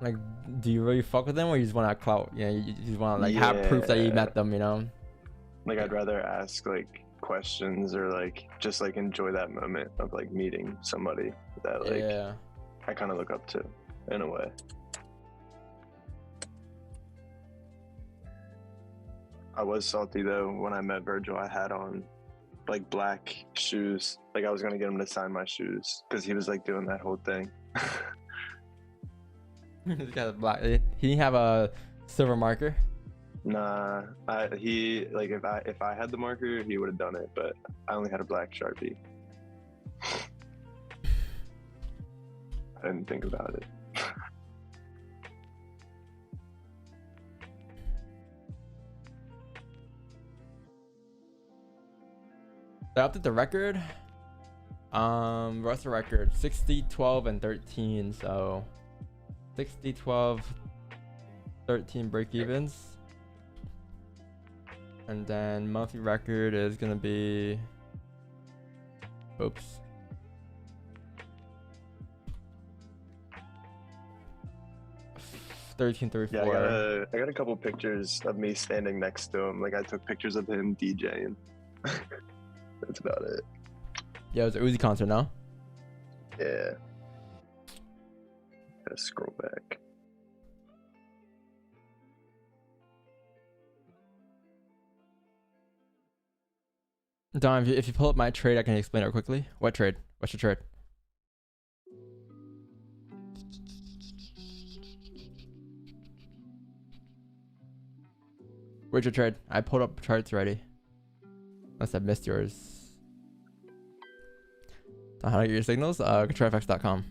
Like, do you really fuck with them, or you just want to clout? Yeah, you just want to like have proof that you met them, Like, I'd rather ask like questions or like just like enjoy that moment of like meeting somebody that like I kind of look up to in a way. I was salty though when I met Virgil. I had on like black shoes. Like I was gonna get him to sign my shoes because he was like doing that whole thing. He's got a black. He didn't have a silver marker. Nah, he like if I had the marker, he would have done it, but I only had a black Sharpie. I didn't think about it. I upped the record. What's the record? 60, 12, and 13. So 60, 12, 13 break evens. And then monthly record is gonna be 1334. Yeah, I got a couple pictures of me standing next to him. Like I took pictures of him DJing. That's about it. Yeah, it was an Uzi concert, no? Yeah. Gotta scroll back. Don, if you pull up my trade, I can explain it quickly. What trade? What's your trade? Where's your trade? I pulled up charts already. Unless I missed yours. How to get your signals? ControllerFX.com.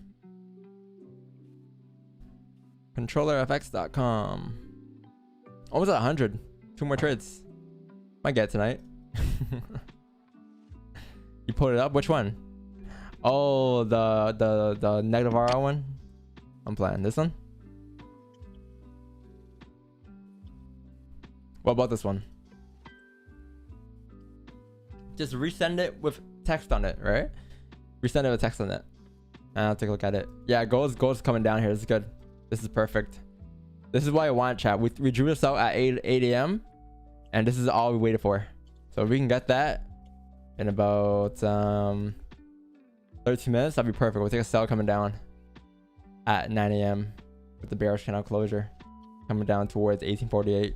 ControllerFX.com. Almost at 100. 2 more trades. Might get it tonight. You pulled it up? Which one? Oh, the negative RR one? I'm playing this one. What about this one? Just resend it with text on it, right? Resend it with text on it. And I'll take a look at it. Yeah, gold's coming down here. This is good. This is perfect. This is why I want chat. We drew this out at 8 a.m. And this is all we waited for. So if we can get that in about 30 13 minutes. That'd be perfect. We'll take a sell coming down at 9 a.m. with the bearish candle closure coming down towards 1848.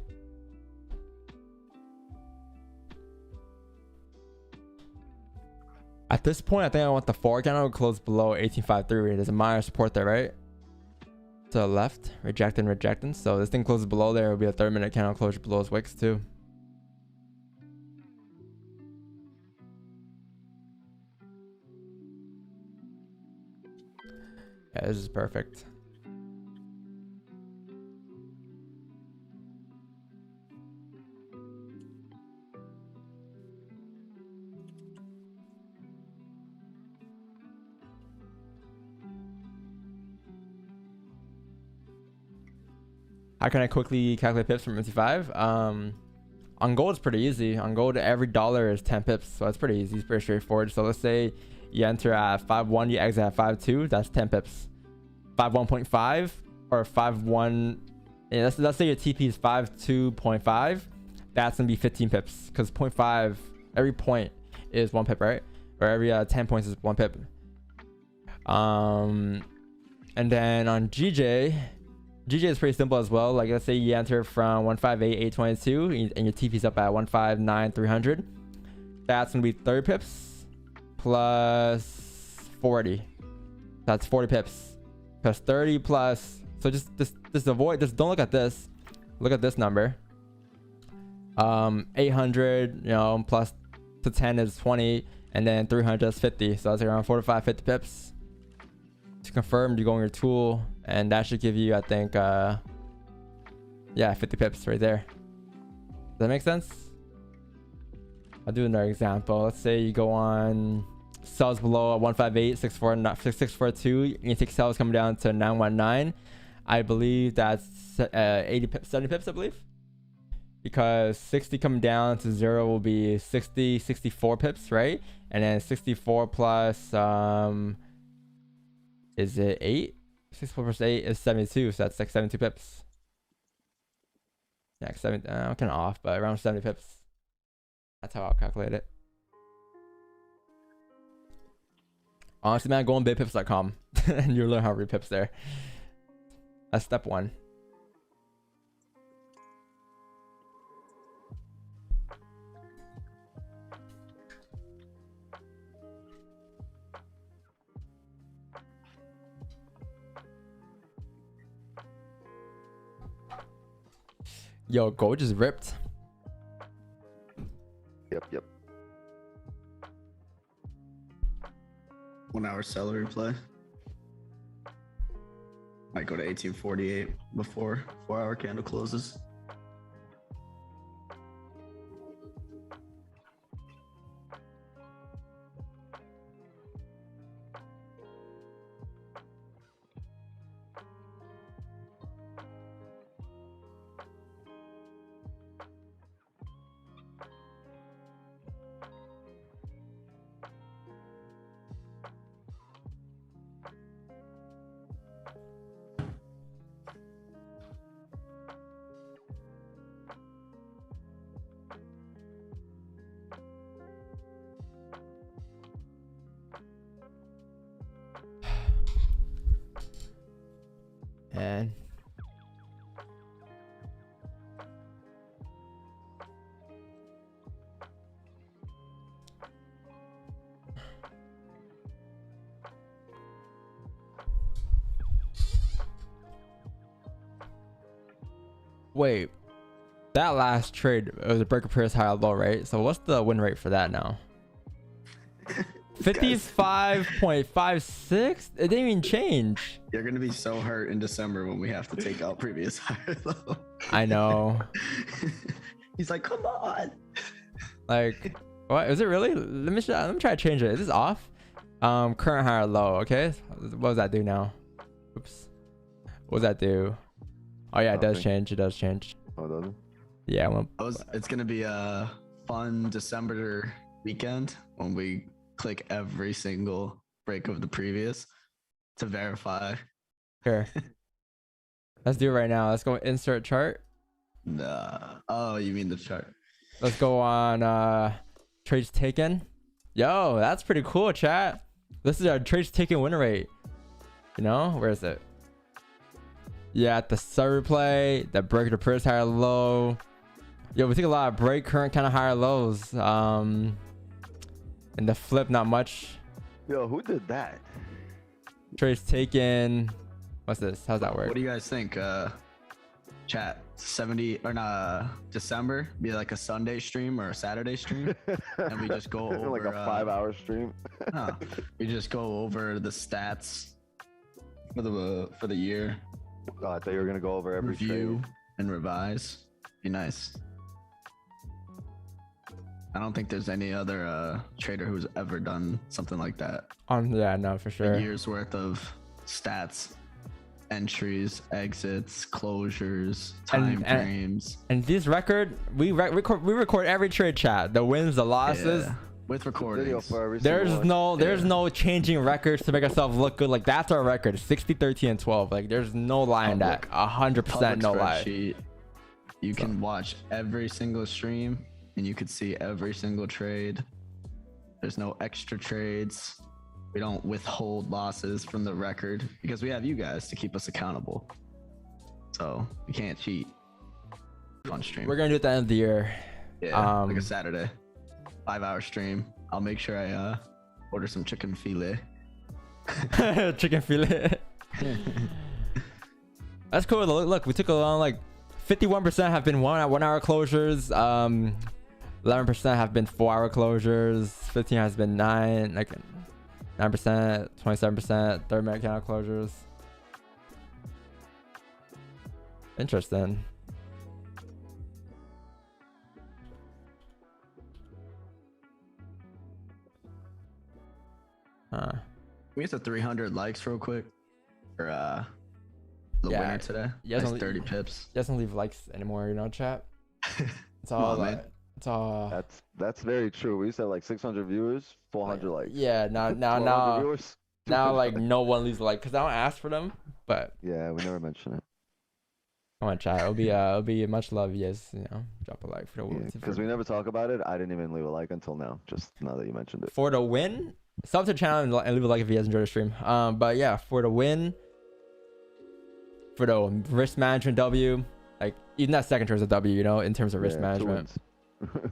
At this point, I think I want the forward candle to close below 1853. There's a minor support there, right? To the left, rejecting. So this thing closes below there. It'll be a 30-minute candle closure below its wicks too. Yeah, this is perfect. How can I quickly calculate pips from 55? On gold, it's pretty easy. On gold, every dollar is 10 pips. So that's pretty easy. It's pretty straightforward. So let's say you enter at 5.1, you exit at 5.2. That's 10 pips. 5.1.5 or 5.1. Yeah, let's say your TP is 5.2.5. That's going to be 15 pips. Because 0.5, every point is 1 pip, right? Or every 10 points is 1 pip. And then on GJ is pretty simple as well. Like let's say you enter from 158,822 and your TP's up at 159,300. That's gonna be 30 pips plus 40. That's 40 pips plus 30 plus. So just avoid. Just don't look at this. Look at this number. 800. You know, plus to 10 is 20, and then 300 is 50. So that's around 45, 50 pips. To confirm, you go on your tool, and that should give you, I think, yeah, 50 pips right there. Does that make sense? I'll do another example. Let's say you go on sells below 158.642, and you take sells coming down to 919. I believe that's 70 pips, I believe, because 60 coming down to 0 will be 64 pips, right? And then 64 plus is it 8? 64 plus 8 is 72, so that's like 72 pips. Yeah, 70. I'm kind of off, but around 70 pips. That's how I'll calculate it. Honestly, man, go on bitpips.com and you'll learn how to read pips there. That's step 1. Yo, gold just ripped. Yep. 1 hour seller replay. Might go to 1848 before 4-hour candle closes. And wait, that last trade, it was a break of Paris high or low, right? So what's the win rate for that now? 55.56? It didn't even change. You're gonna be so hurt in December when we have to take out previous higher low. I know. He's like, come on. Like, what is it really? Let me try to change it. Is this off? Current high or low? Okay. What does that do now? Oops. What does that do? Oh yeah, it does change. It does change. Oh, does it? Yeah. It's gonna be a fun December weekend when we click every single break of the previous to verify. Here. Let's do it right now. Let's go insert chart. Nah. Oh, you mean the chart? Let's go on trades taken. Yo, that's pretty cool, chat. This is our trades taken win rate. You know, where is it? Yeah, at the sub replay, that break the first higher low. Yo, we take a lot of break current kind of higher lows. And the flip, not much. Yo, who did that? Trades taken. What's this? How's that work? What do you guys think? Chat 70 or not? December be like a Sunday stream or a Saturday stream, and we just go over Like a 5-hour stream. no, we just go over the stats for the year, Oh, I thought you were gonna go over every review trade. and revise. Be nice. I don't think there's any other trader who's ever done something like that. Yeah, no, for sure. A year's worth of stats, entries, exits, closures, time frames. And this record, we record every trade, chat. The wins, the losses. Yeah, with Video recordings. for every single one. There's no changing records to make ourselves look good. Like that's our record, 60, 13, and 12. Like there's no lie in that. 100% Public no lie. spreadsheet. You can watch every single stream and you could see every single trade. There's no extra trades. We don't withhold losses from the record because we have you guys to keep us accountable. So we can't cheat. Fun stream. We're gonna do it at the end of the year. Yeah, like a Saturday, 5-hour stream. I'll make sure I order some chicken filet. Chicken filet. That's cool. Look, we took a long, like 51% have been 1 hour closures. 11% have been 4-hour closures. 15 has been 9%, 27%, 30-minute candle closures. Interesting. Huh. We get to 300 likes real quick for the Yeah, winner today. you guys That's don't- 30 pips. Doesn't leave likes anymore, you know, chat. It's Come all on, man. it's all. That's very true. We used to have like 600 viewers, 400 likes. Yeah, now 1200 viewers, now 200 like likes. no one leaves a like because I don't ask for them. But Yeah, we never mention it. come on, chat. It'll be much love. Yes, you know, drop a like for the win. Because we never talk about it. I didn't even leave a like until now. Just now that you mentioned it. For the win. Sub to the channel and leave a like if you guys enjoyed the stream. But yeah, for the win, for the risk management W, like even that second trade is a W, you know, in terms of risk Yeah, 2 management. wins.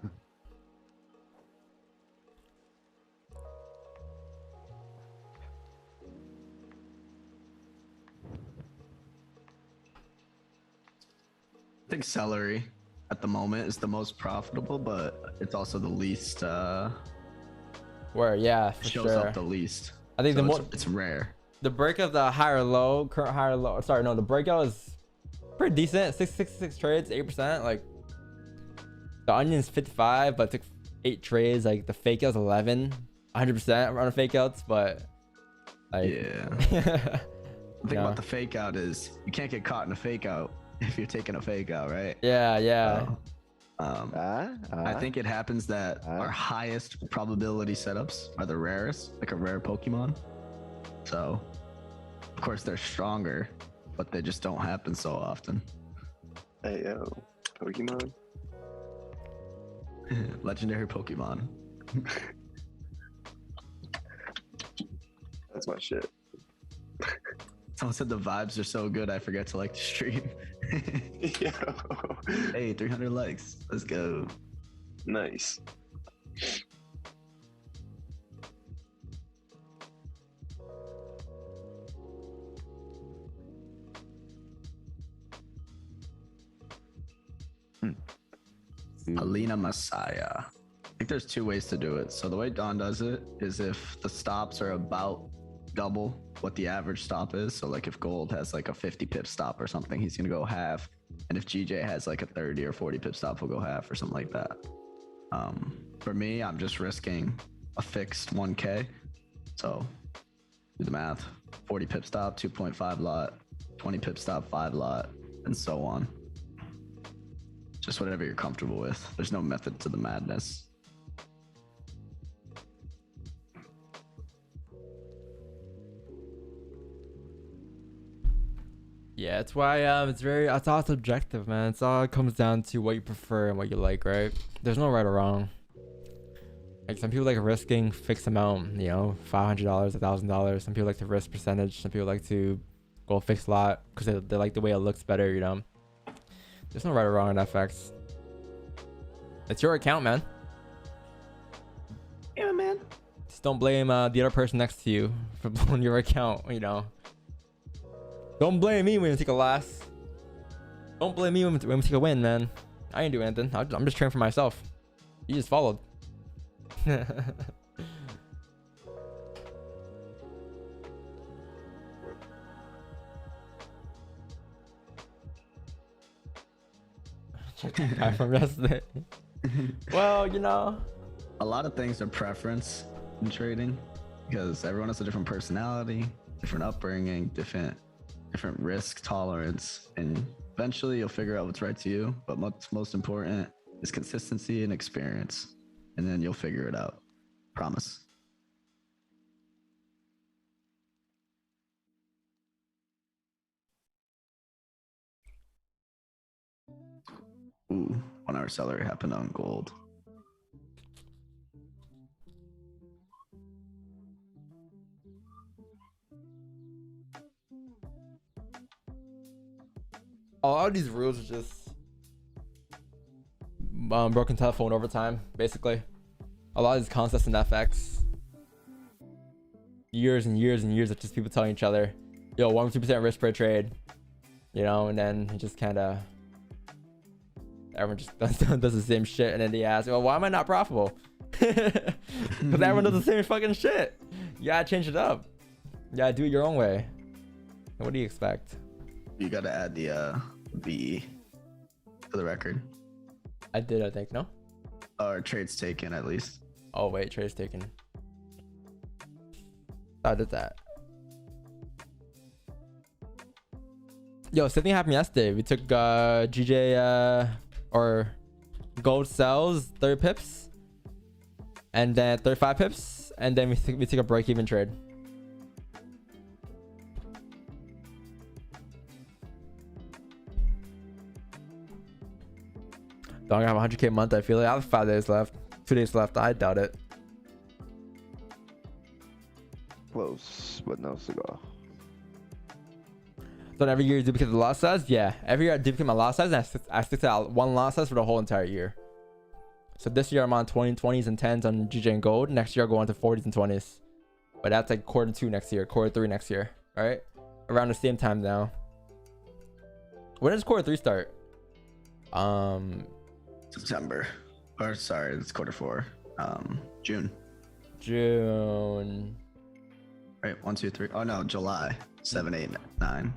I think celery at the moment is the most profitable, but it's also the least Where yeah, for shows sure. up the least. I think So the more it's rare. the break of the higher low, current higher low. Sorry, no, the breakout is pretty decent. 666 trades, 8%. Like the onion's 55, but took 8 trades. Like the fake out's 11, 100% on the fake outs, but like Yeah. yeah. The thing about the fake out is you can't get caught in a fake out if you're taking a fake out, right? Yeah. So, I think it happens that our highest probability setups are the rarest, like a rare Pokemon. So, of course, they're stronger, but they just don't happen so often. Hey yo, Pokemon. Legendary Pokemon. That's my shit. Someone said the vibes are so good, I forget to like the stream. Yo. Hey, 300 likes. Let's go. Nice. Alina Messiah. I think there's 2 ways to do it. So the way Don does it is if the stops are about double what the average stop is. So like if gold has like a 50 pip stop or something, he's gonna go half. And if GJ has like a 30 or 40 pip stop, he'll go half or something like that. For me, I'm just risking a fixed 1K. So do the math. 40 pip stop, 2.5 lot, 20 pip stop, 5 lot, and so on. Just whatever you're comfortable with. There's no method to the madness. Yeah, it's why it's all subjective, man. It's all comes down to what you prefer and what you like, right? There's no right or wrong. Like some people like risking fixed amount, you know, $500, $1,000. Some people like to risk percentage. Some people like to go fixed lot because they like the way it looks better, you know. There's no right or wrong in FX. It's your account, man. Yeah, man. Just don't blame the other person next to you for blowing your account, you know. Don't blame me when you take a loss. Don't blame me when we take a win, man. I ain't doing anything. I'm just training for myself. You just followed. Check that guy from yesterday. Well, you know. A lot of things are preference in trading because everyone has a different personality, different upbringing, different risk tolerance, and eventually you'll figure out what's right to you. But what's most important is consistency and experience, and then you'll figure it out. Promise. Ooh, 1 hour salary happened on gold. A lot of these rules are just broken telephone over time, basically. A lot of these concepts in FX, years and years and years of just people telling each other, yo, 1 or 2% risk per trade, you know, and then it just kind of, everyone just does the same shit, and then they ask, well, why am I not profitable? Because everyone does the same fucking shit. You gotta change it up. You gotta do it your own way. What do you expect? You gotta add the BE for the record. I did, I think, no? Or trades taken at least. Oh wait, trade's taken. I did that. Yo, same thing happened yesterday. We took GJ or gold sells 30 pips, and then 35 pips, and then we took a break-even trade. Don't have 100K a month. I feel like I have 5 days left, 2 days left. I doubt it. Close, but no cigar. So every year you duplicate the lot size? Yeah, every year I duplicate my lot size, and I stick to that one lot size for the whole entire year. So this year I'm on 20s and 10s on GJ and gold. Next year I'll go on to 40s and 20s. But that's like quarter 2 next year, quarter 3 next year, right? Around the same time now. When does quarter 3 start? September. Or sorry, it's quarter 4. June. June. Right, 1, 2, 3. Oh no, July. 7, 8, 9.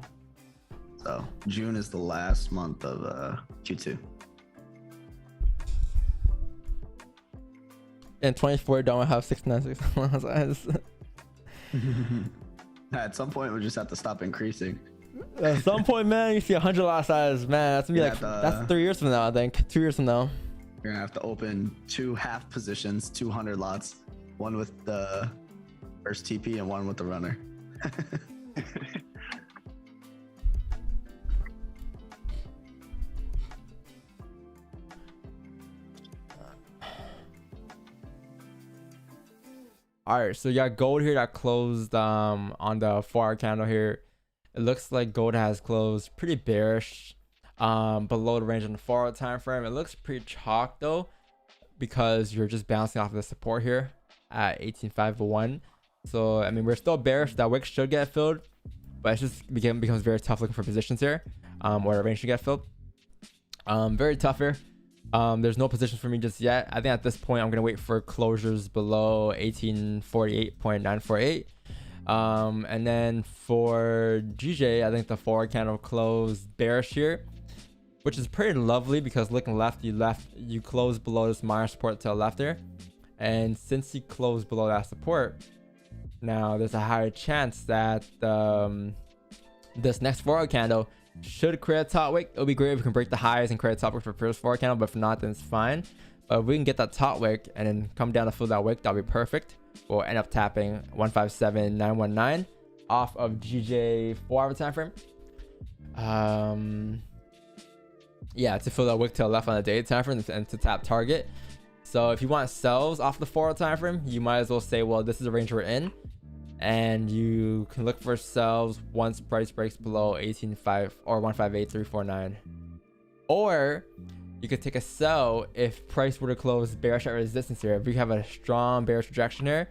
So June is the last month of Q2. And 24 don't have 696 size. At some point, we just have to stop increasing. At some point, man, you see 100 lot size, man. That's gonna be like that's 3 years from now, I think. 2 years from now. You're gonna have to open 2 half positions, 200 lots, one with the first TP and one with the runner. All right, so you got gold here that closed on the 4-hour candle here. It looks like gold has closed pretty bearish below the range on the 4-hour time frame. It looks pretty chalk though, because you're just bouncing off of the support here at 18,501. So I mean, we're still bearish. That wick should get filled, but it just becomes very tough looking for positions here, where the range should get filled. Very tough here. There's no positions for me just yet. I think at this point I'm gonna wait for closures below 1848.948. And then for GJ, I think the 4 candle closed bearish here, which is pretty lovely because looking left, you close below this minor support to the left there, and since you close below that support, now there's a higher chance that this next 4 candle should create a top wick. It'll be great if we can break the highs and create a top wick for first 4 candle, but if not, then it's fine. But if we can get that top wick and then come down to fill that wick, that'll be perfect. We'll end up tapping 157,919 off of GJ 4-hour time frame. Yeah, to fill that wick to the left on the daily time frame and to tap target. So if you want sells off the 4 hour time frame, you might as well say, well, this is the range we're in, and you can look for sells once price breaks below 18.5 or 158.349. Or you could take a sell if price were to close bearish at resistance here. If you have a strong bearish rejection here,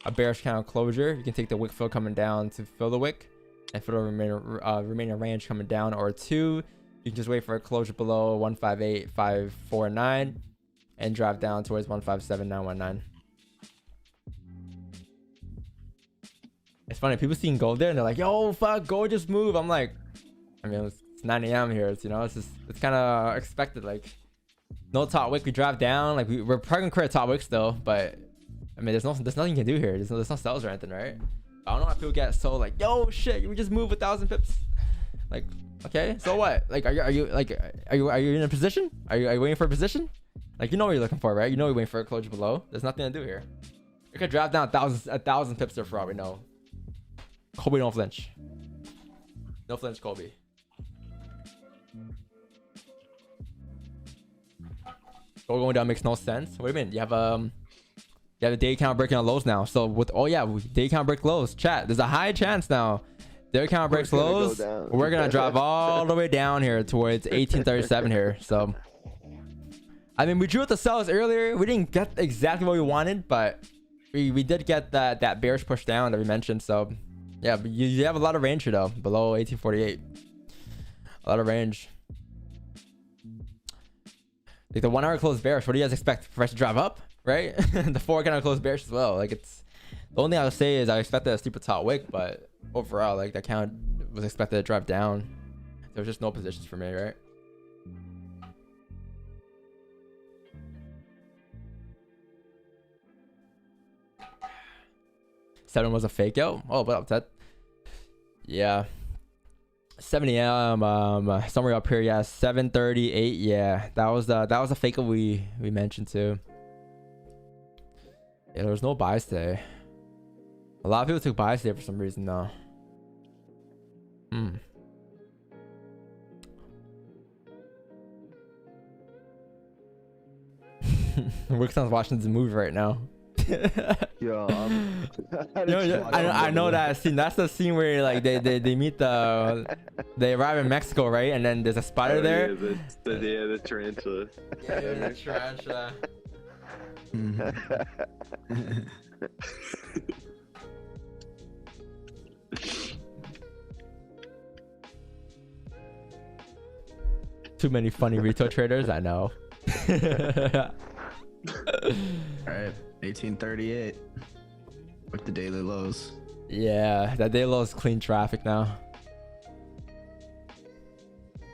a bearish candle closure, you can take the wick fill coming down to fill the wick and fill the remaining range coming down. Or 2, you can just wait for a closure below 158.549 and drop down towards 157.919. It's funny, people seeing gold there and they're like, yo, fuck, gold just move. I'm like, I mean, it's 9 a.m. here. It's, you know, it's kind of expected. Like, no top wick, we drop down. Like, we're probably gonna create a top wick still, but I mean, there's nothing you can do here. There's no sells or anything, right? I don't know why people get so like, yo, shit, we just moved 1,000 pips. Like, okay, so what? Like, are you in a position? Are you waiting for a position? Like, you know what you're looking for, right? You know you're waiting for a closure below. There's nothing to do here. You could drop down 1,000 pips there for all we know. Kobe, don't flinch. No flinch, Kobe. Gold going down makes no sense. Wait a minute, you have the day count breaking on lows now. So with day count break lows. Chat, there's a high chance now. Day count breaks lows. We're gonna drop all the way down here towards 1837 here. So I mean, we drew at the sells earlier. We didn't get exactly what we wanted, but we did get that bearish push down that we mentioned. So yeah, but you have a lot of range here though, below 1848. A lot of range. Like the 1 hour closed bearish. What do you guys expect? Price to drive up, right? The 4 kind of closed bearish as well. Like, it's the only thing I would say is I expected a steeper top wick, but overall, like, that count was expected to drive down. There was just no positions for me, right? Seven was a fake out. Oh, what up, Ted? Yeah. 7 a.m. Somewhere up here, yeah. 7:38, yeah. That was a fake we mentioned too. Yeah, there was no buys today. A lot of people took buys today for some reason though. Rickson's watching this movie right now. Yo, I know that scene. That's the scene where like they meet they arrive in Mexico, right? And then there's a spider there. Yeah, the tarantula. Yeah, the tarantula. Too many funny retail traders, I know. All right, 1838 with the daily lows. Yeah, that daily low is clean traffic now.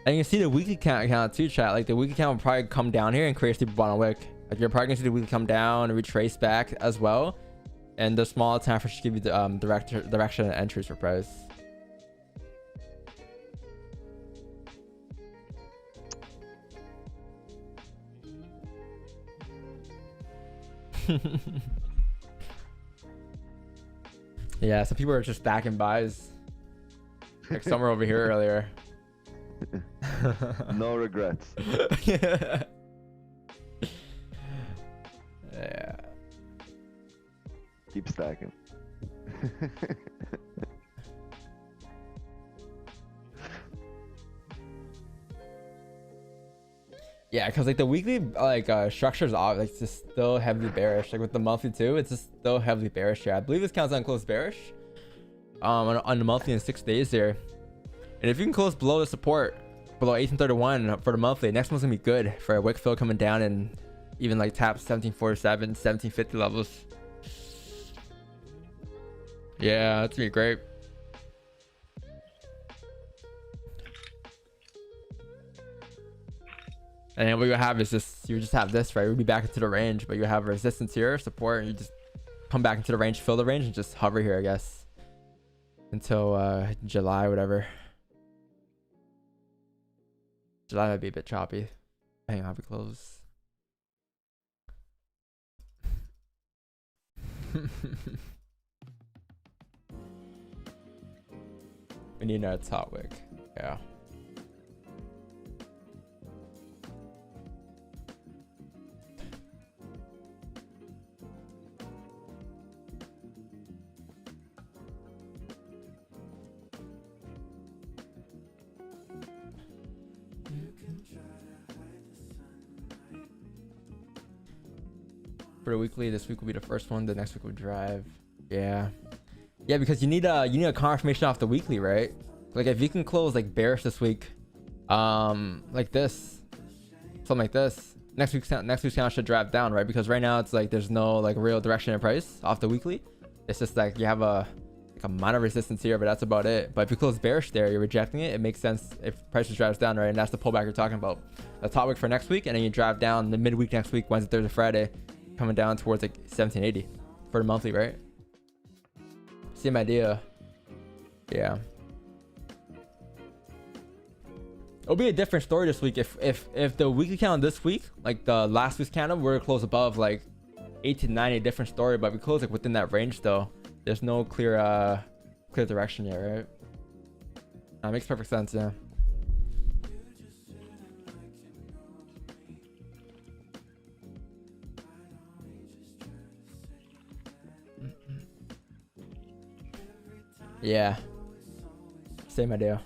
And you can see the weekly count too, chat. Like the weekly count will probably come down here and create a steeper bottom wick. Like you're probably gonna see the weekly come down and retrace back as well. And the small time for should give you the direction and entries for price. Yeah, some people are just stacking buys. Like somewhere over here earlier. No regrets. Yeah. Keep stacking. Yeah, because like the weekly like structure is off, like it's just still heavily bearish. Like with the monthly too, it's just still heavily bearish here. I believe this counts on close bearish on the monthly in 6 days here. And if you can close below the support, below 1831 for the monthly, next one's gonna be good for a wick fill coming down and even like tap 1747, 1750 levels. Yeah, that's gonna be great. And then what you have is just, you just have this, right? We'll be back into the range, but you have resistance here, support, and you just come back into the range, fill the range, and just hover here, I guess, until July, whatever. July might be a bit choppy. Hang on, how we close. We need another top wick. Yeah. for the weekly. This week will be the first one. The next week will drive. Yeah, yeah, because you need a confirmation off the weekly, right? Like if you can close like bearish this week, like this, something like this. Next week's count should drive down, right? Because right now it's like there's no like real direction in price off the weekly. It's just like you have a minor resistance here, but that's about it. But if you close bearish there, you're rejecting it. It makes sense if prices drives down, right? And that's the pullback you're talking about. The top wick for next week, and then you drive down the midweek next week, Wednesday, Thursday, Friday, coming down towards like 1780 for the monthly, right? Same idea. Yeah. It'll be a different story this week if the weekly count this week, like the last week's candle, were to close above like 8 to 9, a different story. But we close like within that range though. There's no clear direction yet, right? That makes perfect sense, yeah. Yeah. Same idea.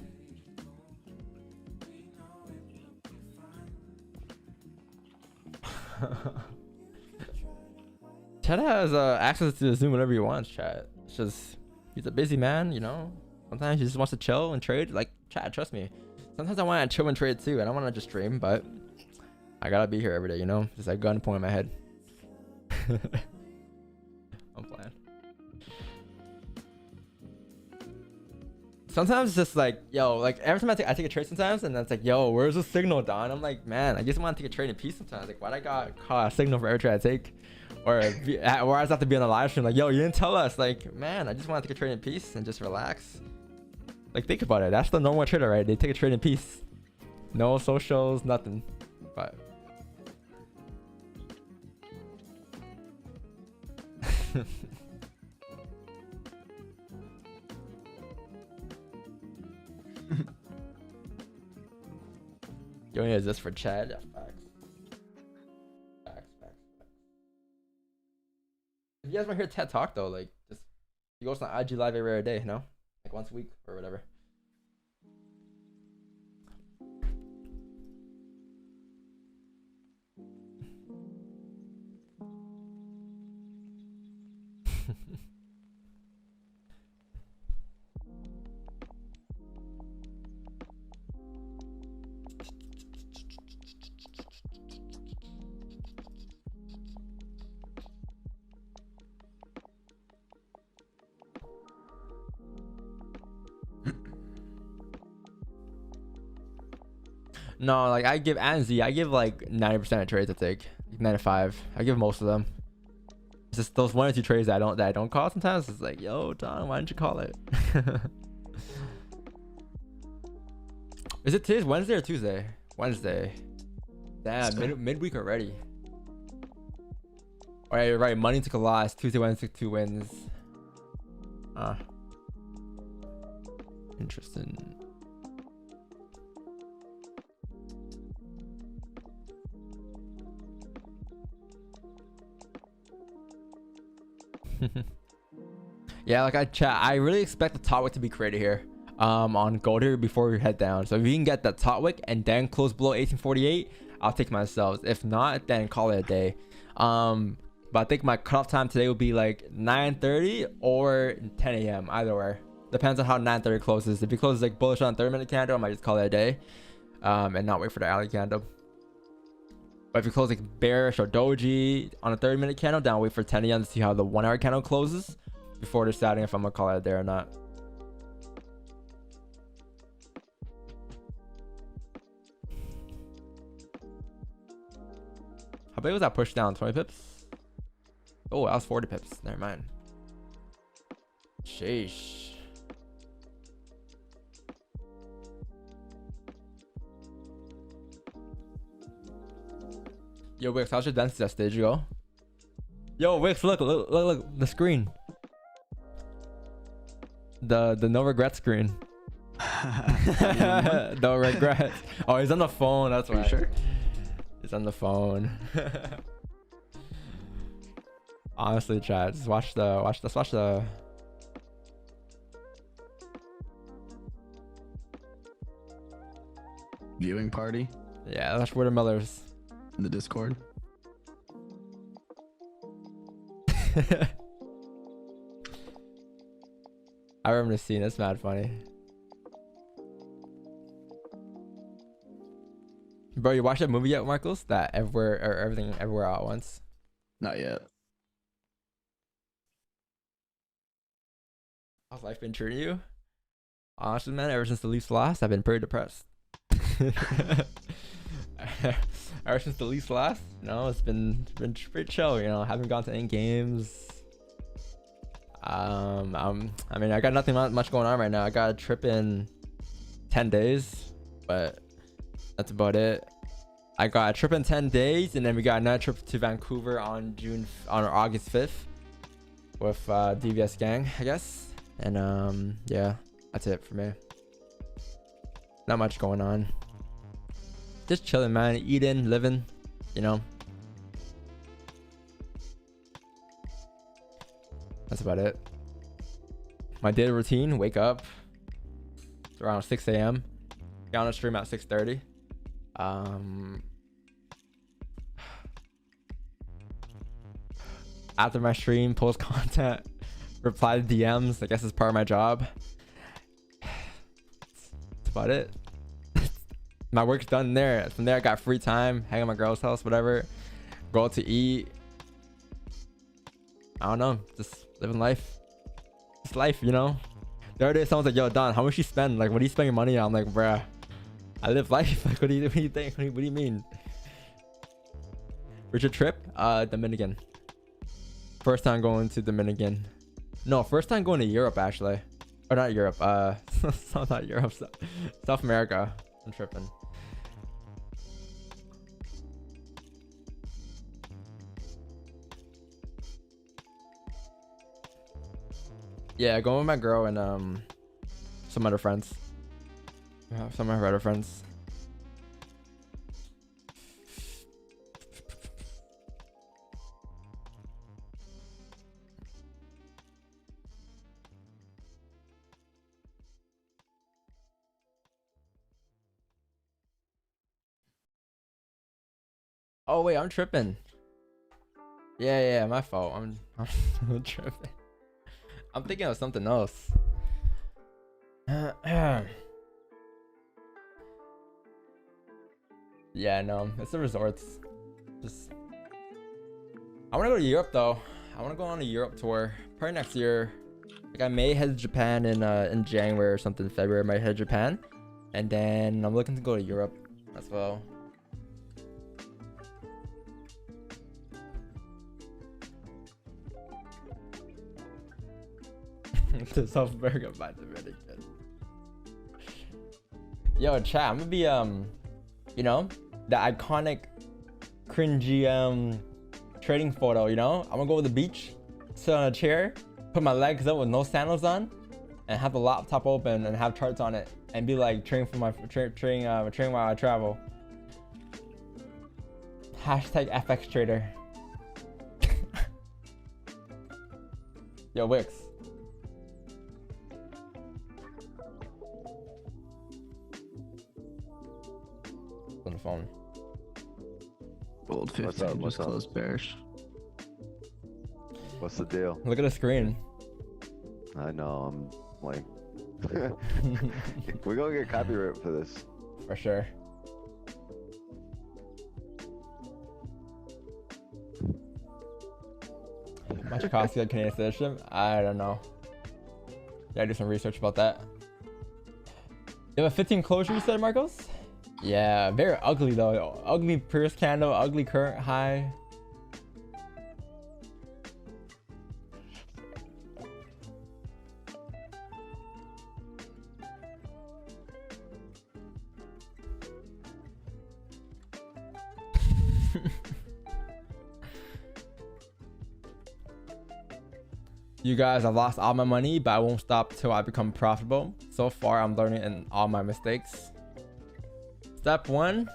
Chat has access to Zoom whenever he wants, chat. It's just, he's a busy man, you know? Sometimes he just wants to chill and trade. Like, chat, trust me. Sometimes I want to chill and trade too. I don't want to just stream, but I gotta be here every day, you know? Just like gun point in my head. I'm playing. Sometimes it's just like, yo, like every time I take a trade sometimes, and it's like, yo, where's the signal, Don? I'm like, man, I just want to take a trade in peace sometimes. Like, why'd I got caught a signal for every trade I take? Or I just have to be on the live stream like, yo, you didn't tell us. Like, man, I just want to take a trade in peace and just relax. Like, think about it. That's the normal trader, right? They take a trade in peace. No socials, nothing. But you only exist for Chad. Yeah, facts. If you guys want to hear Ted talk though, like just he goes on IG live every other day, you know, like once a week or whatever. No, like I give Anzi, I give like 90% of trades I take, like 95. I give most of them. It's just those 1 or 2 trades that I don't call sometimes. It's like, yo, Don, why didn't you call it? Is it today's Wednesday or Tuesday? Wednesday. Damn, midweek already. All right, right. Monday took a loss. Tuesday, Wednesday, 2 wins. Interesting. Yeah, like I really expect the top wick to be created here on gold here before we head down. So if you can get that top wick and then close below 1848, I'll take myself. If not, then call it a day. But I think my cutoff time today will be like 9:30 or 10 a.m. either way. Depends on how 9:30 closes. If it closes like bullish on 30-minute candle, I might just call it a day and not wait for the alley candle. But if you close like bearish or doji on a 30-minute candle, then I'll wait for 10 a.m. to see how the 1 hour candle closes before deciding if I'm gonna call it a day or not. How big was that push down? 20 pips? Oh, that was 40 pips. Never mind. Sheesh. Yo, Wix, how's your density that stage go? Yo, Wix, look, the screen. The no regret screen. No regrets. Oh, he's on the phone. That's why. Sure. He's on the phone. Honestly, chat, just watch the. Viewing party. Yeah, that's Watermillers. In the Discord. I remember the scene. It's mad funny. Bro, you watched that movie yet, Marcos? That everywhere or everything everywhere all at once? Not yet. How's life been treating you? Honestly, man, ever since the Leafs lost, I've been pretty depressed. Ever since the Leafs lost, you know, it's been pretty chill. You know, haven't gone to any games. I mean, I got nothing much going on right now. I got a trip in 10 days, but that's about it. I got a trip in 10 days, and then we got another trip to Vancouver on August 5th with DVS gang, I guess. And yeah, that's it for me. Not much going on. Just chilling, man. Eating, living, you know. That's about it. My daily routine: wake up around 6 a.m. Get on the stream at 6:30. After my stream, post content, reply to DMs. I guess it's part of my job. That's about it. My work's done there. From there, I got free time, hang at my girl's house, whatever. Go out to eat. I don't know, just living life. It's life, you know. The other day, someone's like, "Yo, Don, how much you spend? Like, what do you spend your money on?" I'm like, "Bruh, I live life." Like, what do you think? What do you mean? Where's your trip? Dominican. First time going to Dominican. No, first time going to Europe, actually. Or not Europe. Not Europe. South America. I'm tripping. Yeah, going with my girl and some other friends. Some of her other friends. Oh wait, I'm tripping. Yeah, my fault. I'm tripping. I'm thinking of something else. Yeah, no, it's the resorts. Just, I want to go to Europe though. I want to go on a Europe tour. Probably next year. Like I may head to Japan in January or something. February, I might head to Japan, and then I'm looking to go to Europe as well. To South America by Dominican. Yo, chat, I'm gonna be you know, the iconic cringy trading photo, you know? I'm gonna go to the beach, sit on a chair, put my legs up with no sandals on, and have the laptop open and have charts on it and be like trading while I travel. Hashtag FX trader. Yo, Wix. On the phone. Gold 15 What's up? just closed bearish. What's the deal? Look at the screen. I know, I'm like, we're gonna get copyright for this. For sure. How much it costs to get Canadian citizenship? I don't know. Gotta do some research about that. You have a 15 closure, you said, Marcos? Yeah, very ugly though. Ugly previous candle, ugly current high. You guys, I've lost all my money, but I won't stop till I become profitable. So far, I'm learning in all my mistakes. Step 1,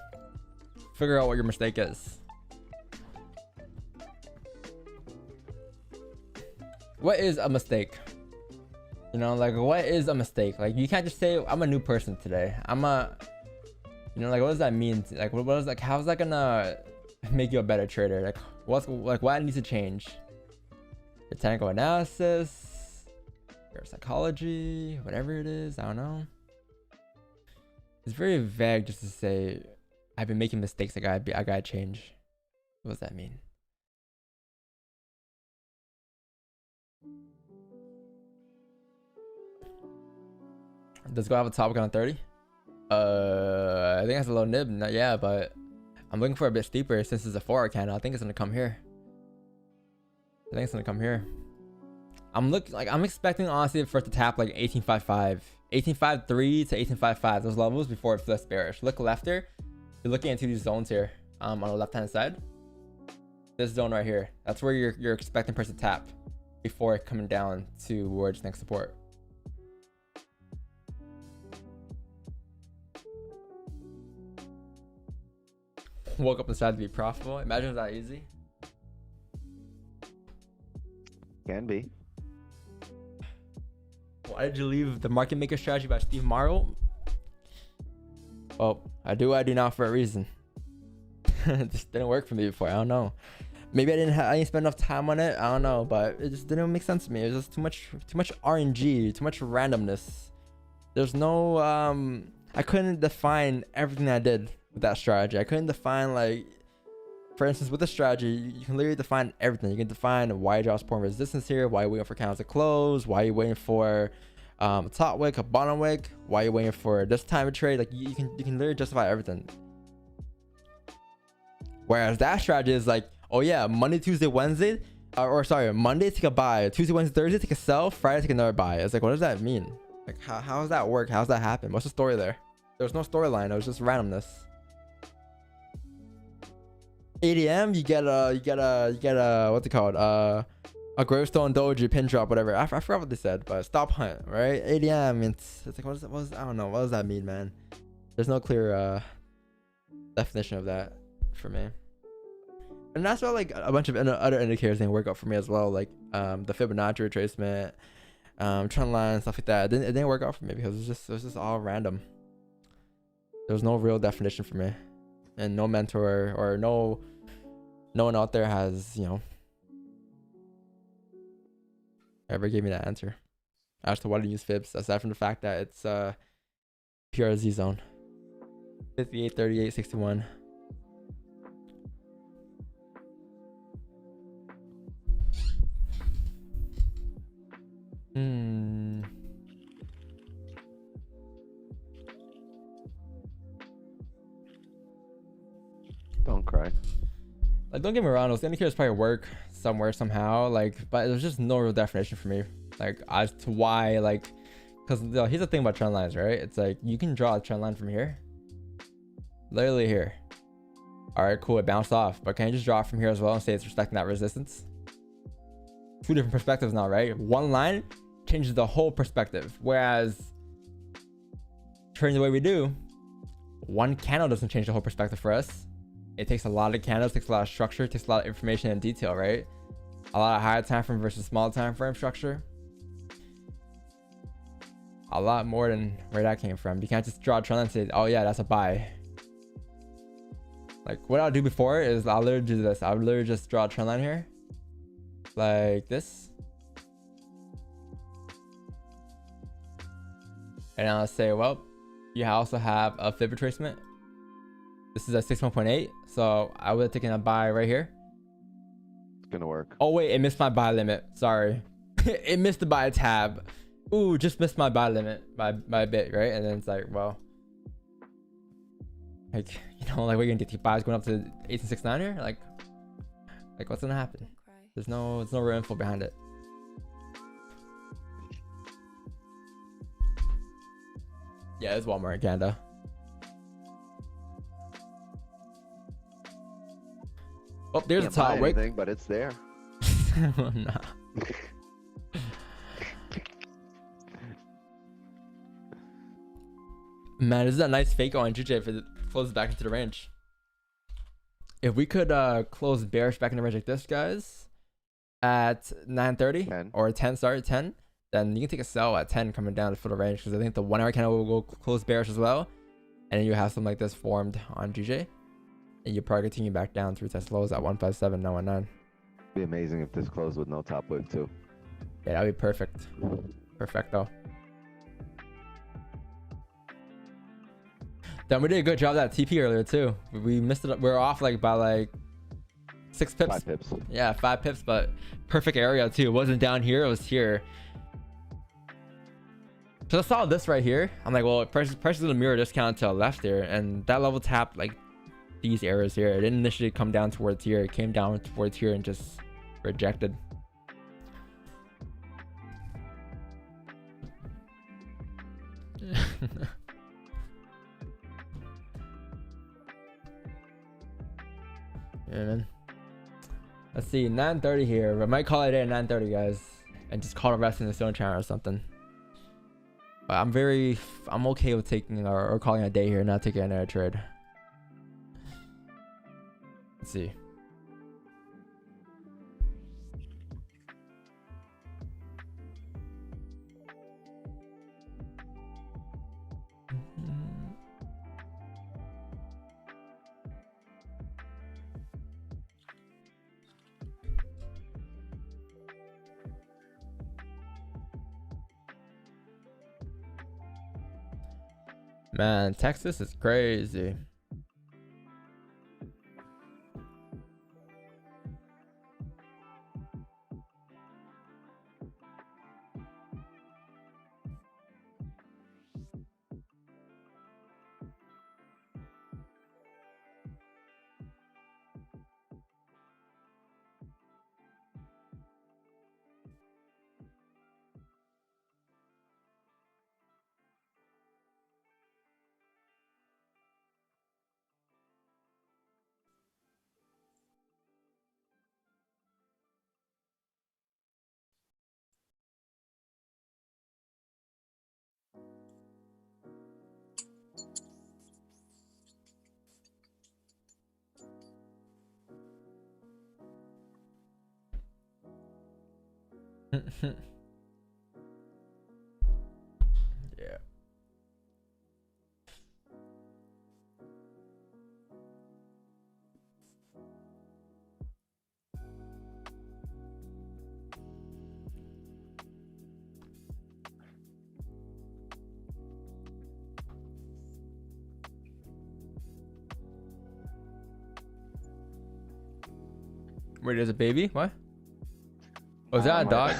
figure out what your mistake is. What is a mistake? You know, like, what is a mistake? Like, you can't just say, I'm a new person today. You know, like, what does that mean? Like, what is, like, how's that gonna make you a better trader? Like, what needs to change? your technical analysis, your psychology, whatever it is. I don't know. It's very vague just to say I've been making mistakes. I gotta change. What does that mean? Does go have a topic on 30? I think that's a low nib. Not, yeah, but I'm looking for a bit steeper since it's a 4-hour candle. I think it's gonna come here. I think it's gonna come here. I'm expecting honestly for it to tap like 18.55, 18.53 to 18.55, those levels before it flips bearish. Look left here. You're looking into these zones here, on the left hand side. This zone right here. That's where you're expecting price to tap before it coming down towards next support. Woke up and decided to be profitable. Imagine it's that easy. Can be. Why did you leave the market maker strategy by Steve Morrow? Well, I do not for a reason. It just didn't work for me before. I don't know. Maybe I didn't spend enough time on it. I don't know, but it just didn't make sense to me. It was just too much RNG, too much randomness. There's no I couldn't define everything I did with that strategy. I couldn't define, like, for instance, with the strategy, you can literally define everything. You can define why you draw support and resistance here, why you're waiting for candles to close, why you're waiting for a top wick, a bottom wick, why you're waiting for this time of trade. Like, you can literally justify everything. Whereas that strategy is like, oh yeah, Monday, Tuesday, Wednesday, Monday take a buy, Tuesday, Wednesday, Thursday take a sell, Friday take another buy. It's like, what does that mean? Like, how does that work? How does that happen? What's the story there? There was no storyline. It was just randomness. ADM, you get a what's it called? A gravestone doji pin drop, whatever. I forgot what they said, but stop hunt, right? ADM, it's like, what is I don't know, what does that mean, man? There's no clear definition of that for me. And that's why, like, a bunch of other indicators didn't work out for me as well, like the Fibonacci retracement, trend line, stuff like that. It didn't work out for me because it was just all random. There was no real definition for me, and no mentor or no one out there has, you know, ever gave me that answer as to why to use fibs, aside from the fact that it's PRZ zone 58, 38, 61. Don't cry. Like, don't get me wrong, those indicators probably work somewhere somehow, like, but there's just no real definition for me, like, as to why, like, because here's the thing about trend lines, right? It's like, you can draw a trend line from here, literally here. All right, cool, it bounced off, but can you just draw it from here as well and say it's respecting that resistance? Two different perspectives now, right? One line changes the whole perspective, whereas trading the way we do, one candle doesn't change the whole perspective for us. It takes a lot of candles, takes a lot of structure, takes a lot of information and detail, right? A lot of higher time frame versus small time frame structure. A lot more than where that came from. You can't just draw a trend line and say, oh yeah, that's a buy. Like, what I'll do before is I'll literally do this. I'll literally just draw a trend line here, like this, and I'll say, well, you also have a fib retracement. This is a 61.8, so I would have taken a buy right here. It's gonna work. Oh wait, it missed my buy limit. Sorry. It missed the buy tab. Ooh, just missed my buy limit by a bit, right? And then it's like, well, like, you know, like, we're gonna get buys going up to 1869 here. Like what's gonna happen? There's no real info behind it. Yeah, it's Walmart in Canada. Oh, there's a top wick. But it's there. Nah. Man, this is a nice fake on GJ if it closes back into the range. If we could close bearish back in the range like this, guys, at 9:30 or 10, sorry, 10, then you can take a sell at 10 coming down for the range, because I think the 1 hour candle will go close bearish as well, and then you have something like this formed on GJ, and you probably continue back down through test lows at 157, 919. Be amazing if this closed with no top wick too. Yeah, that'd be perfect. Perfecto. Then we did a good job of that TP earlier too. We missed it. We were off like by like 6 pips. 5 pips. Yeah, 5 pips, but perfect area too. It wasn't down here, it was here. So I saw this right here. I'm like, well, prices in the mirror discount to the left there, and that level tapped like these areas here. It didn't initially come down towards here. It came down towards here and just rejected. Yeah, man. Let's see, 9:30 here. I might call it at 9:30, guys, and just call the rest in the stone channel or something. But I'm okay with taking or calling a day here, not taking another trade. Let's see. Man, Texas is crazy. Yeah. Wait, there's a baby? What? Oh, is that a dog?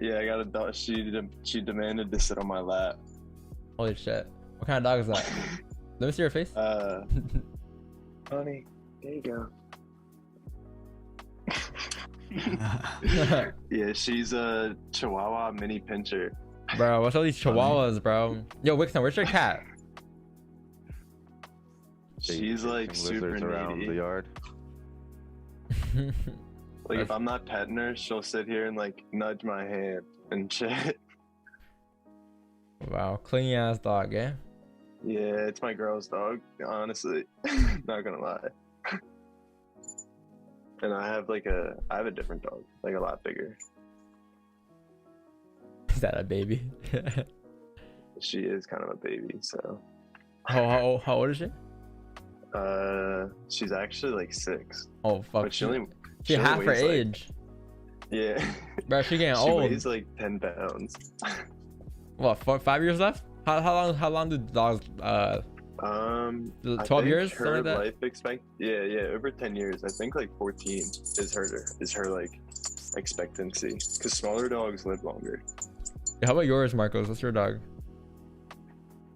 Yeah, I got a dog. She demanded to sit on my lap. Holy shit. What kind of dog is that? Let me see your face. Honey, there you go. Yeah, she's a Chihuahua mini pincher. Bro, what's all these chihuahuas, bro? Yo, Wixon, where's your cat? She's like super lizards around needy. the yard. Like if I'm not petting her, she'll sit here and like nudge my hand and shit. Wow, clingy ass dog, eh? Yeah, it's my girl's dog, honestly. Not gonna lie. And I have a different dog, like a lot bigger. Is that a baby? She is kind of a baby, so. How old is she? She's actually like 6. Oh fuck. But she half her weighs, like- age. Yeah. Bro, she getting She old. weighs like 10 pounds. What, 5 years left? How long do dogs 12 years? Her Something like that? life yeah, over 10 years. I think like 14 is her like expectancy. Because smaller dogs live longer. How about yours, Marcos? What's your dog?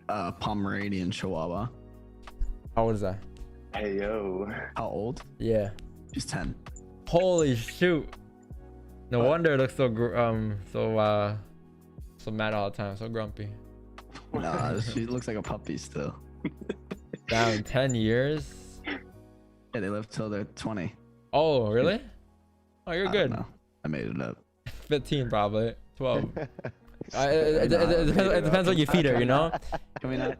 Pomeranian Chihuahua. How old is that? Hey yo. How old? Yeah. She's 10. Holy shoot. No wonder it looks so so mad all the time, so grumpy. Nah, she looks like a puppy still. Down 10 years. Yeah, they live till they're 20. Oh, really? Oh, you're I good. don't know. I made it up. 15 probably. 12. It depends what you feed her, you know. Can we not?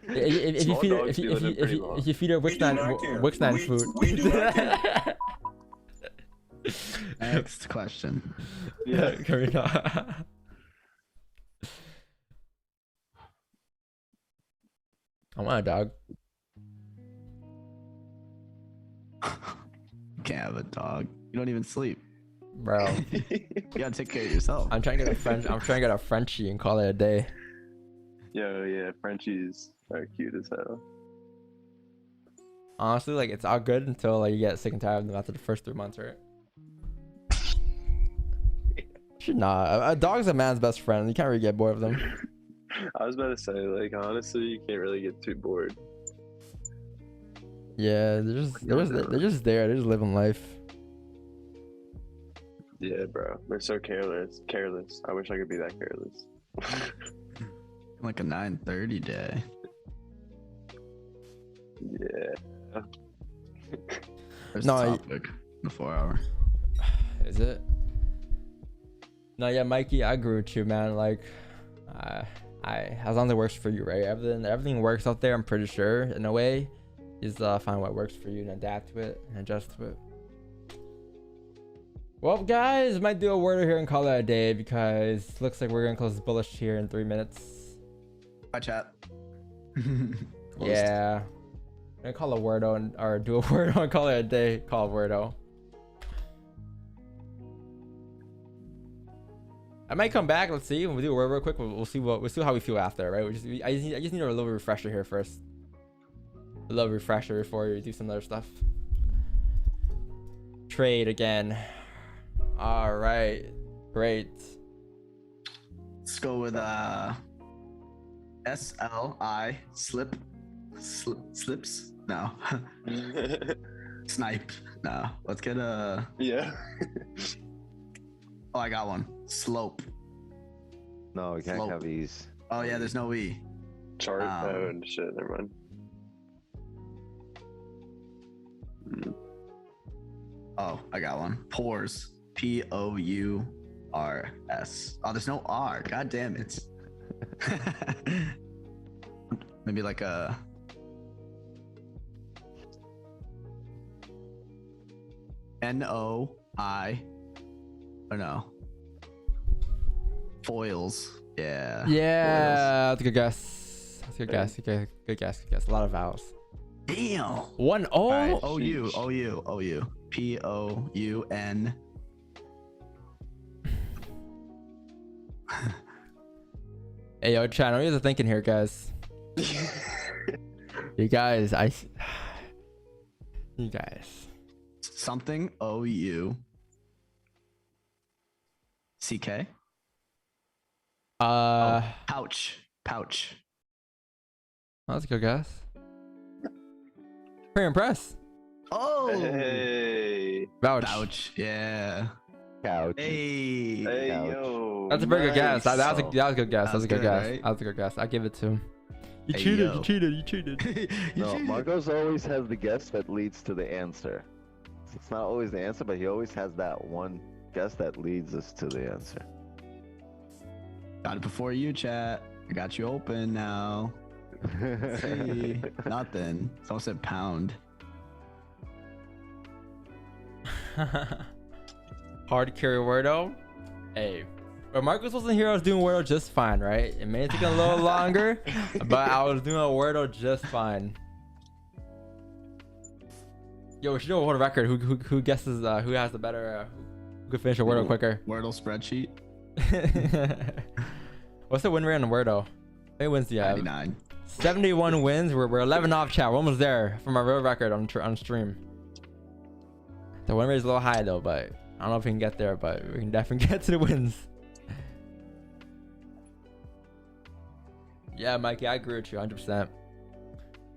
If you Small feed her, dogs be living pretty long. if you feed her We do not care. Wixnine food. We do not care. Next question. Yeah, can we not? I want a dog. Can't have a dog. You don't even sleep. bro. You gotta take care of yourself. I'm trying to get a French. I'm trying to get a Frenchie and call it a day. Yo, yeah, Frenchies are cute as hell. Honestly, like it's all good until like you get sick and tired of them after the first 3 months, right? Should not. A dog's a man's best friend. You can't really get bored of them. I was about to say, like, honestly, you can't really get too bored. Yeah, they're just there. They're just living life. Yeah, bro. They're so careless. Careless. I wish I could be that careless. Like a 9:30 day. Yeah. There's No, the topic. The 4 hour. Is it? No, yeah, Mikey, I agree with you, man. Like, as long as it works for you, right? Everything works out there. I'm pretty sure, in a way. Is find what works for you and adapt to it and adjust to it. Well, guys, might do a word here and call it a day because looks like we're gonna close bullish here in 3 minutes. Bye, chat. Yeah, I'm gonna call a wordo and or do a wordo and call it a day. Call a wordo. I might come back. Let's see. We'll do a word real quick. We'll see how we feel after, right? I just need a little refresher here first. A little refresher before you do some other stuff. Trade again. All right, great. Let's go with SLI slips. No. Snipe. No. Let's get a. Yeah. Oh, I got one. Slope. No, we can't Slope. have ease. Oh yeah, there's no E. Chart mode. Shit, never mind. Oh, I got one. Pores. POURS. Oh, there's no R. God damn it. Maybe like a. NOI. Or no. Foils. Yeah. Yeah, that's a good guess. That's a good guess. Good guess. A lot of vowels. Damn. One O. All right. sheesh. OU. POUN. Hey, yo, chat. I know you guys are thinking here, guys. You guys, you guys. Something OU. CK. Pouch. That's a good guess. Pretty impressed. Oh. Hey. Vouch. Pouch. Yeah. Couch. Hey. Hey, Couch. yo. That's a pretty good guess. That was a good guess. That was That's a good good, guess. right? That was a good guess. I give it to him. You Hey, cheated. yo. You cheated. You cheated. No, Marcos always has the guess that leads to the answer. It's not always the answer, but he always has that one guess that leads us to the answer. Got it before you, chat. I got you open now. Hey, nothing. Someone said pound. Hard carry Wordo. Hey. But Marcus wasn't here. I was doing Wordo just fine, right? It may take a little longer, but I was doing a Wordo just fine. Yo, we should do a world record. Who guesses? Who has the better? Who could finish a Wordo quicker? Wordle spreadsheet. What's the win rate on the Wordo? How many wins do you have? 99. 71 wins. We're 11 off, chat. We're almost there from our real record on stream. The win rate is a little high though, but I don't know if we can get there, but we can definitely get to the wins. Yeah, Mikey, I agree with you 100%.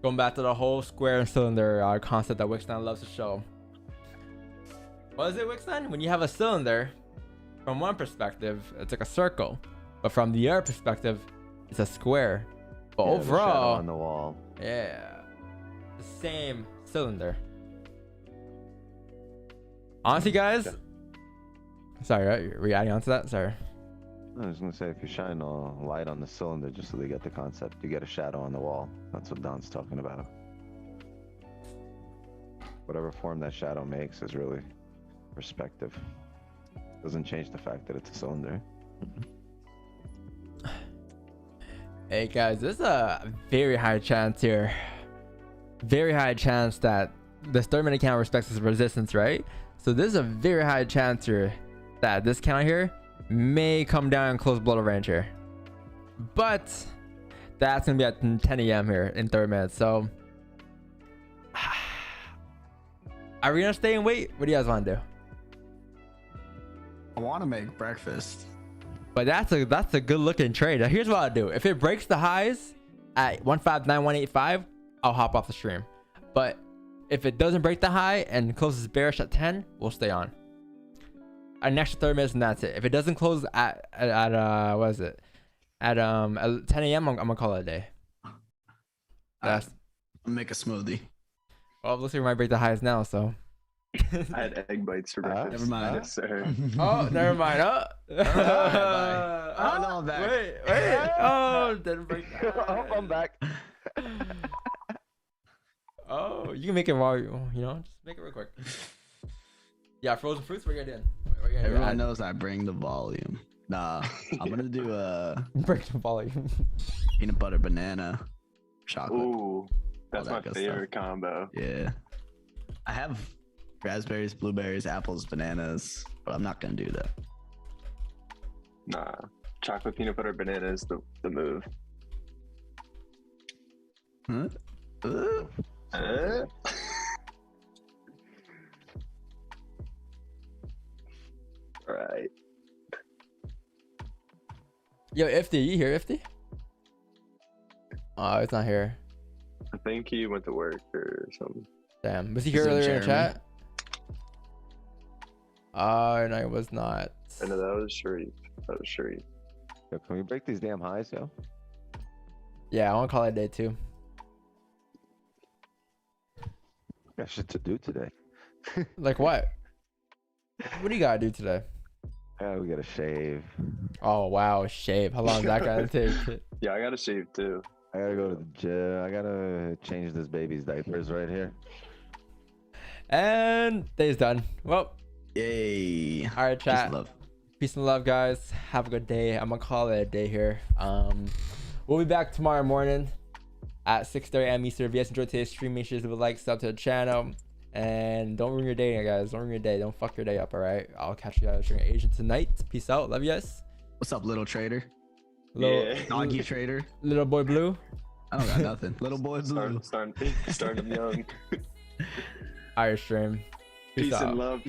Going back to the whole square and cylinder concept that Wixnine loves to show. What is it, Wixnine? When you have a cylinder, from one perspective, it's like a circle, but from the other perspective, it's a square. But Yeah, the shadow overall, on the wall. yeah, the same cylinder. Honestly, guys, sorry, right? Were you adding on to that? Sorry. I was gonna say, if you shine a light on the cylinder just so they get the concept, you get a shadow on the wall. That's what Don's talking about. Whatever form that shadow makes is really perspective. Doesn't change the fact that it's a cylinder. Hey guys, there's a very high chance here. Very high chance that the 30-minute candle respects its resistance, right? So there's a very high chance here that this count here may come down and close below the range here. But that's gonna be at 10 a.m. here in 30 minutes. So are we gonna stay and wait? What do you guys want to do? I want to make breakfast. But that's a good looking trade. Now, here's what I'll do. If it breaks the highs at 159.185, I'll hop off the stream. But if it doesn't break the high and closes bearish at 10, we'll stay on. An extra 30 minutes and that's it. If it doesn't close at what is it? At 10 a.m. I'm gonna call it a day. That's I'll make a smoothie. well, it looks like we might break the highs now, so. I had egg bites for breakfast. Never mind. Yes, sir. Oh, never mind. Oh, bye. Oh, no, I'm back. Wait. Oh, didn't break the Oh, I'm back. Oh, you can make it while just make it real quick. Yeah, frozen fruits. What are you doing? What are you Everyone doing? knows I bring the volume. Nah, I'm gonna do a Break the volume. peanut butter banana chocolate. Ooh, that's that my good favorite combo. Yeah, I have raspberries, blueberries, apples, bananas, but I'm not gonna do that. Nah, chocolate peanut butter banana is the move. Huh? All right. Yo, Ifty, you here, Ifty? Oh, it's not here. I think he went to work or something. Damn, was he Is here it earlier in Jeremy? chat? Oh, no, it was not. I know that was Sharif. That was Sharif. Yo, can we break these damn highs, yo? Yeah, I want to call it a day too. Got shit to do today. Like what? What do you gotta do today? We gotta shave. Oh wow, shave. How long is that gonna take? Yeah, I gotta shave too. I gotta go to the gym. I gotta change this baby's diapers right here. And day's done. Well, Yay! all right, Peace chat. and love. Peace and love, guys. Have a good day. I'm gonna call it a day here. We'll be back tomorrow morning at 6:30 a.m. Eastern. If you guys enjoyed today's stream, make sure to leave a like, sub to the channel, and don't ruin your day, guys. Don't ruin your day. Don't fuck your day up. All right. I'll catch you guys during Asian tonight. Peace out. Love you guys. What's up, little trader? Little, Yeah. Doggy trader? little boy blue. I don't got nothing. Little boy blue. Starting them young. Irish stream. Peace out. and love.